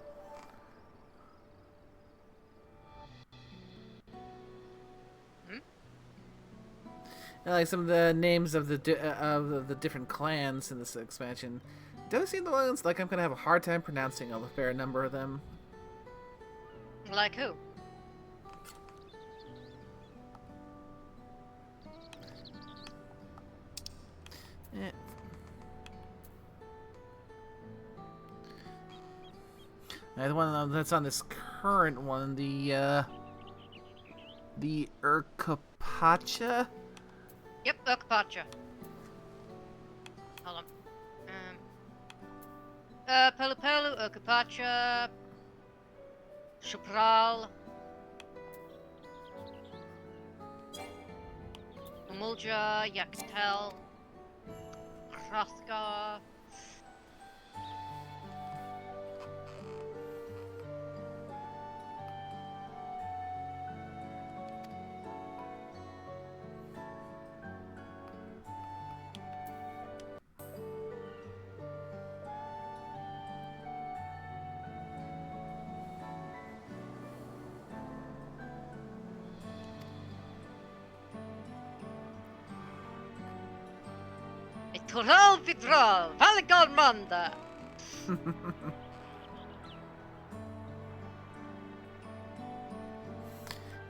Like some of the names of the different clans in this expansion. Don't seem the ones like I'm going to have a hard time pronouncing a fair number of them. Like who? The one that's on this current one, the The Urkapacha? Yep, Urkapacha. Hold on. Pelu Pelu, Urkapacha, Chapral, Umulja, Yaxtel, Hrothgar. Toral Vidral, Valigal Manda.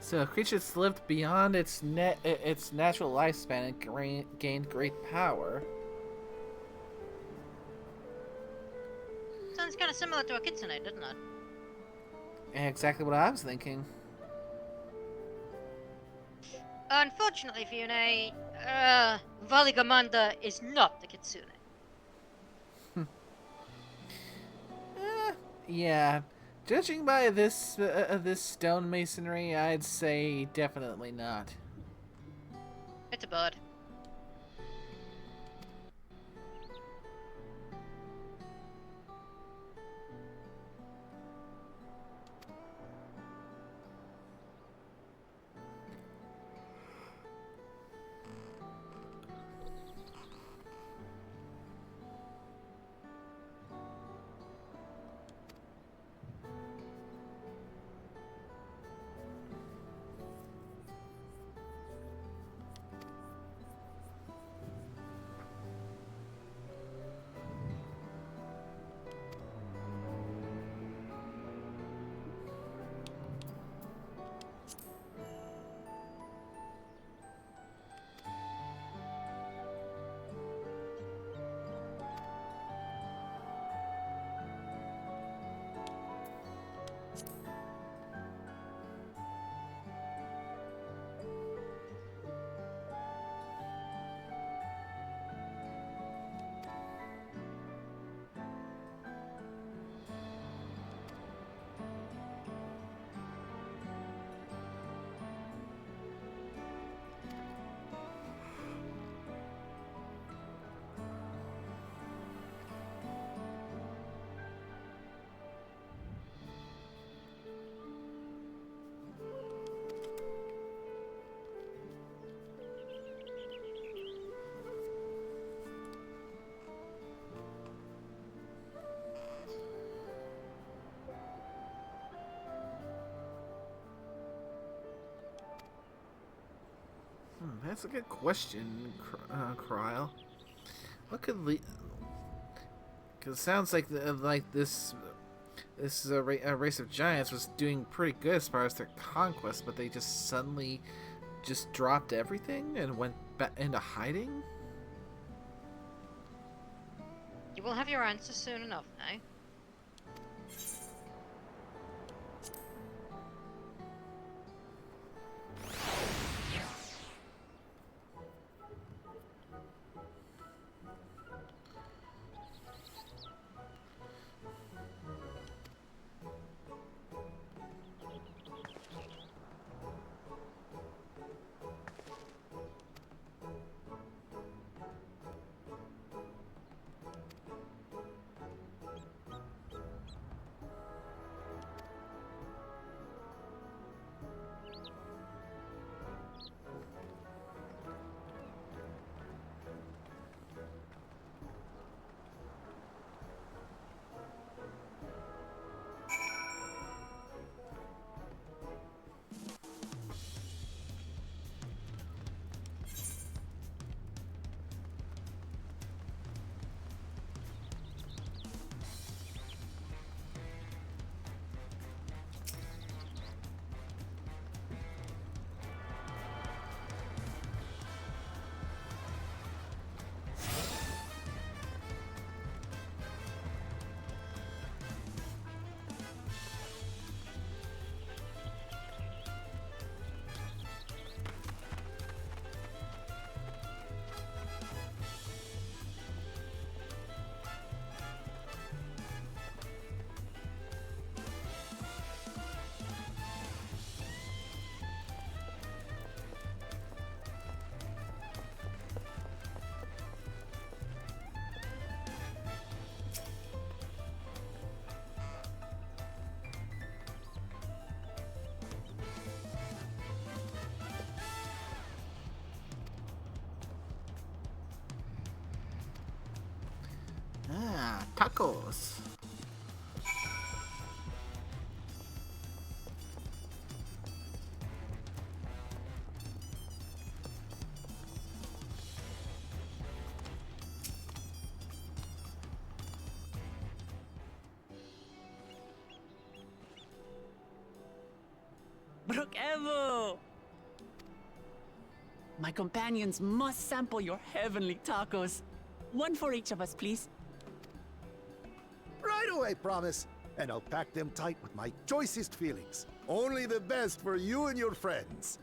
So a creature that's lived beyond its natural lifespan and gained great power. Sounds kind of similar to a kitsune, doesn't it? Exactly what I was thinking. Unfortunately, Fiona, Valigamanda is not the kitsune. Yeah, judging by this this stonemasonry, I'd say definitely not. It's a bird. That's a good question, Kryl. What could lead? Because it sounds like this race of giants was doing pretty good as far as their conquest, but they just suddenly just dropped everything and went back into hiding. You will have your answer soon enough, eh? tacos. Brook Evo! My companions must sample your heavenly tacos. One for each of us, please. Right away, promise. And I'll pack them tight with my choicest feelings. Only the best for you and your friends.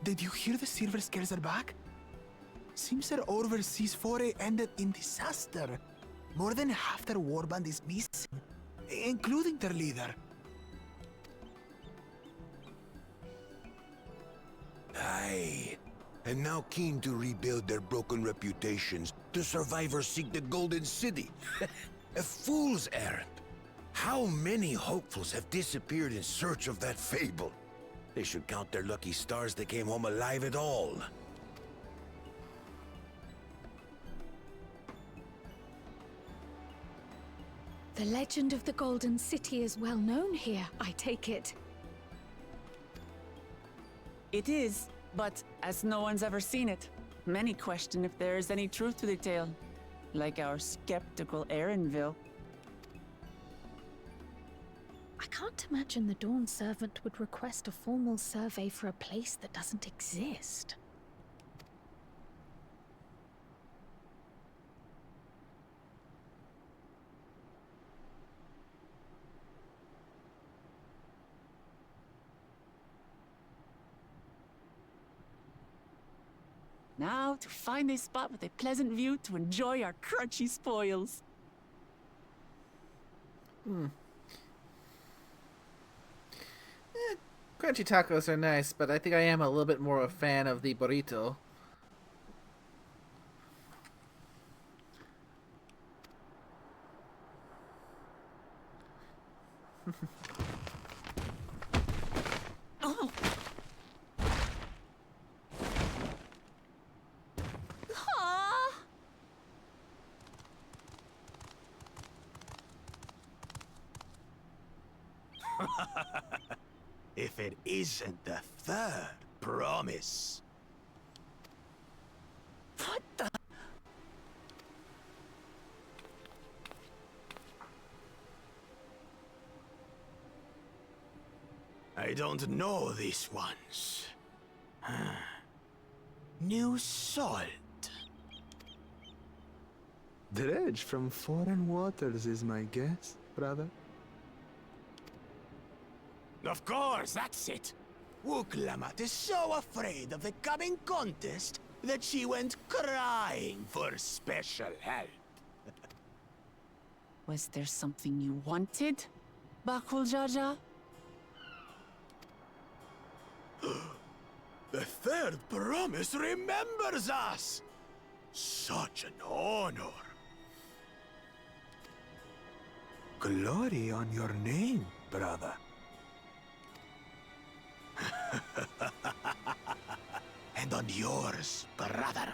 Did you hear the Silver Scales are back? Seems their overseas foray ended in disaster. More than half their warband is missing, including their leader. Aye. And now keen to rebuild their broken reputations, the survivors seek the Golden City. A fool's errand. How many hopefuls have disappeared in search of that fable? They should count their lucky stars they came home alive at all. The legend of the Golden City is well known here, I take it. It is, but as no one's ever seen it, many question if there is any truth to the tale. Like our skeptical Erinville. I can't imagine the Dawn Servant would request a formal survey for a place that doesn't exist. Now, to find a spot with a pleasant view to enjoy our crunchy spoils. Crunchy tacos are nice, but I think I am a little bit more a fan of the burrito. Oh. Ah. If it isn't the third promise. What the? I don't know these ones. New salt. Dredge from foreign waters is my guess, brother. Of course, that's it. Wuklamat is so afraid of the coming contest that she went crying for special help. Was there something you wanted, Bakul Jaja? The third promise remembers us! Such an honor. Glory on your name, brother. And on yours, brother.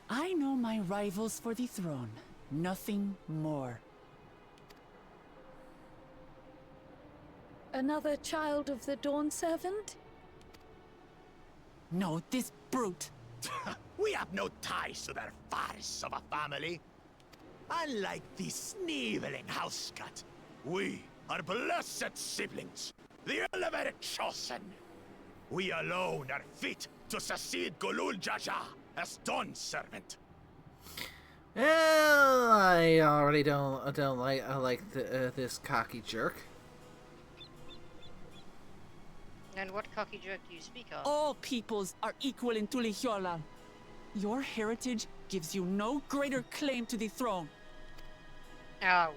I know my rivals for the throne. Nothing more. Another child of the Dawn Servant? No, this brute. We have no ties to their farce of a family. Unlike the sneevling housecut, we are blessed siblings, the elevated chosen. We alone are fit to succeed Golul Jaja as Dawn Servant. Well, I already don't like this cocky jerk. And what cocky jerk do you speak of? All peoples are equal in Tulihiola. Your heritage gives you no greater claim to the throne. Oh.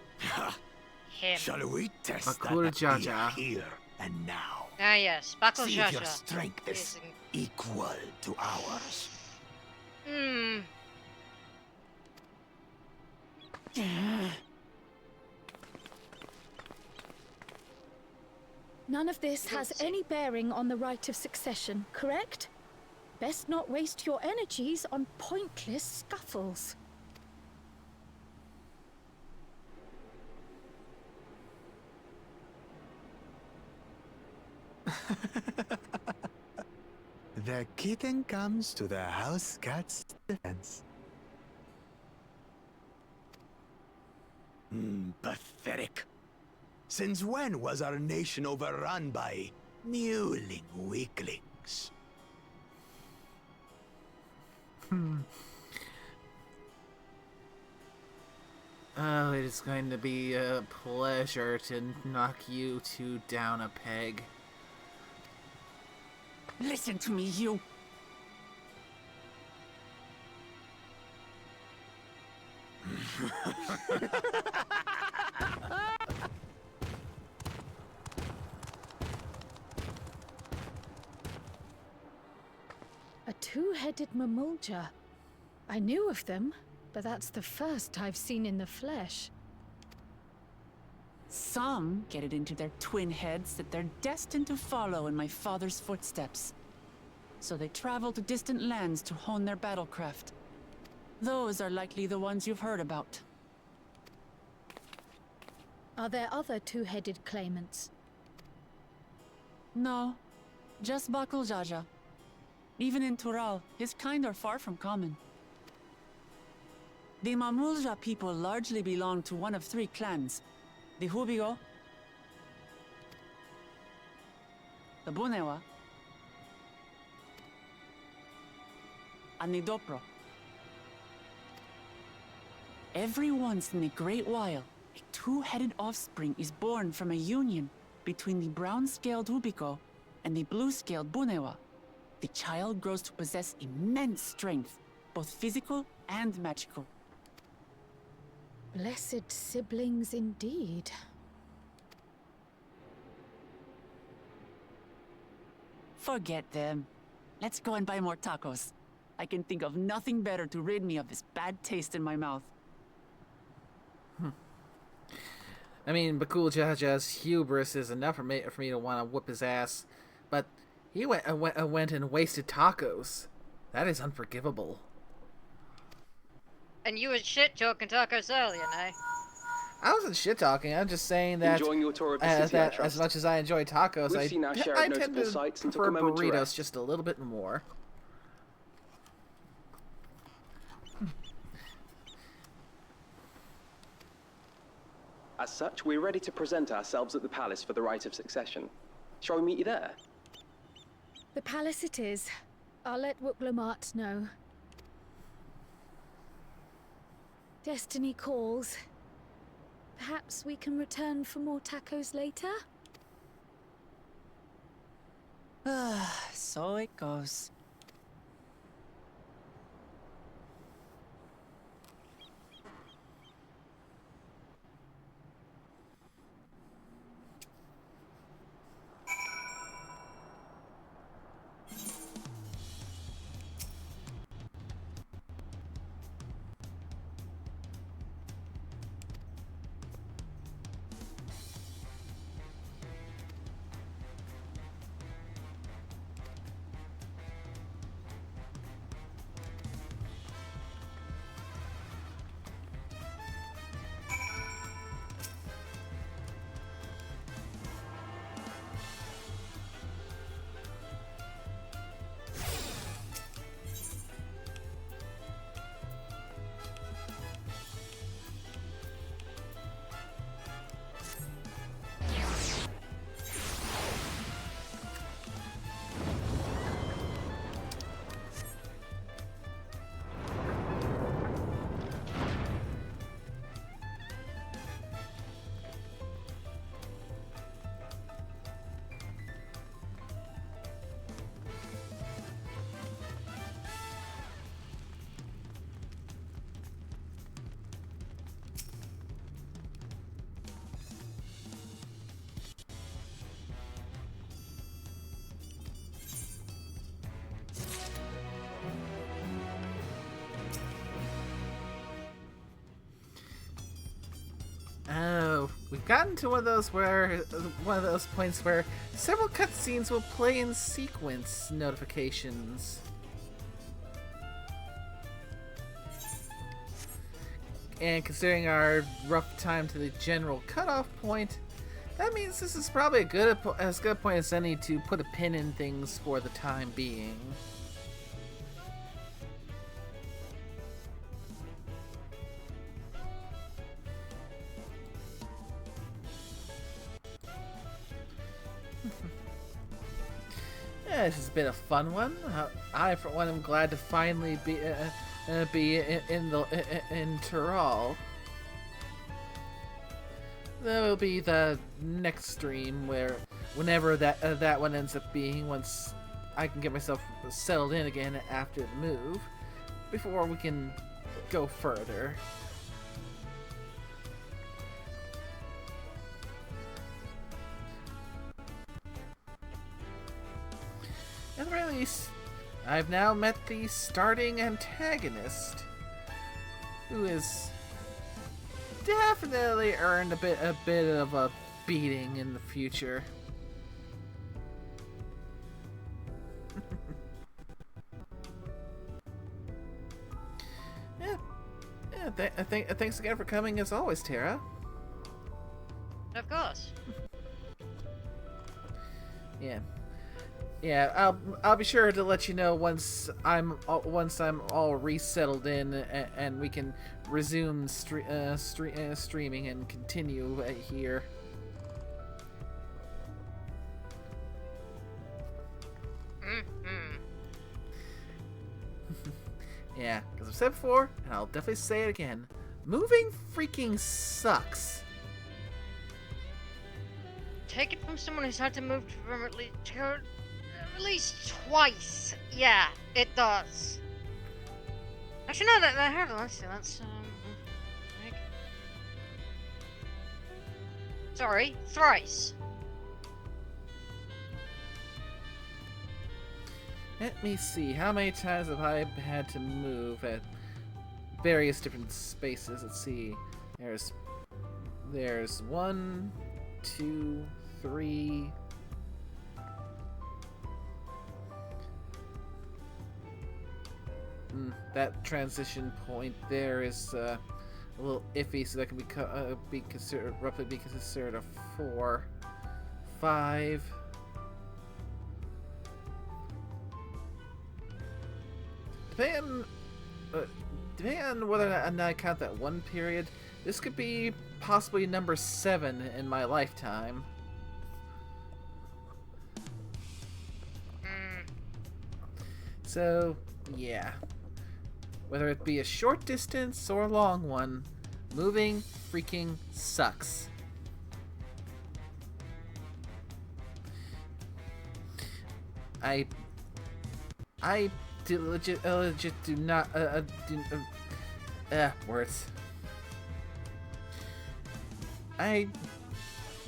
Him. Shall we test Bakul that Jaja. here and now? Ah yes, Bakul See if your Jaja. strength is equal to ours. Hmm. None of this has any bearing on the right of succession, correct? Best not waste your energies on pointless scuffles. The kitten comes to the house cat's defense. Pathetic. Since when was our nation overrun by mewling weaklings? Oh, it is going to be a pleasure to knock you two down a peg. Listen to me, you. A two-headed mamulja. I knew of them, but that's the first I've seen in the flesh. Some get it into their twin heads that they're destined to follow in my father's footsteps. So they travel to distant lands to hone their battlecraft. Those are likely the ones you've heard about. Are there other two-headed claimants? No, just Bakul Jaja. Even in Tural, his kind are far from common. The Mamulja people largely belong to one of three clans. The Hubigo, the Bunewa, and the Dopro. Every once in a great while, a two-headed offspring is born from a union between the brown-scaled Hubiko and the blue-scaled Bunewa. The child grows to possess immense strength, both physical and magical. Blessed siblings indeed. Forget them. Let's go and buy more tacos. I can think of nothing better to rid me of this bad taste in my mouth. I mean, Bakul Jaja's hubris is enough for me to want to whoop his ass, but he went and wasted tacos. That is unforgivable. And you were shit-talking tacos earlier, no? I wasn't shit-talking, I'm just saying that, Enjoying your tour of the city, I that trust. as much as I enjoy tacos, We've seen our share of I tend notable to sights and took prefer a moment to burritos rest. just a little bit more. As such, we're ready to present ourselves at the palace for the rite of succession. Shall we meet you there? The palace it is. I'll let Wuklamart know. Destiny calls. Perhaps we can return for more tacos later? So it goes. gotten to one of those points where several cutscenes will play in sequence notifications. And considering our rough time to the general cutoff point, that means this is probably as good a point as any to put a pin in things for the time being. Yeah, this has been a fun one. I, for one, am glad to finally be in Tyrol. That will be the next stream, whenever that one ends up being, once I can get myself settled in again after the move, before we can go further. At the very least, I've now met the starting antagonist, who has definitely earned a bit of a beating in the future. Thanks again for coming as always, Tara. Of course. Yeah, I'll be sure to let you know once I'm all resettled in and we can resume streaming and continue here. Yeah, because I've said before, and I'll definitely say it again, moving freaking sucks. Take it from someone who's had to move from at least twice. Yeah, it does. Actually, no, that hurt. Let's see. Like... Sorry, thrice. Let me see, how many times have I had to move at various different spaces? Let's see. There's 1, 2, 3. That transition point there is a little iffy, so that can be considered a 4, 5. Depending on whether or not I count that one period, this could be possibly number 7 in my lifetime. So, yeah. Whether it be a short distance or a long one, moving freaking sucks. I legit do not words. I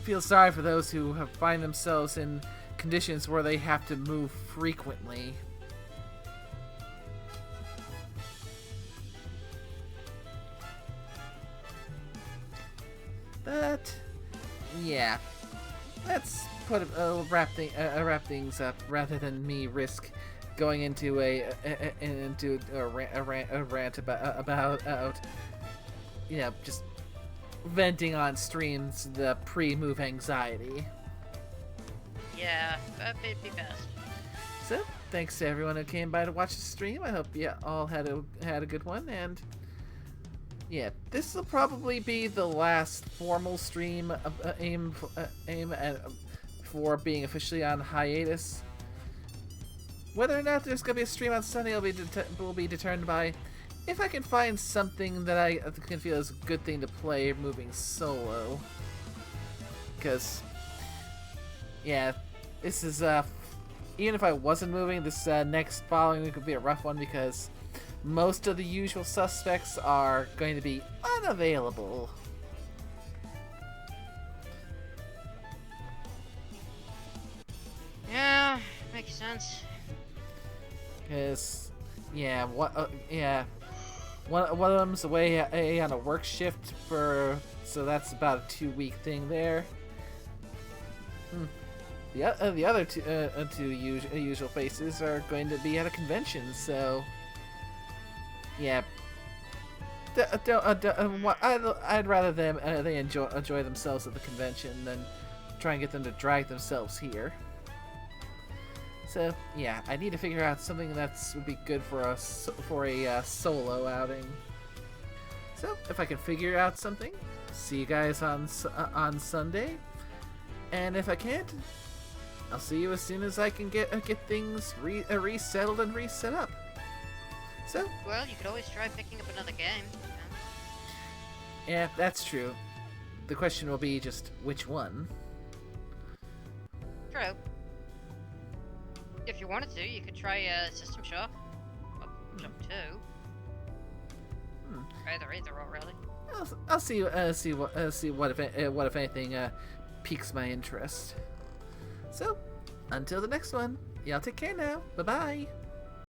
feel sorry for those who find themselves in conditions where they have to move frequently. But yeah, let's wrap things up rather than me risk going into a rant about just venting on streams the pre-move anxiety. Yeah, that'd be best. So, thanks to everyone who came by to watch the stream. I hope you all had a good one, and yeah, this will probably be the last formal stream aim for being officially on hiatus. Whether or not there's gonna be a stream on Sunday will be determined by if I can find something that I can feel is a good thing to play moving solo. Because, yeah, this is even if I wasn't moving, this next following week would be a rough one because most of the usual suspects are going to be unavailable. Yeah, makes sense. Because, yeah, one of them's away on a work shift for So that's about a 2-week thing there. The other two usual faces are going to be at a convention, so yeah. I'd rather they enjoy themselves at the convention than try and get them to drag themselves here. So yeah, I need to figure out something would be good for us for a solo outing. So if I can figure out something, see you guys on Sunday. And if I can't, I'll see you as soon as I can get things resettled and reset up. So. Well, you could always try picking up another game. Yeah, that's true. The question will be just which one. True. If you wanted to, you could try System Shock. Well, Jump 2. Either or really. I'll see what if anything piques my interest. So, until the next one, y'all take care now. Bye bye.